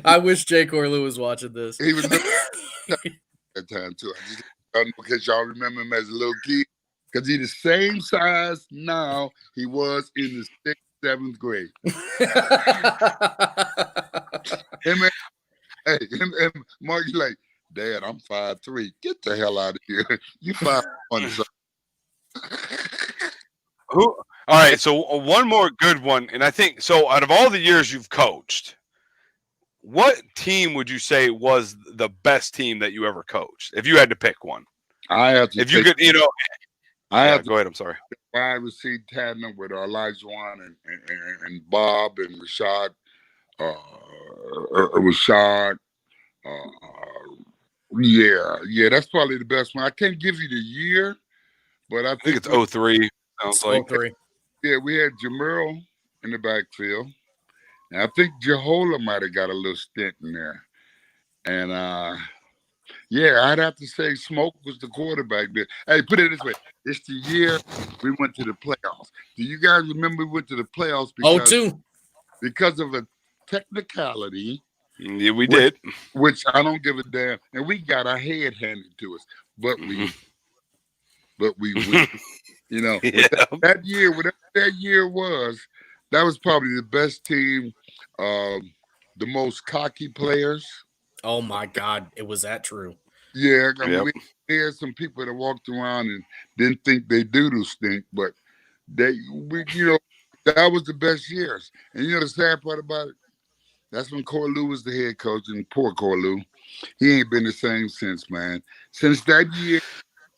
I wish Jay Corlew was watching this. He was that time too. I just because y'all remember him as a little kid. because he's the same size now he was in the 6th, 7th grade. And Mark's like, Dad, I'm 5'3". Get the hell out of here. You 5'1". Who? All right, so one more good one, and I think so. Out of all the years you've coached, what team would you say was the best team that you ever coached? If you had to pick one, I have to. If you could, you know, I have to go ahead. I'm sorry. wide receiver tandem with Elijah and Bob and Rashad. Rashad. Yeah, that's probably the best one. I can't give you the year, but I think it's 03. Sounds like 03. Yeah, we had Jamerl in the backfield. And I think Jehola might have got a little stint in there. And yeah, I'd have to say Smoke was the quarterback there. Hey, put it this way. It's the year we went to the playoffs. Do you guys remember we went to the playoffs because of a technicality? Yeah, we did. Which I don't give a damn. And we got our head handed to us. But we you know, that year, whatever that year was, that was probably the best team, the most cocky players. Oh my God, it was that true? Yeah, I mean, we had some people that walked around and didn't think they doodle stink, but that was the best years. And you know the sad part about it? That's when Corlew was the head coach, and poor Corlew, he ain't been the same since, man. Since that year,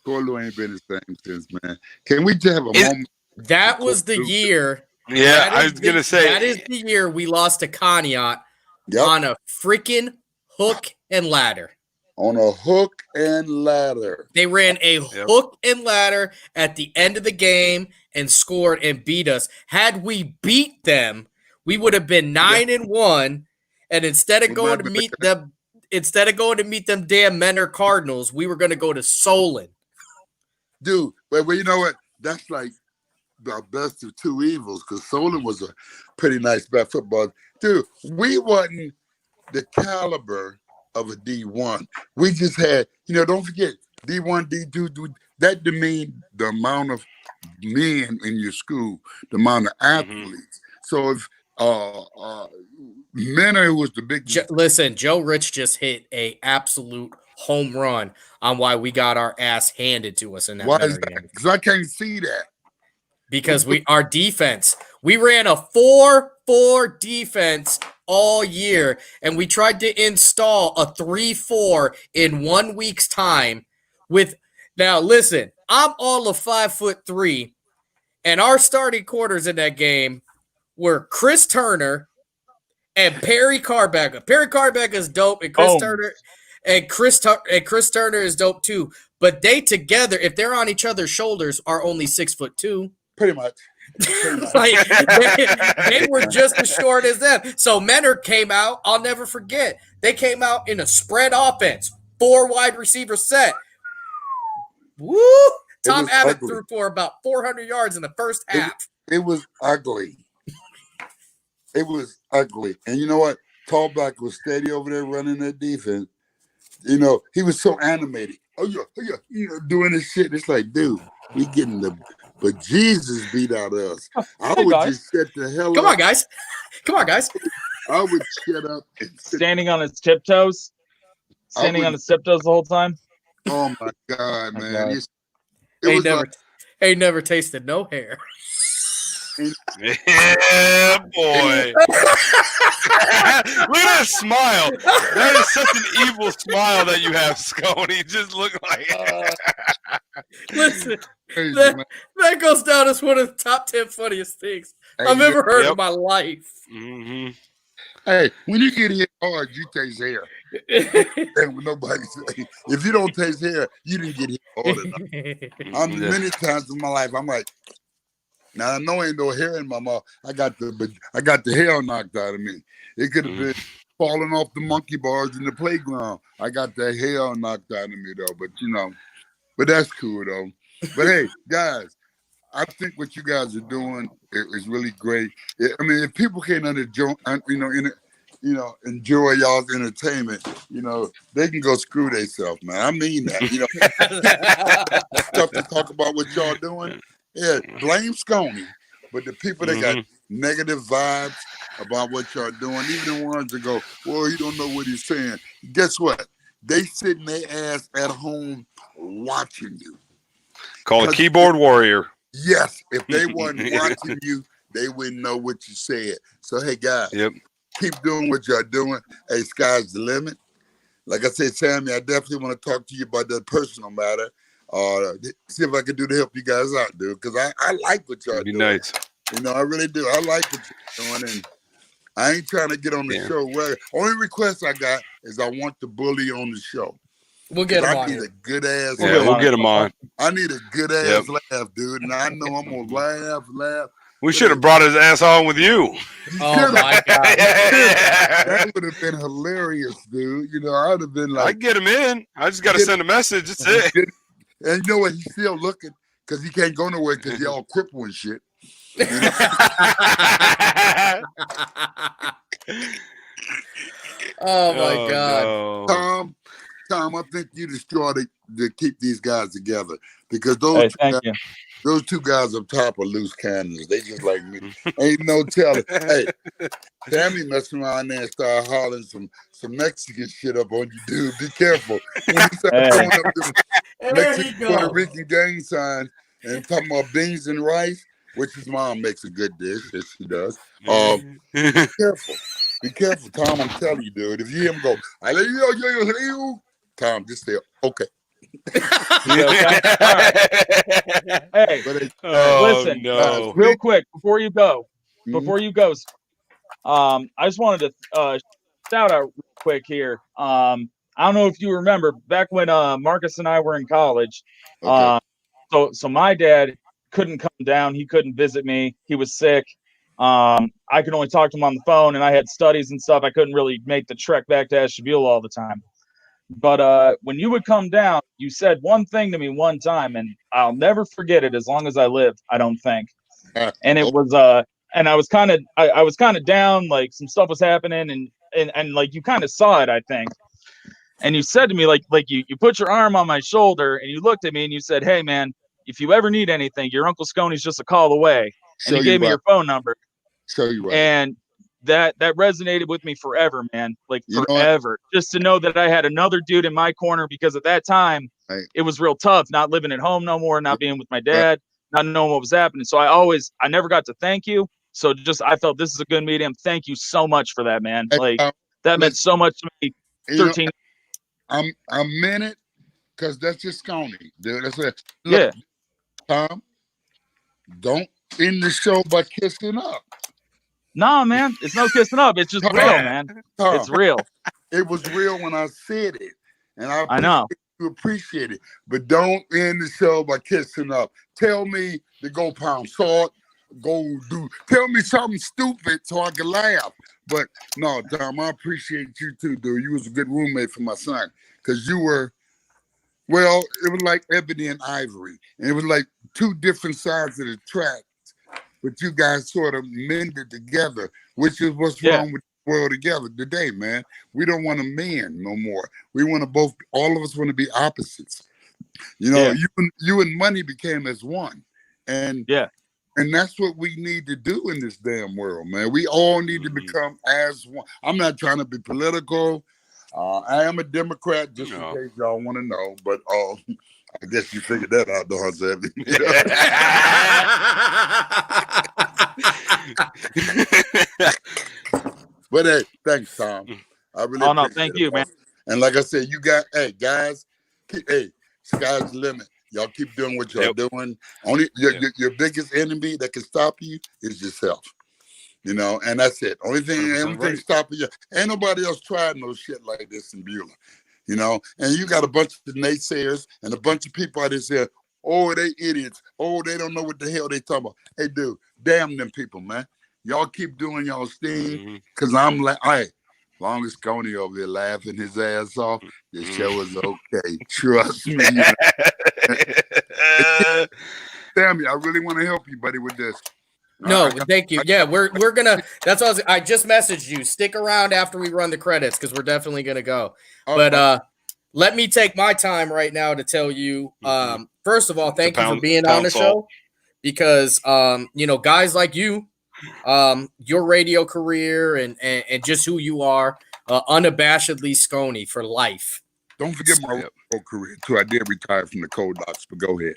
Corlew ain't been the same since, man. Can we just have a moment? That was the year. Yeah, I was going to say. That is the year we lost to Conneaut on a freaking hook and ladder. On a hook and ladder. They ran a hook and ladder at the end of the game and scored and beat us. Had we beat them, we would have been 9-1. And instead of going to meet them damn Menor Cardinals, we were going to go to Solon. Dude, but you know what? That's like the best of two evils, because Solon was a pretty nice football. Dude, we wasn't the caliber of a D1. We just had, don't forget, D1, D2, that demeaned the amount of men in your school, the amount of athletes. So if Menor was the big... Listen, Joe Rich just hit a absolute home run on why we got our ass handed to us in that. Why is that? Because I can't see that. Because our defense, we ran a 4-4 defense all year, and we tried to install a 3-4 in 1 week's time. Now listen, I'm all of 5'3", and our starting quarters in that game were Chris Turner and Perry Carbacker. Perry Carbacker is dope, and Chris Turner is dope too. But they together, if they're on each other's shoulders, are only 6'2". Pretty much. Like, they were just as short as them. So Menor came out. I'll never forget. They came out in a spread offense, 4 wide receiver set. Woo! Tom Abbott threw for about 400 yards in the first half. It was ugly. It was ugly. And you know what? Tallback was steady over there running that defense. He was so animated. Oh yeah, doing this shit. It's like, dude, we getting the bejesus beat out of us. I would just shut the hell up. Come on, guys. I would shut up. Standing on his tiptoes. On his tiptoes the whole time. Oh my God, man! Ain't never tasted no hair. Yeah, boy. Look at that smile. That is such an evil smile that you have, Scone. You just look like Listen, that goes down as one of the top 10 funniest things I've ever heard in my life. Mm-hmm. Hey, when you get hit hard, you taste hair. And nobody say, if you don't taste hair, you didn't get hit hard enough. Many times in my life, I'm like, now I know ain't no hair in my mouth. I got the hair knocked out of me. It could have been falling off the monkey bars in the playground. I got that hair knocked out of me though. But that's cool though. But hey, guys, I think what you guys are doing is really great. I mean, if people can't enjoy y'all's entertainment, they can go screw themselves, man. I mean that. Stuff to talk about what y'all doing. Yeah, blame Sconey. But the people that got negative vibes about what y'all doing, even the ones that go, well, he don't know what he's saying. Guess what? They sitting their ass at home watching you. Call a keyboard warrior. Yes, if they weren't watching you, they wouldn't know what you said. So, hey, guys, keep doing what y'all doing. Hey, sky's the limit. Like I said, Sammy, I definitely want to talk to you about that personal matter. See if I can do to help you guys out, dude, because I like what y'all doing. Nice. I really do. I like what you're doing, and I ain't trying to get on the show. Well, only request I got is I want the bully on the show. We'll get him on. I need a good ass. Yeah, we'll get him on. I need a good ass laugh, dude, and I know I'm gonna laugh. We should have brought his ass on with you. Oh my god, that would have been hilarious, dude. I'd have been like, I get him in. I just got to send a message. That's it. And you know what? He's still looking because he can't go nowhere because y'all crippled and shit. Oh my god, no. Tom, I think you destroyed it to keep these guys together because those two guys up top are loose cannons. They just like me. Ain't no telling. Hey, Tammy messing around there and start hollering some Mexican shit up on you, dude. Be careful. When you start throwing up the Mexican Puerto Rican gang sign and talking about beans and rice, which his mom makes a good dish, yes, she does. Be careful. Be careful, Tom. I'm telling you, dude. If you hear him go, I let you, Tom, just say, okay. Hey, listen, real quick before you go, I just wanted to shout out real quick here. I don't know if you remember back when Marcus and I were in college. So my dad couldn't come down. He couldn't visit me. He was sick. I could only talk to him on the phone, and I had studies and stuff. I couldn't really make the trek back to Ashtabula all the time. But when you would come down, you said one thing to me one time, and I'll never forget it as long as I live, I don't think. And it was and I was kind of down, like some stuff was happening, and like you kind of saw it, I think. And you said to me, like you put your arm on my shoulder and you looked at me and you said, "Hey man, if you ever need anything, your Uncle Sconey's just a call away." And you gave me your phone number. And that resonated with me forever, man. Like forever. Just to know that I had another dude in my corner, because at that time it was real tough, not living at home no more, not being with my dad, not knowing what was happening. So I never got to thank you. So I felt this is a good medium. Thank you so much for that, man. Like that meant so much to me. 13. I meant it because that's just Sconey, dude. That's it. Look, Tom, don't end the show by kissing up. Nah, man, it's no kissing up. It's just real, man. It's real. It was real when I said it, and I know you appreciate it. But don't end the show by kissing up. Tell me to go pound salt, tell me something stupid so I can laugh. But no, Tom, I appreciate you too, dude. You was a good roommate for my son because you were. Well, it was like ebony and ivory, and it was like two different sides of the track. But you guys sort of mended together, which is what's wrong with the world together today, man. We don't want to mend no more. We want to all of us want to be opposites. You and money became as one. And that's what we need to do in this damn world, man. We all need to become as one. I'm not trying to be political. I am a Democrat, just in case y'all want to know. But I guess you figured that out, though, Sammy. But hey, thanks, Tom. I really thank you, man. And like I said, you got, guys, sky's the limit. Y'all keep doing what y'all doing. Only your biggest enemy that can stop you is yourself. And that's it. Only thing stopping you. Ain't nobody else tried no shit like this in Beulah. And you got a bunch of naysayers and a bunch of people out there saying, oh, they idiots. Oh, they don't know what the hell they talking about. Hey, dude, damn them people, man. Y'all keep doing y'all's thing, because I'm like, as long as Sconey over there laughing his ass off, the show is okay. Trust me. Sammy, I really want to help you, buddy, with this. No, thank you. Yeah, we're gonna. That's what I just messaged you. Stick around after we run the credits because we're definitely gonna go. But let me take my time right now to tell you. First of all, thank you for being on the show because guys like you, your radio career and just who you are, unabashedly Sconey for life. Don't forget my radio career too. I did retire from the Cold Docks, but go ahead.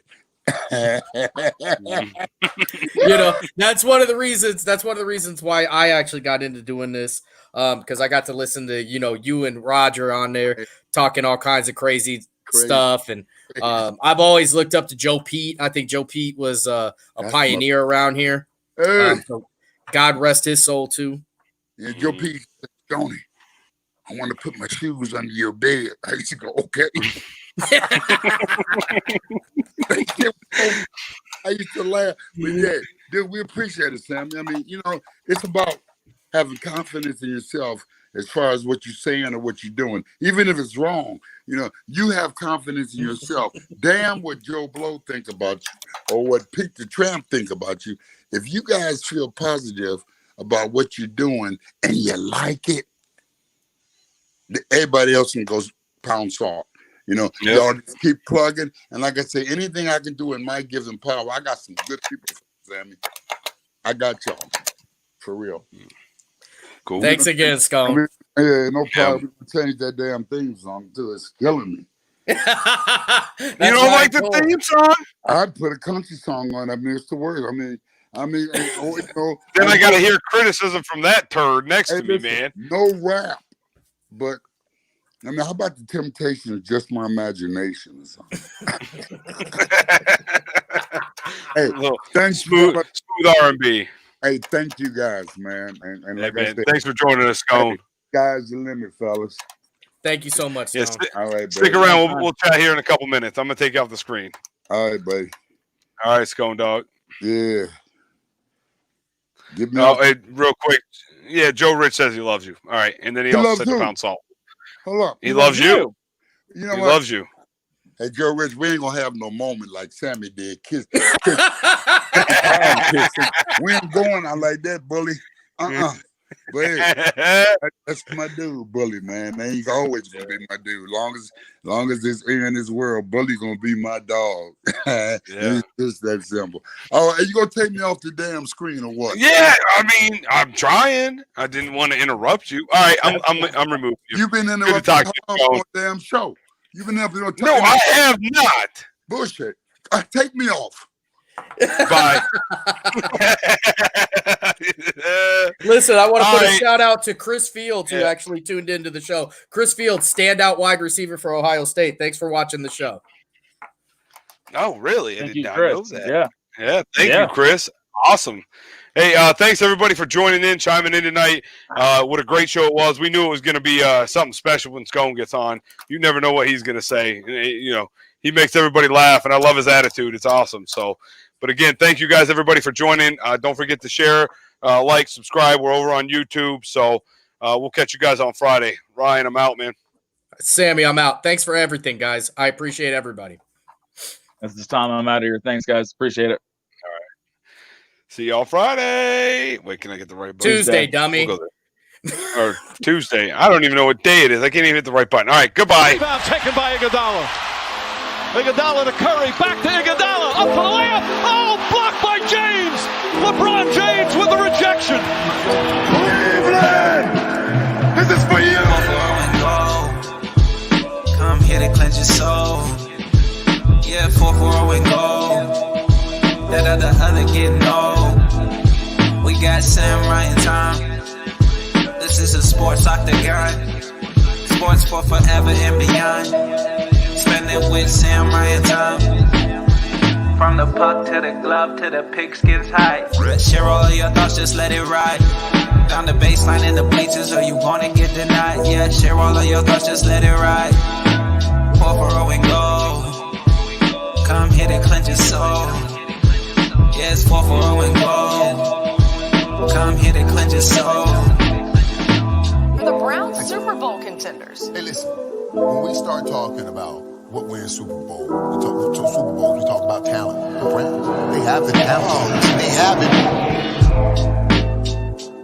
That's one of the reasons why I actually got into doing this, because I got to listen to you and Roger on there talking all kinds of crazy stuff, and I've always looked up to Joe Pete. I think Joe Pete was a pioneer around here. So God rest his soul too. Yeah, Joe Pete, Tony, I want to put my shoes under your bed. I used to go, okay. I used to laugh, but yeah, dude, we appreciate it, Sammy. I mean, it's about having confidence in yourself as far as what you're saying or what you're doing, even if it's wrong. You have confidence in yourself. Damn what Joe Blow think about you or what Pete the Tramp think about you. If you guys feel positive about what you're doing and you like it, everybody else can go pound salt. Y'all just keep plugging. And like I say, anything I can do in my gift and power, I got some good people, Sammy. I got y'all. For real. Cool. Thanks again, Scone. Yeah, no problem. Change that damn theme song too. It's killing me. You don't like the theme song? I'd put a country song on. I mean, it's the word. Then I got to hear criticism from that turd next to me, man. No rap, but how about the Temptation of Just My Imagination or something? Hey, thanks, smooth R&B. Hey, thank you guys, man. And like I said, thanks for joining us, Scone. Sky's the limit, fellas. Thank you so much, Scone. Yes, all right, stick around. We'll chat here in a couple minutes. I'm gonna take you off the screen. All right, buddy. All right, Scone dog. Yeah. Real quick. Yeah, Joe Rich says he loves you. All right, and then he also said to pound salt. Hold up. He loves you. You know he what? loves you. Hey, Joe Rich, we ain't gonna have no moment like Sammy did. Kiss. We ain't going out like that, bully. But hey, that's my dude, Bully, man. He's always gonna be my dude. Long as there's air in this world, Bully gonna be my dog. It's just that simple. Oh, are you gonna take me off the damn screen or what? Yeah, I mean, I'm trying. I didn't want to interrupt you. All right, I'm removing you. You've been interrupting on the damn show. You've been up there. No, I have not. Bullshit. Take me off. Bye. Listen, I want to put a shout out to Chris Fields, who actually tuned into the show. Chris Fields, standout wide receiver for Ohio State. Thanks for watching the show. Oh, really? I did not know that. Yeah. Thank you, Chris. Awesome. Hey, thanks everybody for joining in, chiming in tonight. What a great show it was. We knew it was going to be something special when Scone gets on. You never know what he's going to say. He makes everybody laugh, and I love his attitude. It's awesome. So, but again, thank you guys, everybody, for joining. Don't forget to share, like, subscribe. We're over on YouTube. So we'll catch you guys on Friday. Ryan, I'm out, man. Sammy, I'm out. Thanks for everything, guys. I appreciate everybody. That's the time. I'm out of here. Thanks, guys. Appreciate it. All right. See y'all Friday. Wait, can I get the right button? Tuesday, dummy. We'll go there. Or Tuesday. I don't even know what day it is. I can't even hit the right button. All right, goodbye. Rebound taken by Iguodala. Iguodala to Curry, back to Iguodala, up for the layup. Oh, blocked by James. LeBron James with the rejection. Cleveland, this is for you. Come here to cleanse your soul. Yeah, 4-4 and go. That other getting old. We got Sam Ryan time. This is a sports octagon. Sports for forever and beyond. Spending with Sam Ryan time. From the puck to the glove to the pigskins high. Share all of your thoughts, just let it ride. Down the baseline in the bleachers, or you wanna get denied. Yeah, share all of your thoughts, just let it ride. 4-4 and go. Come here to cleanse your soul. Yeah, it's 4-4 and go. Come here to cleanse your soul. The Browns Super Bowl contenders. Hey, listen, when we start talking about what wins Super Bowl. We talk Super Bowls, we talk about talent. The Browns, they have the talent. They have it.